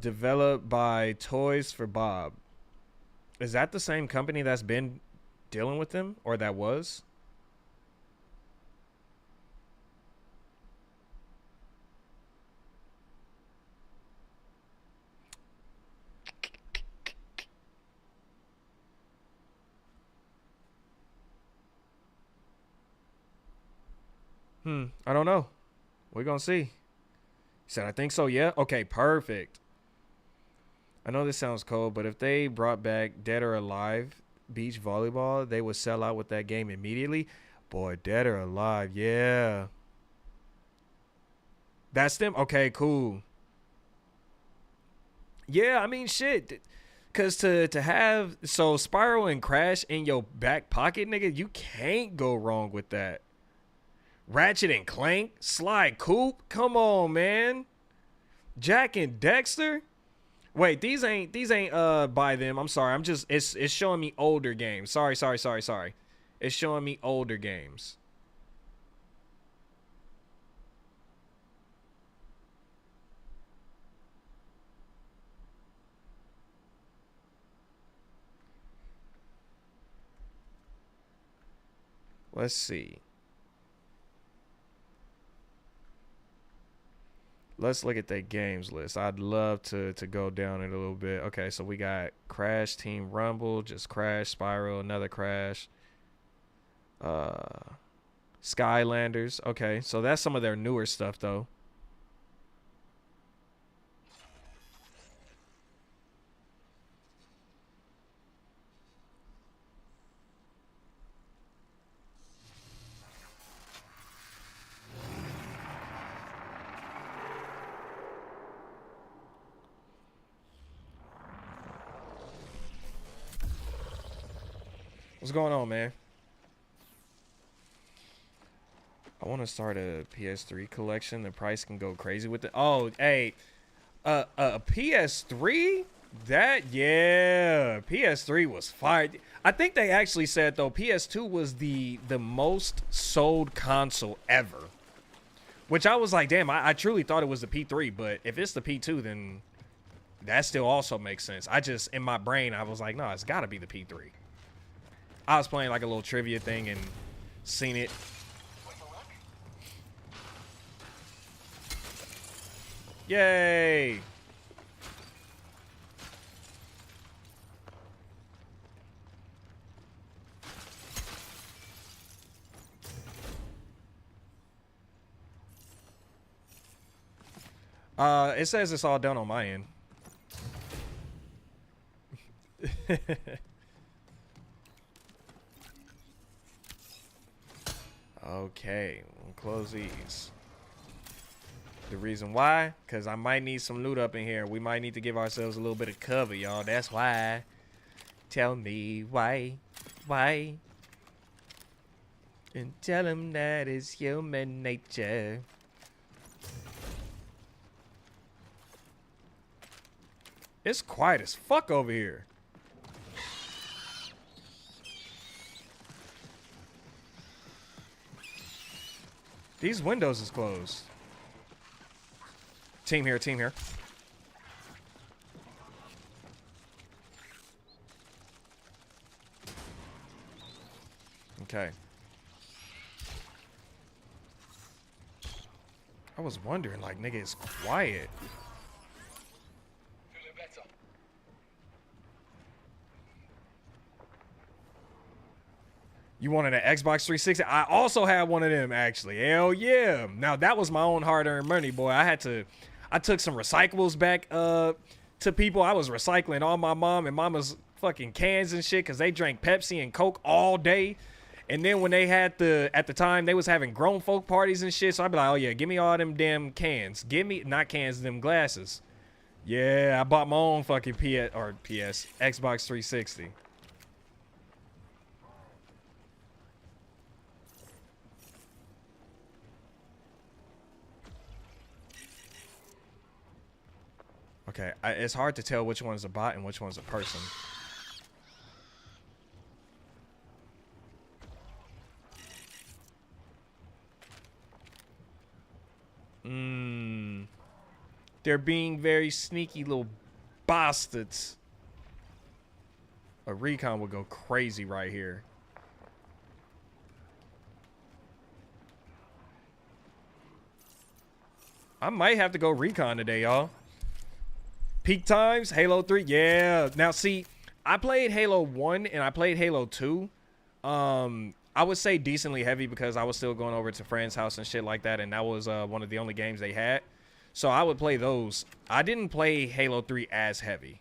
Speaker 1: Developed by Toys for Bob. Is that the same company that's been dealing with them, or that was? I don't know. We're gonna see. He said, I think so, yeah? Okay, perfect. I know this sounds cold, but if they brought back Dead or Alive beach volleyball, they would sell out with that game immediately. Boy, Dead or Alive, yeah. That's them? Okay, cool. Yeah, I mean, shit. Cause to have so Spiral and Crash in your back pocket, nigga, you can't go wrong with that. Ratchet and Clank, Sly Coop, come on, man. Jack and Dexter. Wait, these ain't by them. I'm sorry. I'm just it's showing me older games. Sorry. It's showing me older games. Let's see. Let's look at that games list. I'd love to go down it a little bit. Okay, so we got Crash Team Rumble, just Crash, Spyro, another Crash, uh Skylanders. Okay, so that's some of their newer stuff though. What's going on, man? I want to start a PS3 collection. The price can go crazy with it. Oh, hey, a PS3? That yeah, PS3 was fire. I think they actually said though PS2 was the most sold console ever. Which I was like, damn, I truly thought it was the P3, but if it's the P2, then that still also makes sense. I just in my brain I was like, no, it's got to be the P3. I was playing like a little trivia thing and seen it. Yay! It says it's all done on my end. Okay, we'll close these. The reason why? Because I might need some loot up in here. We might need to give ourselves a little bit of cover, y'all. That's why. Tell me why. Why? And tell him that it's human nature. It's quiet as fuck over here. These windows is closed. Team here, team here. Okay. I was wondering, like, nigga, it's quiet.
Speaker 3: Feeling better.
Speaker 1: You wanted an Xbox 360? I also had one of them, actually. Hell yeah. Now, that was my own hard-earned money, boy. I took some recyclables back to people. I was recycling all my mom and mama's fucking cans and shit because they drank Pepsi and Coke all day. And then when they had at the time, they was having grown folk parties and shit. So I'd be like, oh yeah, give me all them damn cans. Give me, not cans, them glasses. Yeah, I bought my own fucking Xbox 360. Okay, it's hard to tell which one's a bot and which one's a person. They're being very sneaky little bastards. A recon would go crazy right here. I might have to go recon today, y'all. Peak times, Halo 3, yeah. Now, see, I played Halo 1 and I played Halo 2. I would say decently heavy because I was still going over to friends' house and shit like that, and that was one of the only games they had. So I would play those. I didn't play Halo 3 as heavy.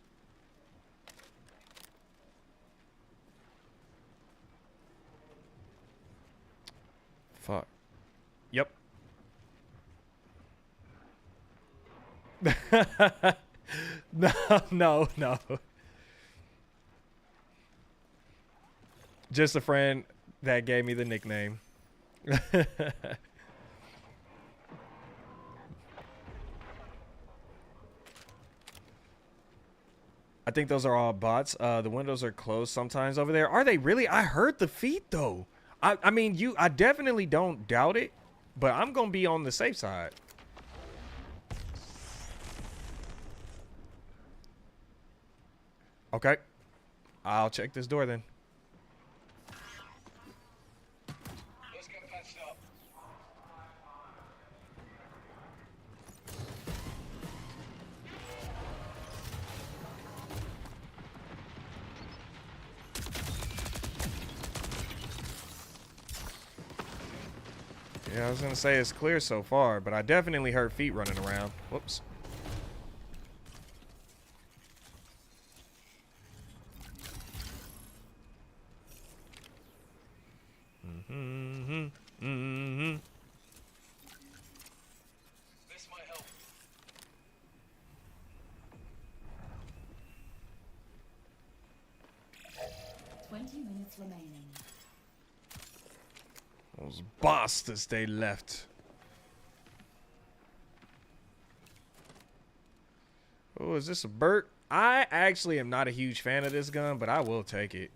Speaker 1: Fuck. Yep. No. Just a friend that gave me the nickname. I think those are all bots. The windows are closed sometimes over there. Are they really? I heard the feet though. I mean, I definitely don't doubt it, but I'm gonna be on the safe side. Okay. I'll check this door then.
Speaker 3: Let's get patched up.
Speaker 1: Yeah, I was gonna say it's clear so far, but I definitely heard feet running around. Whoops.
Speaker 3: This might help.
Speaker 2: Minutes remaining.
Speaker 1: Those bastards they left. Oh, is this a Burt? I actually am not a huge fan of this gun, but I will take it.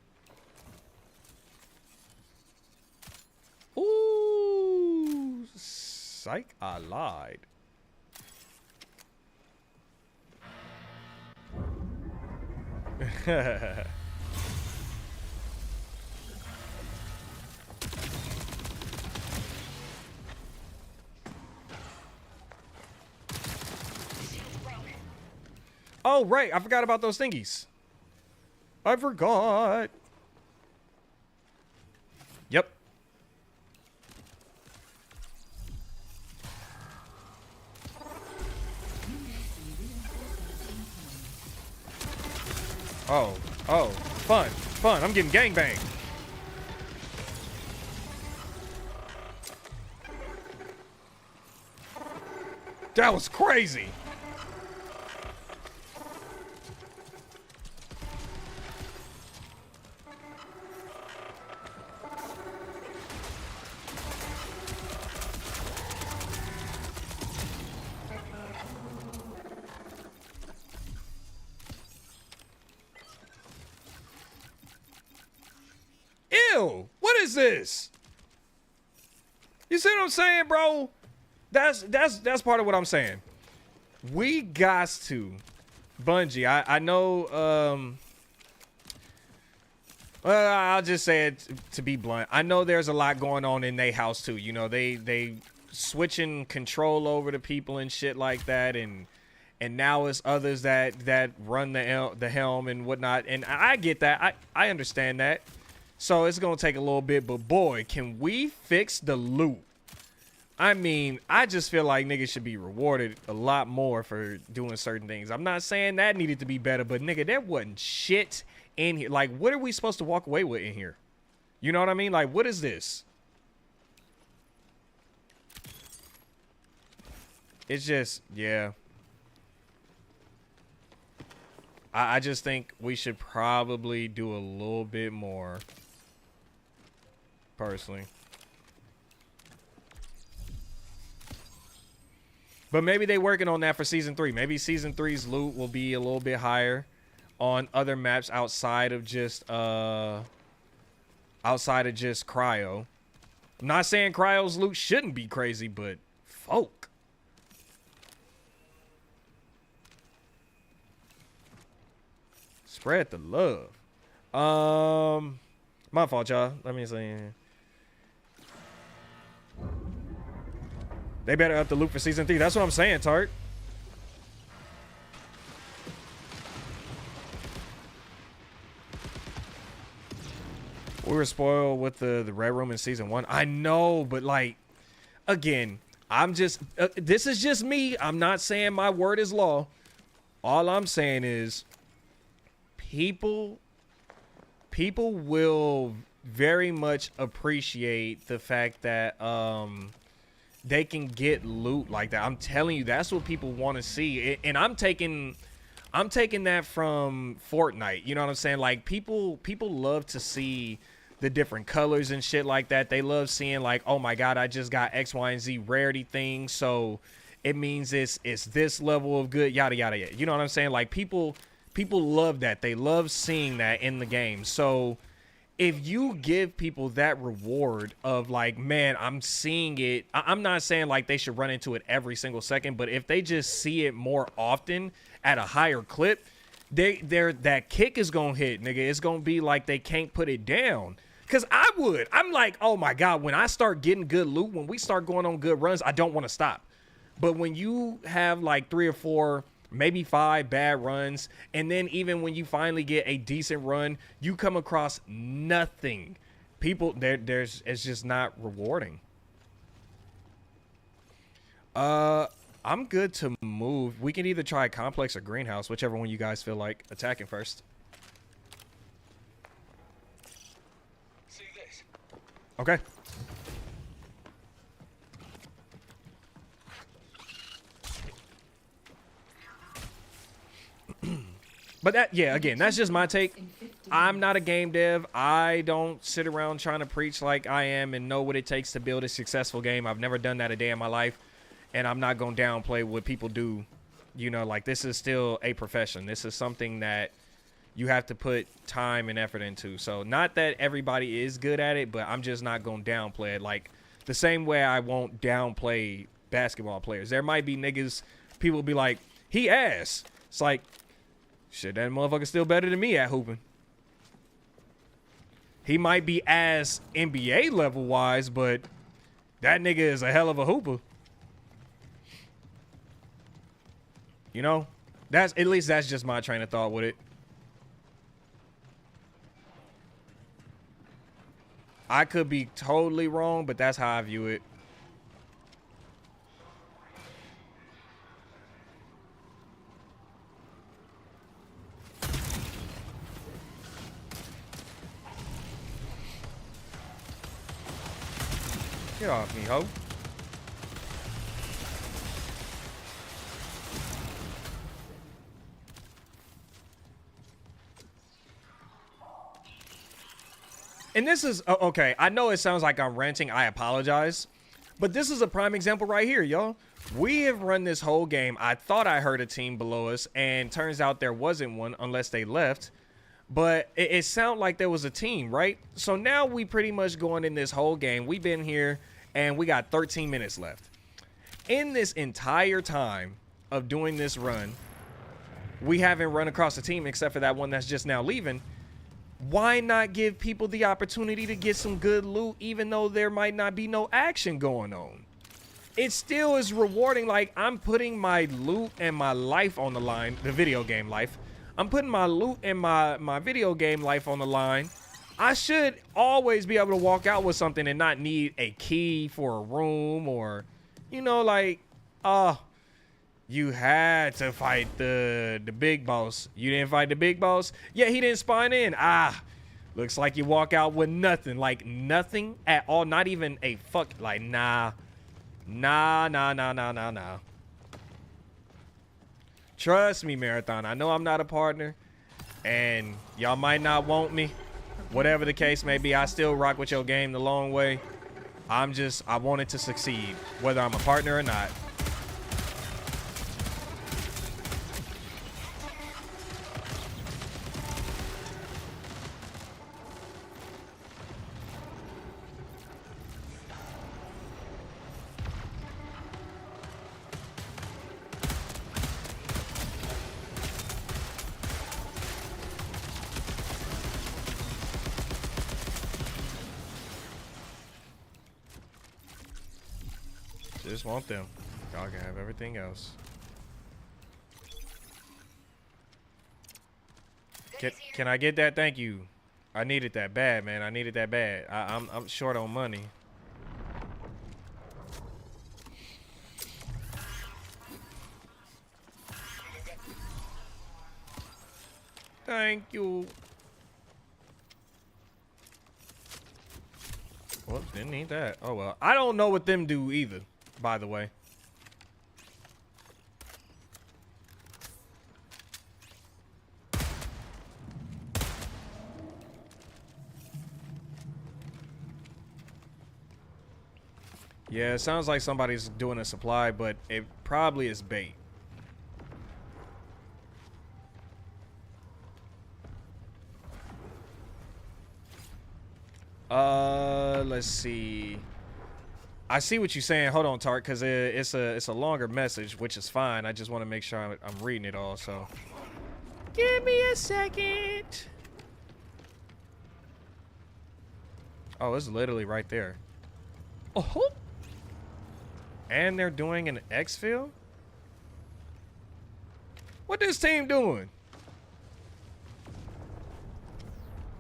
Speaker 1: Ooh, psych, I lied. Oh, right. I forgot about those thingies. I forgot. Yep. Oh, fun. I'm getting gangbanged. That was crazy. Ew, what is this? You see what I'm saying, bro? That's part of what I'm saying. We got to. Bungie, I know, well, I'll just say it to be blunt. I know there's a lot going on in their house too. You know, they switching control over to people and shit like that, and now it's others that run the helm and whatnot. And I get that. I understand that. So it's gonna take a little bit, but boy, can we fix the loot? I mean, I just feel like niggas should be rewarded a lot more for doing certain things. I'm not saying that needed to be better, but nigga, there wasn't shit in here. Like, what are we supposed to walk away with in here? You know what I mean? Like, what is this? It's just, yeah. I just think we should probably do a little bit more. Personally. But maybe they working on that for season 3. Maybe season 3's loot will be a little bit higher on other maps outside of just cryo. I'm not saying cryo's loot shouldn't be crazy, but folk. Spread the love. My fault, y'all. Let me see. They better up the loot for season 3. That's what I'm saying, Tart. We were spoiled with the Red Room in season 1. I know, but like, again, I'm just, this is just me. I'm not saying my word is law. All I'm saying is people will very much appreciate the fact that, they can get loot like that. I'm telling you, that's what people want to see. And I'm taking that from Fortnite. You know what I'm saying? Like, people love to see the different colors and shit like that. They love seeing like, oh my God, I just got X, Y, and Z rarity things. So it means it's this level of good, yada, yada, yada. You know what I'm saying? Like, people love that. They love seeing that in the game. So if you give people that reward of like, man, I'm seeing it. I'm not saying like they should run into it every single second, but if they just see it more often at a higher clip, that kick is gonna hit, nigga. It's gonna be like they can't put it down. Cause I'm like, oh my God, when I start getting good loot, when we start going on good runs, I don't want to stop. But when you have like 3 or 4, maybe 5 bad runs, and then even when you finally get a decent run, you come across nothing. People, it's just not rewarding. I'm good to move. We can either try complex or greenhouse, whichever one you guys feel like attacking first.
Speaker 3: See this?
Speaker 1: Okay. But that, yeah, again, that's just my take. I'm not a game dev. I don't sit around trying to preach like I am and know what it takes to build a successful game. I've never done that a day in my life, and I'm not going to downplay what people do. You know, like, this is still a profession. This is something that you have to put time and effort into. So not that everybody is good at it, but I'm just not going to downplay it. Like, the same way I won't downplay basketball players. There might be niggas, people be like, he ass. It's like, shit, that motherfucker's still better than me at hooping. He might be ass NBA level wise, but that nigga is a hell of a hooper. You know? At least that's just my train of thought with it. I could be totally wrong, but that's how I view it. Get off me, ho. And this is, okay, I know it sounds like I'm ranting. I apologize. But this is a prime example right here, y'all. We have run this whole game. I thought I heard a team below us, and turns out there wasn't one unless they left. But it sounded like there was a team, right? So now we pretty much going in this whole game. We've been here, and we got 13 minutes left. In this entire time, of doing this run, we haven't run across a team except for that one that's just now leaving. Why not give people the opportunity to get some good loot, even though there might not be no action going on? It still is rewarding. Like, I'm putting my loot and my life on the line, the video game life. I'm putting my loot and my video game life on the line. I should always be able to walk out with something and not need a key for a room or, you know, like, you had to fight the big boss. You didn't fight the big boss? Yeah, he didn't spawn in. Looks like you walk out with nothing. Like, nothing at all. Not even a fuck. Like, nah. Nah. Trust me, Marathon. I know I'm not a partner. And y'all might not want me. Whatever the case may be, I still rock with your game the long way. I want it to succeed, whether I'm a partner or not. Just want them. Y'all can have everything else. Can I get that? Thank you. I needed that bad, man. I needed that bad. I'm short on money. Thank you. Well, didn't need that. Oh well. I don't know what them do either, by the way. Yeah, it sounds like somebody's doing a supply, but it probably is bait. Let's see. I see what you're saying. Hold on, Tart, because it's a longer message, which is fine. I just want to make sure I'm reading it all. So, give me a second. Oh, it's literally right there. Oh, and they're doing an exfil. What this team doing?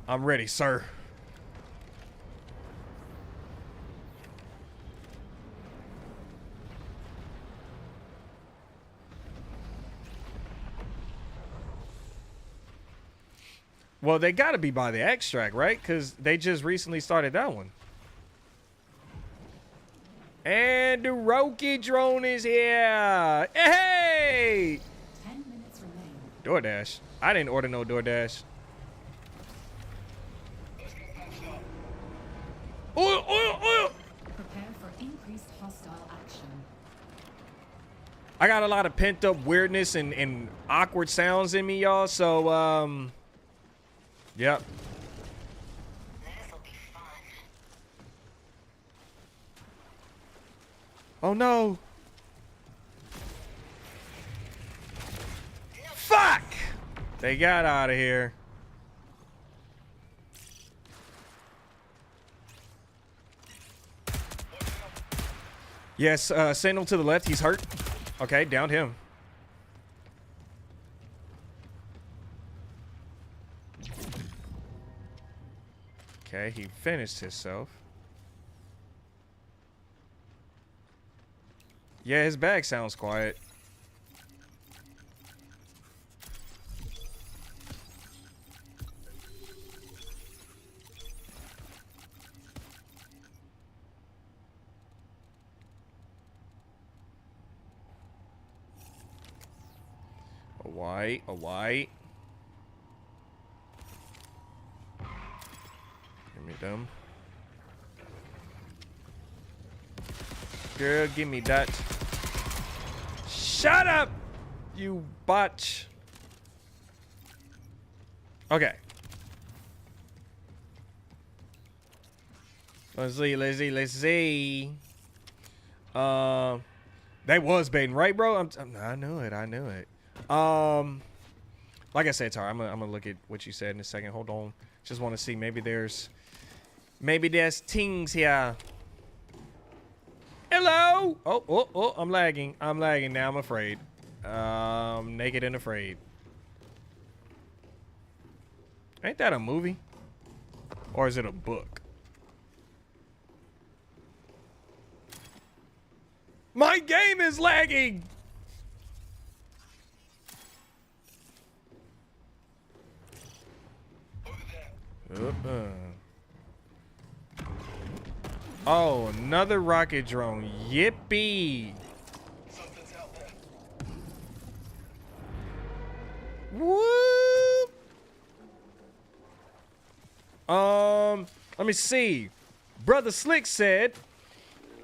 Speaker 1: I'm ready, sir. Well, they got to be by the extract, right? Because they just recently started that one. And the Roki drone is here. Hey!
Speaker 2: 10 minutes remain.
Speaker 1: DoorDash. I didn't order no DoorDash. Oil!
Speaker 2: Prepare for increased hostile action.
Speaker 1: I got a lot of pent up weirdness and awkward sounds in me, y'all. So, yep.
Speaker 4: This'll be fun.
Speaker 1: Oh no. Fuck! They got out of here. Yes, Sentinel to the left. He's hurt. Okay, downed him. Okay, he finished himself. Yeah, his bag sounds quiet. A white. Give me them. Girl, give me that. Shut up, you botch. Okay. Let's see. They was baiting, right, bro? I knew it. I knew it. Like I said, Tar, I'm gonna look at what you said in a second. Hold on. Just want to see. Maybe there's things here. Hello. Oh. I'm lagging. I'm lagging now. I'm afraid. Naked and afraid. Ain't that a movie? Or is it a book? My game is lagging. Oh, another rocket drone. Yippee.
Speaker 3: Something's out there.
Speaker 1: Whoop. Let me see. Brother Slick said,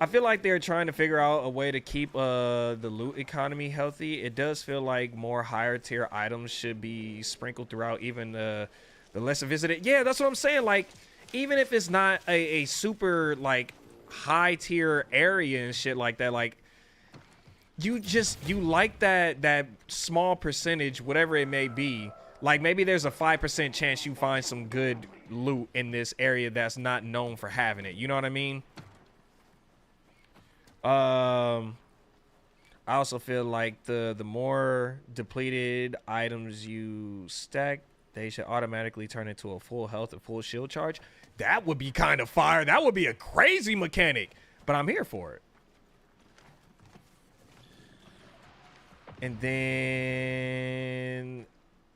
Speaker 1: I feel like they're trying to figure out a way to keep the loot economy healthy. It does feel like more higher tier items should be sprinkled throughout even the lesser visited. Yeah, that's what I'm saying. Like, even if it's not a super like high tier area and shit like that, like you like that small percentage, whatever it may be. Like maybe there's a 5% chance you find some good loot in this area that's not known for having it. You know what I mean? I also feel like the more depleted items you stack, they should automatically turn into a full health and full shield charge. That would be kind of fire. That would be a crazy mechanic, but I'm here for it. And then,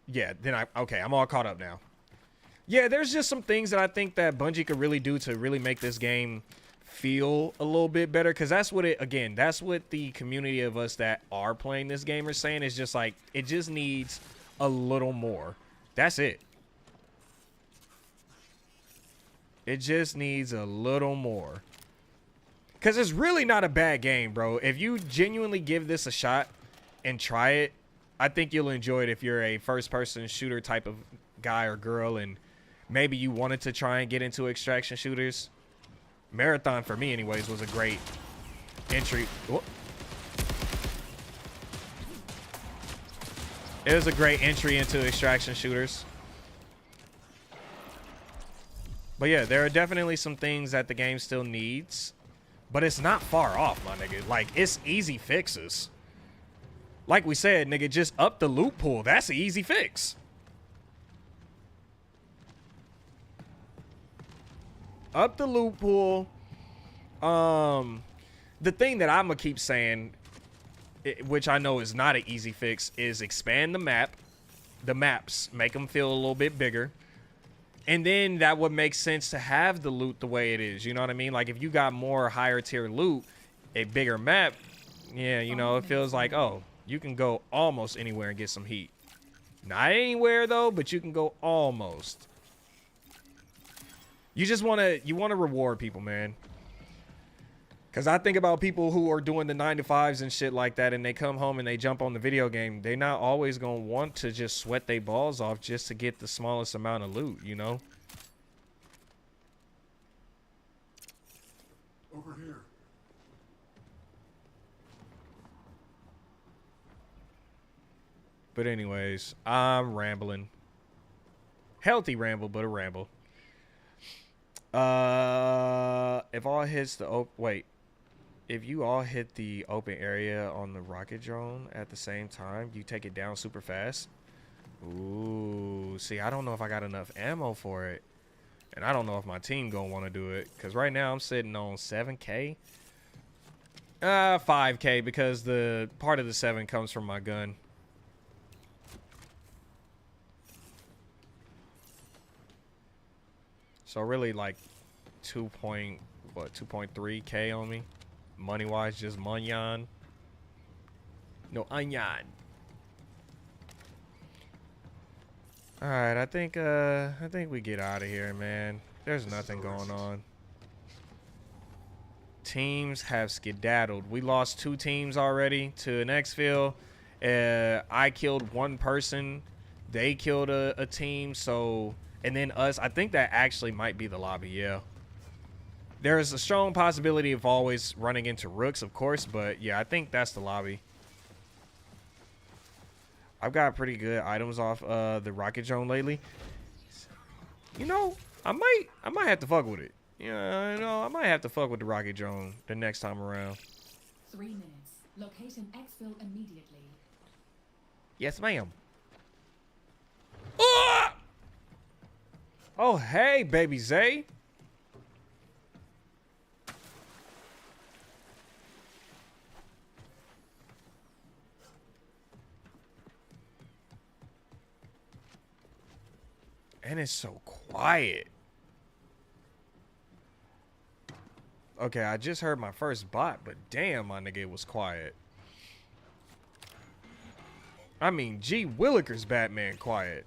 Speaker 1: yeah, okay, I'm all caught up now. Yeah, there's just some things that I think that Bungie could really do to really make this game feel a little bit better, because that's what that's what the community of us that are playing this game are saying. Is just like, it just needs a little more. That's it. It just needs a little more, because it's really not a bad game, bro. If you genuinely give this a shot and try it, I think you'll enjoy it. If you're a first person shooter type of guy or girl and maybe you wanted to try and get into extraction shooters, Marathon, for me anyways, was a great entry. Whoop. It was a great entry into extraction shooters. But yeah, there are definitely some things that the game still needs, but it's not far off, my nigga. Like, it's easy fixes. Like we said, nigga, just up the loot pool. That's an easy fix. Up the loot pool. The thing that I'm gonna keep saying, which I know is not an easy fix, is expand the map. The maps, make them feel a little bit bigger. And then that would make sense to have the loot the way it is. You know what I mean? Like, if you got more higher tier loot, a bigger map, yeah, you know, it feels like, oh, you can go almost anywhere and get some heat. Not anywhere, though, but you can go almost. You just want to reward people, man. Because I think about people who are doing the 9-to-5s and shit like that, and they come home and they jump on the video game. They're not always going to want to just sweat their balls off just to get the smallest amount of loot, you know?
Speaker 3: Over here.
Speaker 1: But anyways, I'm rambling. Healthy ramble, but a ramble. If all hits the if you all hit the open area on the rocket drone at the same time, you take it down super fast. Ooh, see, I don't know if I got enough ammo for it, and I don't know if my team gonna want to do it, because right now I'm sitting on 7K. 5K, because the part of the 7 comes from my gun. So really like 2.3K on me, money wise, just manyan. No onion. All right, I think we get out of here, man. There's nothing going on. Teams have skedaddled. We lost 2 teams already to an exfil. I killed 1 person. They killed a team. So, and then us. I think that actually might be the lobby. Yeah. There's a strong possibility of always running into rooks, of course, but yeah, I think that's the lobby. I've got pretty good items off the rocket drone lately. You know, I might have to fuck with it. Yeah, you know, I might have to fuck with the rocket drone the next time around.
Speaker 2: 3 minutes. Locate an exfil immediately.
Speaker 1: Yes, ma'am. Ah! Oh, hey, baby Zay. And it's so quiet. Okay, I just heard my first bot, but damn, my nigga, it was quiet. I mean, G. Willikers Batman quiet.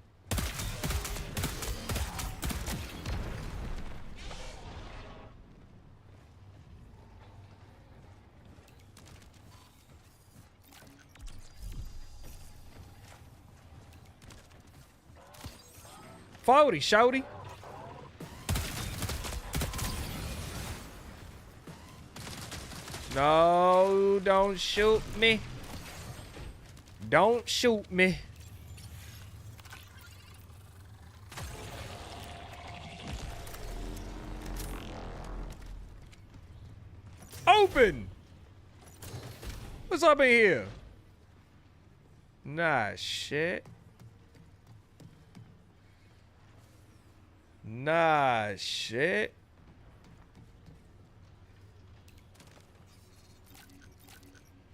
Speaker 1: Fouty, shouty. No, don't shoot me. Don't shoot me. Open. What's up in here? Nah, shit. Nah, shit.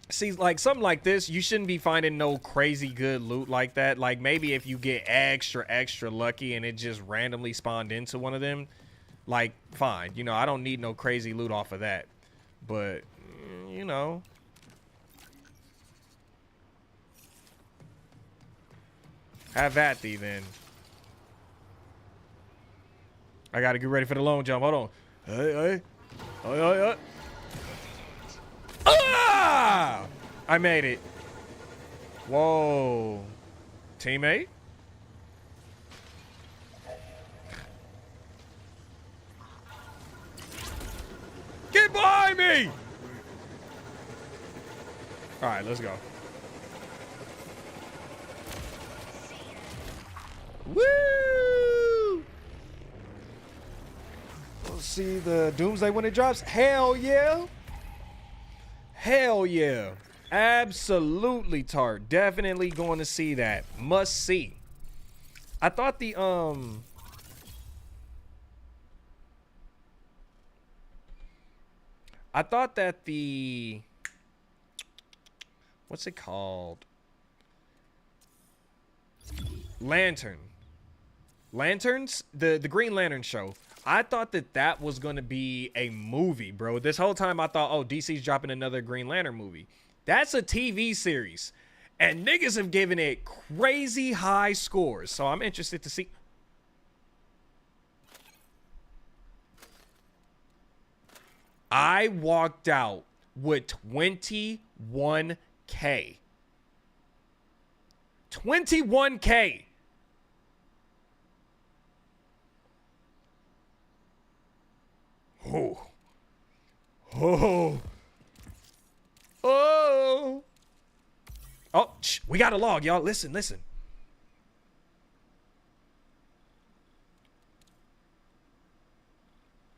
Speaker 1: See, like something like this, you shouldn't be finding no crazy good loot like that. Like maybe if you get extra lucky and it just randomly spawned into one of them, like fine. You know, I don't need no crazy loot off of that. But, you know. Have at thee then. I gotta get ready for the long jump. Hold on. Hey. Ah! I made it. Whoa. Teammate? Get behind me! All right, let's go. Woo! We'll see the Doomsday when it drops. Hell yeah. Hell yeah. Absolutely, Tart. Definitely going to see that. Must see. I thought the I thought that the what's it called? Lanterns? The Green Lantern show. I thought that that was going to be a movie, bro. This whole time I thought, oh, DC's dropping another Green Lantern movie. That's a TV series. And niggas have given it crazy high scores. So I'm interested to see. I walked out with 21K. 21K. Oh. Oh. Oh. Oh, shh, we got a log, y'all. Listen.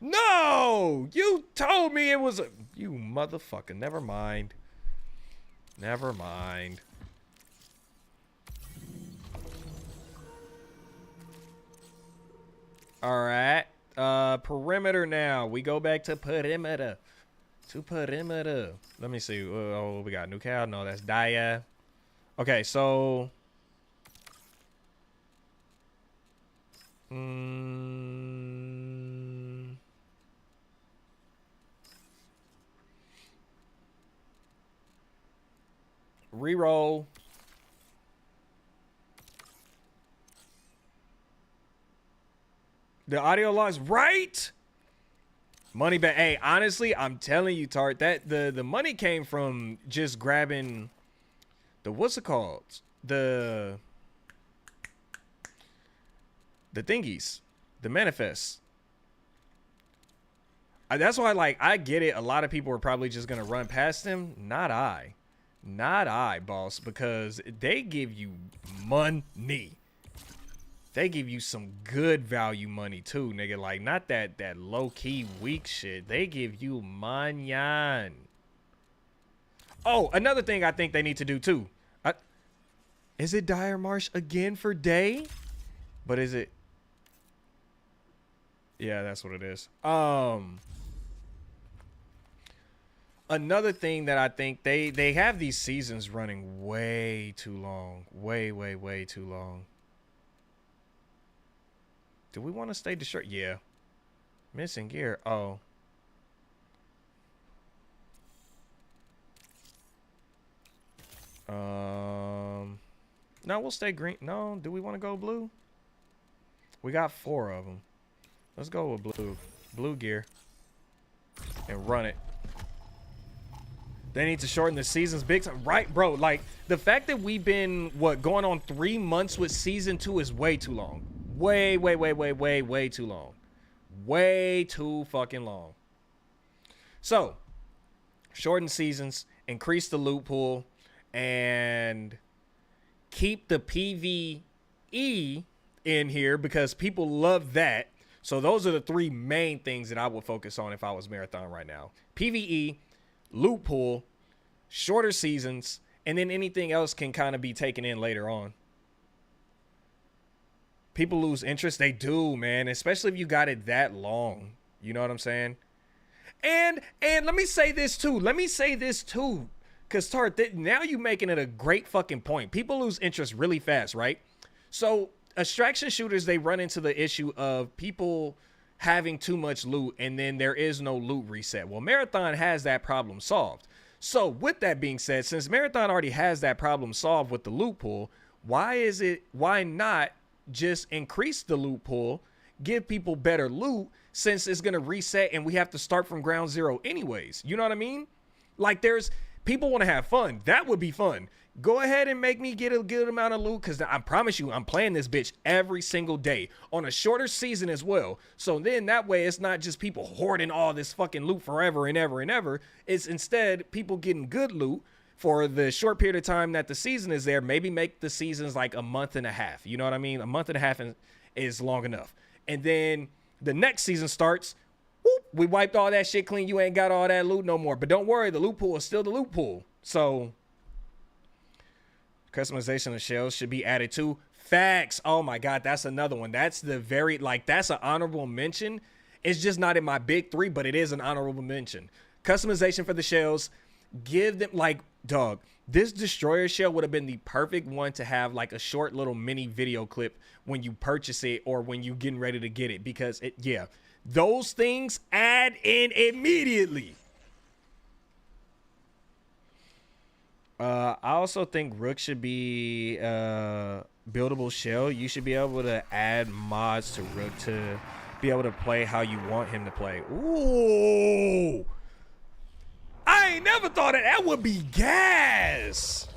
Speaker 1: No! You told me it was a... You motherfucker. Never mind. All right. Perimeter now. We go back to perimeter. Let me see. Oh, we got new cow. No, that's Daya. Okay, so... Reroll. The audio logs, right? Money back. Hey, honestly, I'm telling you, Tart, that the money came from just grabbing the what's it called? The thingies, the manifests. That's why, like, I get it. A lot of people are probably just gonna run past him. Not I, boss, because they give you money. They give you some good value money too, nigga. Like, not that low key weak shit. They give you manyan. Oh, another thing I think they need to do too. Is it Dire Marsh again for day? But is it? Yeah, that's what it is. Another thing that I think they have these seasons running way too long. Way too long. Do we want to stay distracted? Yeah. Missing gear. Oh. No, we'll stay green. No, do we want to go blue? We got 4 of them. Let's go with blue. Blue gear. And run it. They need to shorten the seasons big time. Right, bro. Like, the fact that we've been, going on 3 months with season 2 is way too long. Way too long. Way too fucking long. So, shorten seasons, increase the loot pool, and keep the PvE in here because people love that. So those are the 3 main things that I would focus on if I was Marathon right now. PvE, loot pool, shorter seasons, and then anything else can kind of be taken in later on. People lose interest. They do, man, especially if you got it that long. You know what I'm saying? And let me say this too. Because Tart, now you making it a great fucking point. People lose interest really fast, right? So extraction shooters, they run into the issue of people having too much loot and then there is no loot reset. Well, Marathon has that problem solved. So with that being said, since Marathon already has that problem solved with the loot pool, why not just increase the loot pool, give people better loot since it's going to reset and we have to start from ground zero anyways. You know what I mean? Like, people want to have fun. That would be fun. Go ahead and make me get a good amount of loot because I promise you I'm playing this bitch every single day on a shorter season as well. So then that way it's not just people hoarding all this fucking loot forever and ever and ever. It's instead people getting good loot for the short period of time that the season is there. Maybe make the seasons like a month and a half. You know what I mean? A month and a half is long enough. And then the next season starts. Whoop, we wiped all that shit clean. You ain't got all that loot no more. But don't worry, the loot pool is still the loot pool. So customization of shells should be added to. Facts. Oh my God, that's another one. That's that's an honorable mention. It's just not in my big 3, but it is an honorable mention. Customization for the shells. Give them, like, dog, this destroyer shell would have been the perfect one to have like a short little mini video clip when you purchase it or when you getting ready to get it, because those things add in immediately. I also think Rook should be buildable shell. You should be able to add mods to Rook to be able to play how you want him to play. Ooh, I ain't never thought that would be gas.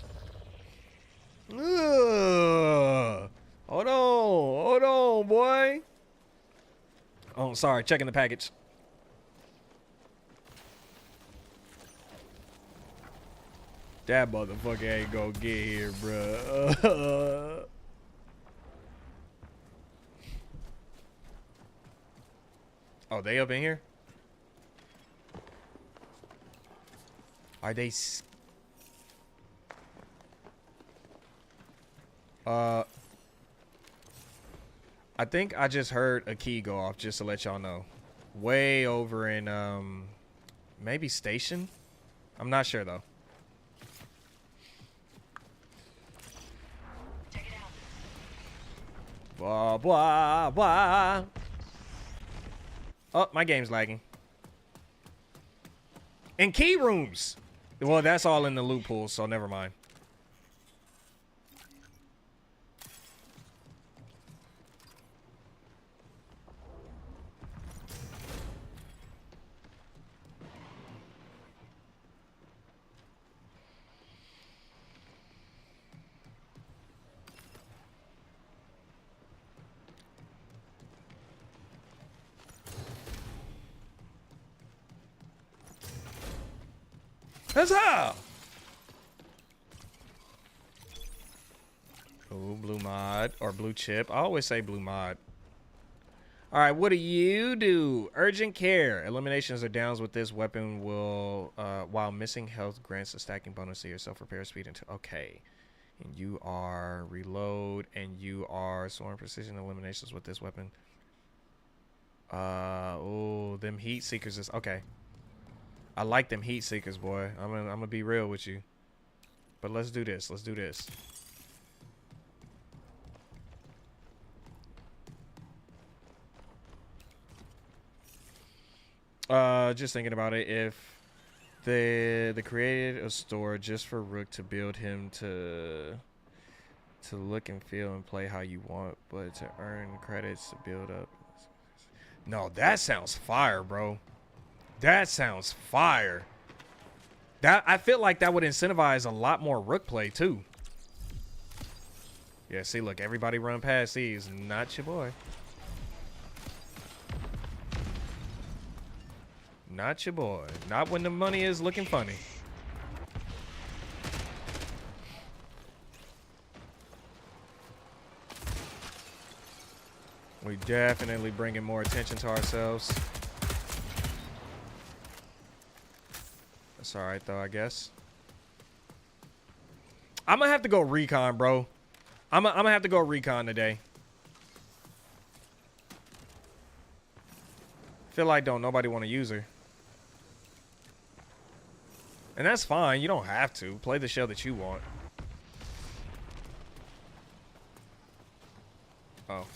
Speaker 1: Ugh. Hold on, boy. Oh, sorry, checking the package. That motherfucker ain't gonna get here, bruh. Oh, they up in here? Are they? I think I just heard a key go off, just to let y'all know. Way over in, maybe station? I'm not sure, though.
Speaker 4: Check it out.
Speaker 1: Blah, blah, blah. Oh, my game's lagging. And key rooms. Well, that's all in the loot pool, so never mind. Huzzah! Oh, blue mod or blue chip. I always say blue mod. All right, what do you do? Urgent care. Eliminations or downs with this weapon will, while missing health, grants a stacking bonus to your self-repair speed until. Okay. And you are reload, and you are soaring precision eliminations with this weapon. Oh, them heat seekers is okay. I like them heat seekers, boy. I'm gonna be real with you. But let's do this. Let's do this. Just thinking about it, if they created a store just for Rook to build him to look and feel and play how you want, but to earn credits to build up. No, that sounds fire, bro. That sounds fire. That I feel like that would incentivize a lot more Rook play too. Yeah, see, look, everybody run past these. Not your boy. Not your boy. Not when the money is looking funny. We definitely bringing more attention to ourselves. That's all right, though, I guess. I'm going to have to go recon, bro. I'm going to have to go recon today. Feel like don't nobody want to use her. And that's fine. You don't have to. Play the show that you want. Oh.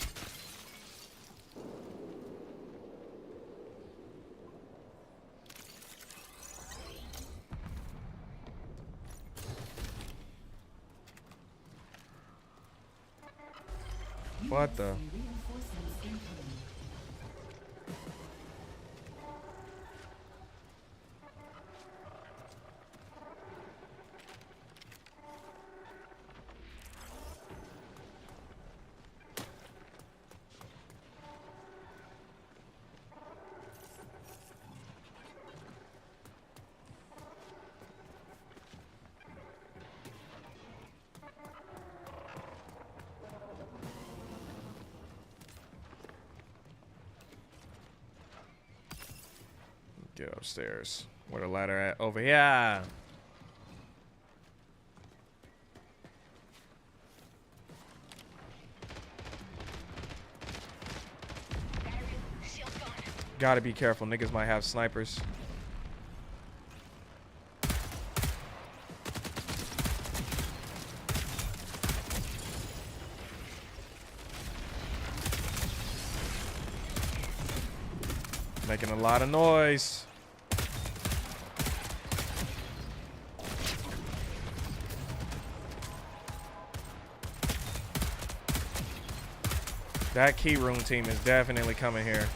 Speaker 1: What the?
Speaker 2: Reinforcements incoming.
Speaker 1: Get upstairs. Where the ladder at? Over here.
Speaker 4: Shield gone.
Speaker 1: Gotta be careful. Niggas might have snipers. Making a lot of noise. That key room team is definitely coming here.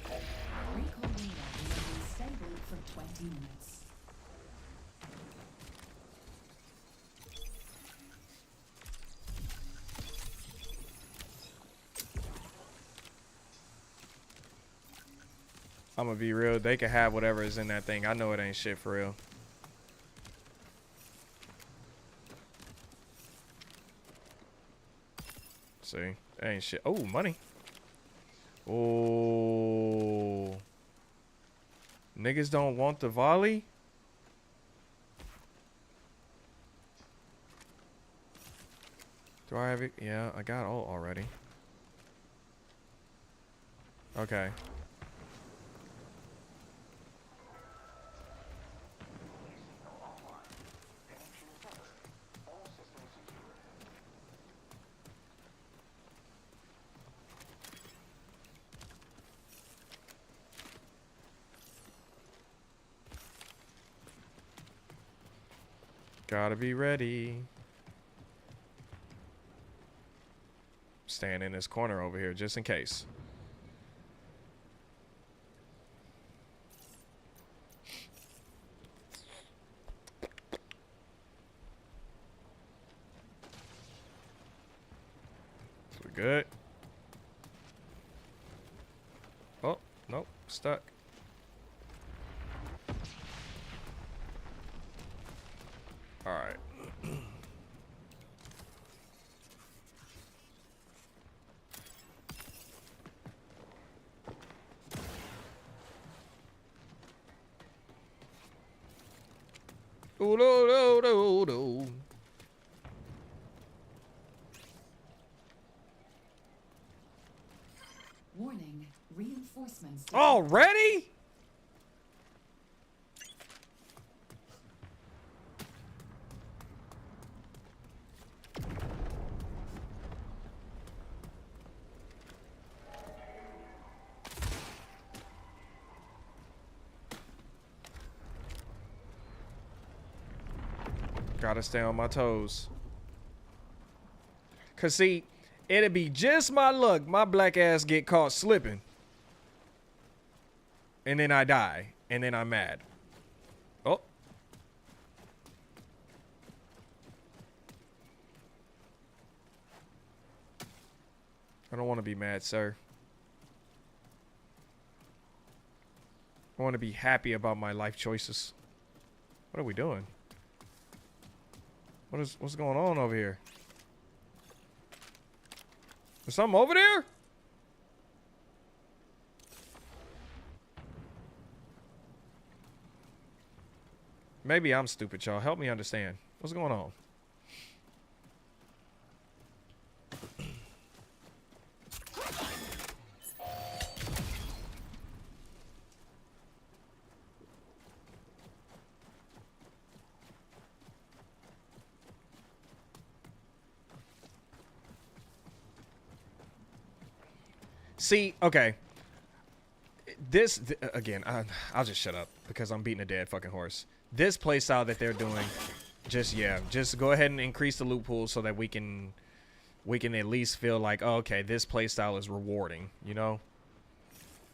Speaker 2: Recon radar remains stable for 20 minutes.
Speaker 1: I'm gonna be real. They can have whatever is in that thing. I know it ain't shit for real. See, it ain't shit. Oh, money. Oh, niggas don't want the volley. Do I have it? Yeah, I got all already. Okay. Gotta be ready. Staying in this corner over here just in case. So we're good. Stuck. All right. Ooh, do, do, do, do.
Speaker 2: Warning, reinforcements.
Speaker 1: Already? Gotta stay on my toes. Cause see, it'd be just my luck. My black ass get caught slipping. And then I die. And then I'm mad. Oh. I don't want to be mad, sir. I want to be happy about my life choices. What are we doing? What's going on over here? There's something over there? Maybe I'm stupid, y'all. Help me understand. What's going on? See, okay. Again, I'll just shut up because I'm beating a dead fucking horse. This play style that they're doing, just go ahead and increase the loot pool so that we can at least feel like, oh, okay, this play style is rewarding, you know?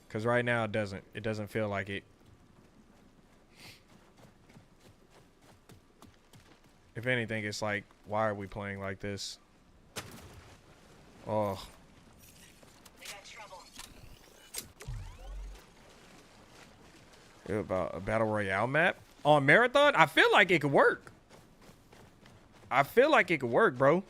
Speaker 1: Because right now it doesn't feel like it. If anything, it's like, why are we playing like this? Oh. About a battle royale map on marathon. I feel like it could work. I feel like it could work, bro.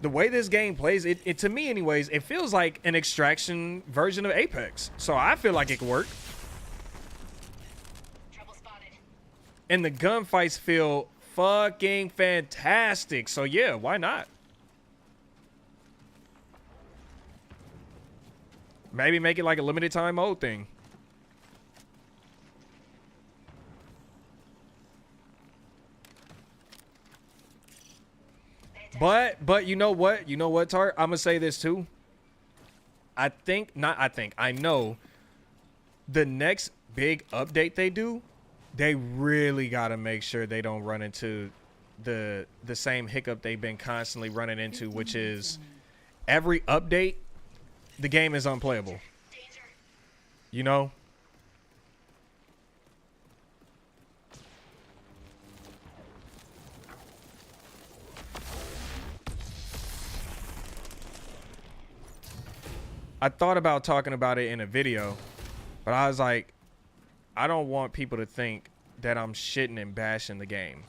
Speaker 1: The way this game plays, it to me anyways, it feels like an extraction version of Apex. So I feel like it could work.
Speaker 4: Trouble spotted.
Speaker 1: And the gunfights feel fucking fantastic. So yeah, why not? Maybe make it like a limited time mode thing. But you know what? You know what, Tart? I'm gonna say this too. I know the next big update they do, they really gotta make sure they don't run into the same hiccup they've been constantly running into, which is every update the game is unplayable.
Speaker 4: Danger.
Speaker 1: You know? I thought about talking about it in a video, but I was like, I don't want people to think that I'm shitting and bashing the game.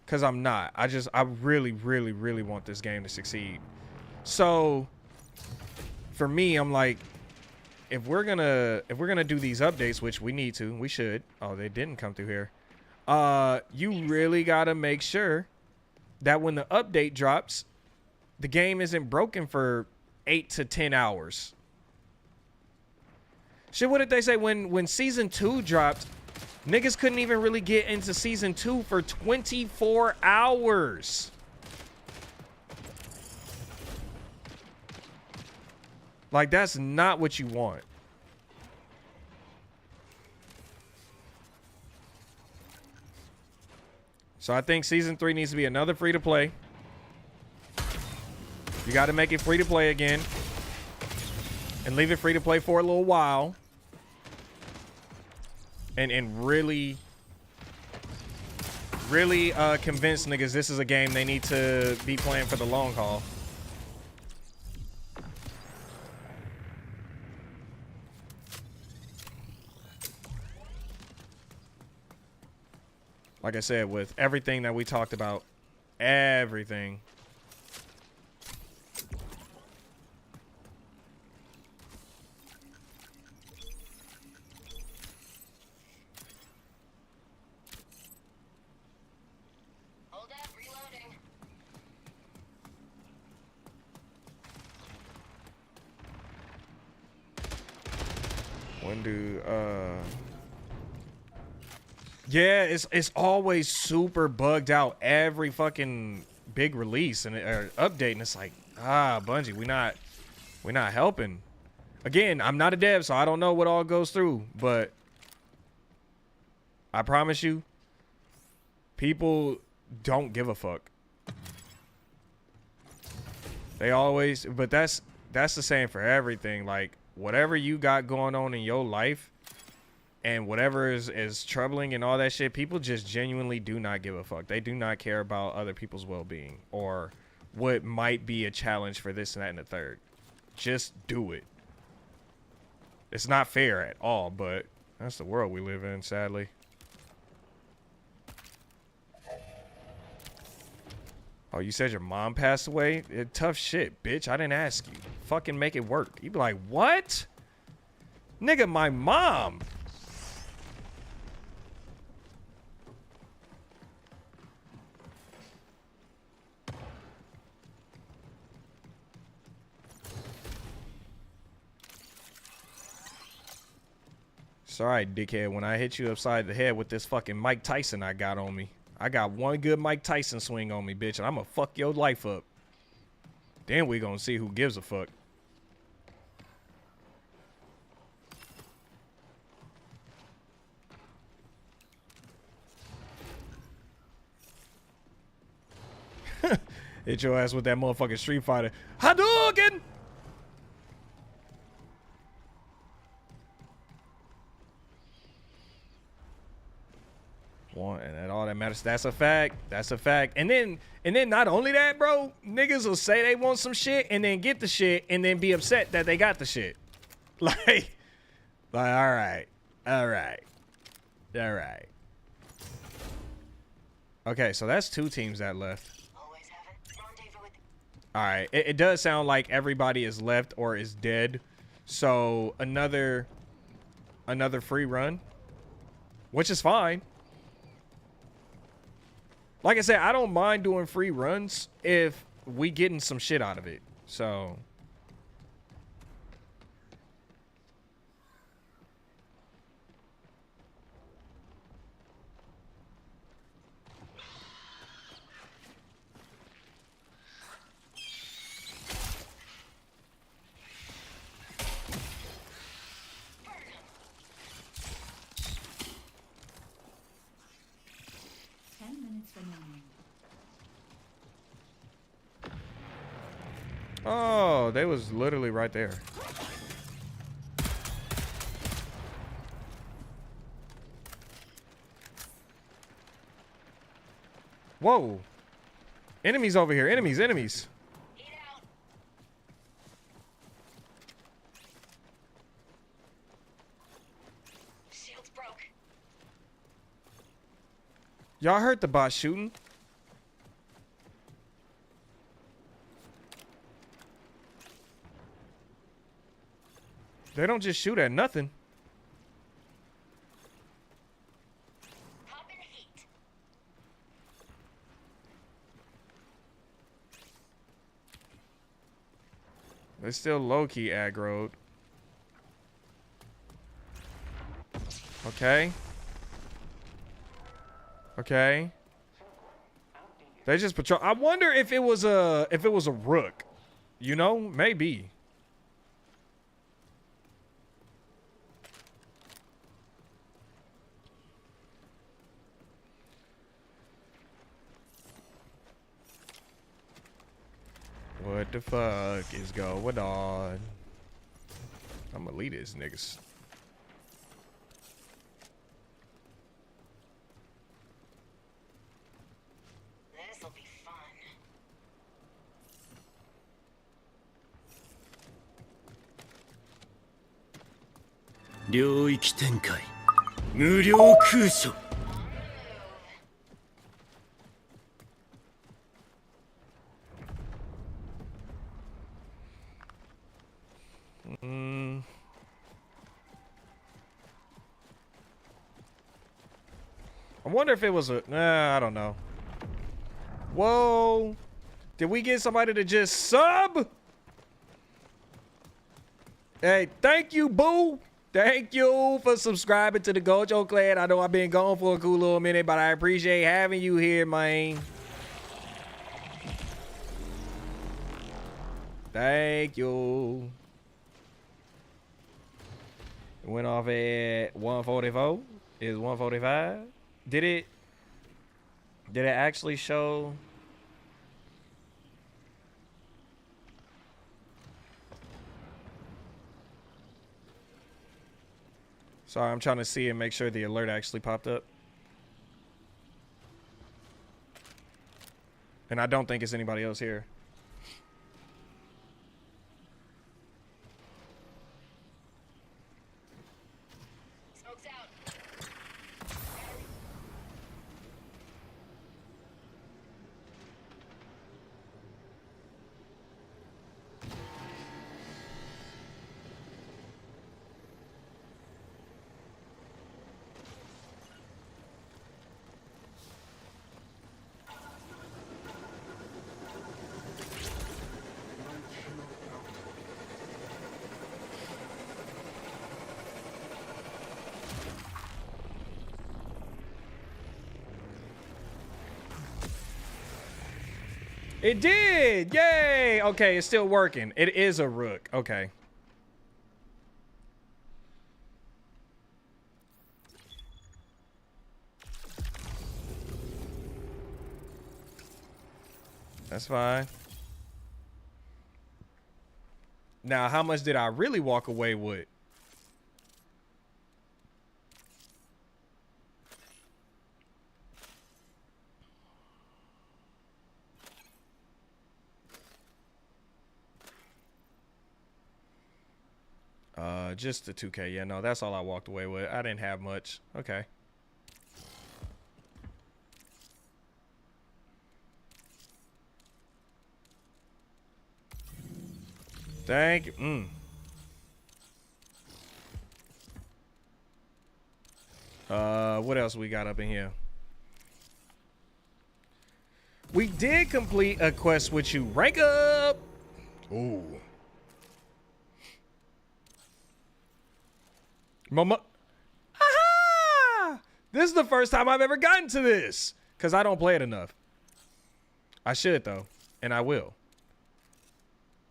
Speaker 1: Because I'm not. I really, really, really want this game to succeed. So for me, I'm like, if we're gonna do these updates, which we need to, we should. Oh, they didn't come through here. You really gotta make sure that when the update drops, the game isn't broken for 8 to 10 hours. Shit, what did they say when season 2 dropped? Niggas couldn't even really get into season 2 for 24 hours. Like, that's not what you want. So I think season 3 needs to be another free to play. You got to make it free to play again. And leave it free to play for a little while. And really convince niggas this is a game they need to be playing for the long haul. Like I said, with everything that we talked about, everything.
Speaker 4: Hold up, reloading.
Speaker 1: When do yeah, it's always super bugged out every fucking big release and or update, and it's like, Bungie, we not helping. Again, I'm not a dev, so I don't know what all goes through, but I promise you, people don't give a fuck. They always, but that's the same for everything. Like, whatever you got going on in your life and whatever is troubling and all that shit, people just genuinely do not give a fuck. They do not care about other people's well-being or what might be a challenge for this and that and the third. Just do it. It's not fair at all, but that's the world we live in, sadly. Oh, you said your mom passed away? Tough shit, bitch. I didn't ask you. Fucking make it work. You be like, what? Nigga, my mom. Sorry, dickhead. When I hit you upside the head with this fucking Mike Tyson I got on me. I got one good Mike Tyson swing on me, bitch, and I'm gonna fuck your life up. Then we gonna see who gives a fuck. Hit your ass with that motherfucking Street Fighter. Hadouken! And all that matters. That's a fact. That's a fact. And then not only that, bro, niggas will say they want some shit and then get the shit and then be upset that they got the shit. Like all right. Okay, so that's 2 teams that left.
Speaker 4: Always have it. Rendezvous with.
Speaker 1: All right. It does sound like everybody is left or is dead. So another free run, which is fine. Like I said, I don't mind doing free runs if we getting some shit out of it. So oh, they was literally right there. Whoa. Enemies over here. Enemies.
Speaker 4: Eat out. Shields broke.
Speaker 1: Y'all heard the bot shooting? They don't just shoot at nothing.
Speaker 4: Pop in heat.
Speaker 1: They're still low-key aggroed. Okay. Okay. They just patrol. I wonder if it was a rook. You know, maybe. What the fuck is going on? I'm gonna lead these niggas.
Speaker 4: This'll be fun.
Speaker 5: 領域展開無料空所
Speaker 1: I wonder if it was a... Nah, I don't know. Whoa. Did we get somebody to just sub? Hey, thank you, boo. Thank you for subscribing to the Gojo Clan. I know I've been gone for a cool little minute, but I appreciate having you here, man. Thank you. It went off at 144. Is 145? Did it actually show? Sorry, I'm trying to see and make sure the alert actually popped up. And I don't think it's anybody else here.
Speaker 4: Smoke's out.
Speaker 1: It did! Yay! Okay, it's still working. It is a rook. Okay. That's fine. Now, how much did I really walk away with? Just the 2K. Yeah, no, that's all I walked away with. I didn't have much. Okay. Thank you. What else we got up in here? We did complete a quest with you. Rank up. Ooh. Mama. Aha! This is the first time I've ever gotten to this. Because I don't play it enough. I should, though. And I will.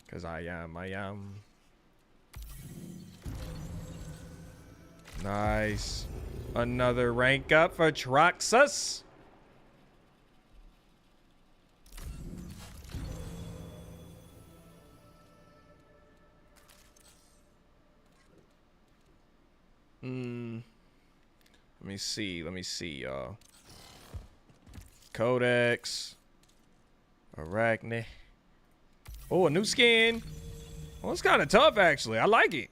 Speaker 1: Because I am. Nice. Another rank up for Troxus. Let me see, y'all. Codex. Arachne. Oh, a new skin. Well, it's kind of tough, actually. I like it.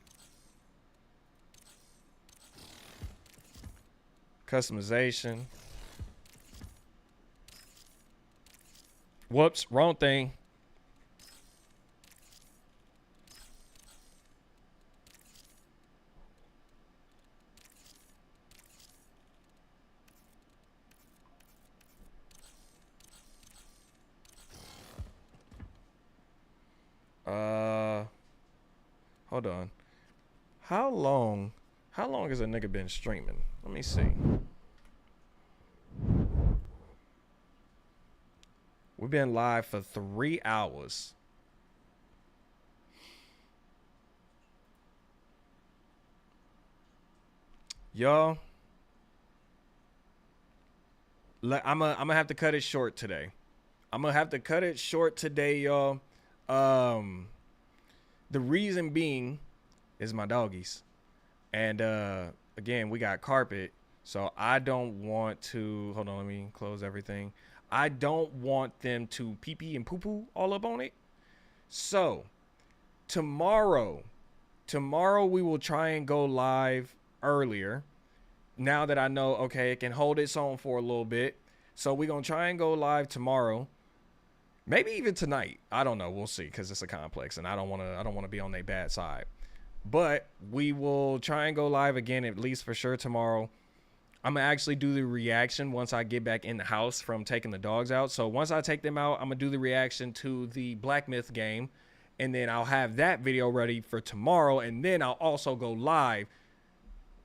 Speaker 1: Customization. Whoops, wrong thing. Hold on. How long has a nigga been streaming? Let me see. We've been live for 3 hours. Y'all, I'm gonna have to cut it short today. Y'all. The reason being is my doggies. And again, we got carpet, so I don't want to, hold on, let me close everything. I don't want them to pee pee and poo poo all up on it. So tomorrow we will try and go live earlier. Now that I know, okay, it can hold its own for a little bit. So we're gonna try and go live tomorrow. Maybe even tonight. I don't know. We'll see, because it's a complex and I don't wanna be on their bad side. But we will try and go live again, at least for sure tomorrow. I'm gonna actually do the reaction once I get back in the house from taking the dogs out. So once I take them out, I'm gonna do the reaction to the Black Myth game, and then I'll have that video ready for tomorrow, and then I'll also go live.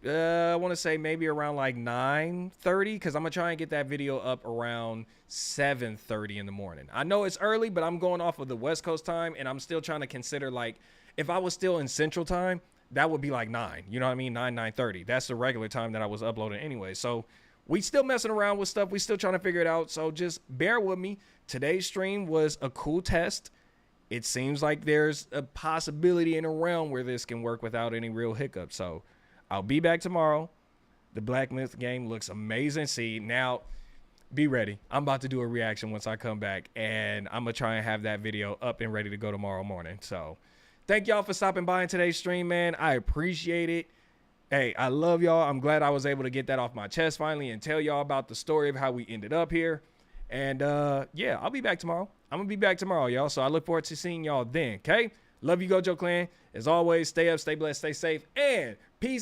Speaker 1: I want to say maybe around like 9:30, because I'm gonna try and get that video up around 7:30 in the morning. I know it's early, but I'm going off of the West Coast time, and I'm still trying to consider, like, if I was still in Central time, that would be like 9. You know what I mean? 9:30. That's the regular time that I was uploading anyway. So we still messing around with stuff. We still trying to figure it out. So just bear with me. Today's stream was a cool test. It seems like there's a possibility in a realm where this can work without any real hiccups. So I'll be back tomorrow. The Black Myth game looks amazing. See, now be ready. I'm about to do a reaction once I come back, and I'm going to try and have that video up and ready to go tomorrow morning. So thank y'all for stopping by in today's stream, man. I appreciate it. Hey, I love y'all. I'm glad I was able to get that off my chest finally and tell y'all about the story of how we ended up here. And yeah, I'll be back tomorrow. I'm going to be back tomorrow, y'all. So I look forward to seeing y'all then, okay? Love you, Gojo Clan. As always, stay up, stay blessed, stay safe, and peace.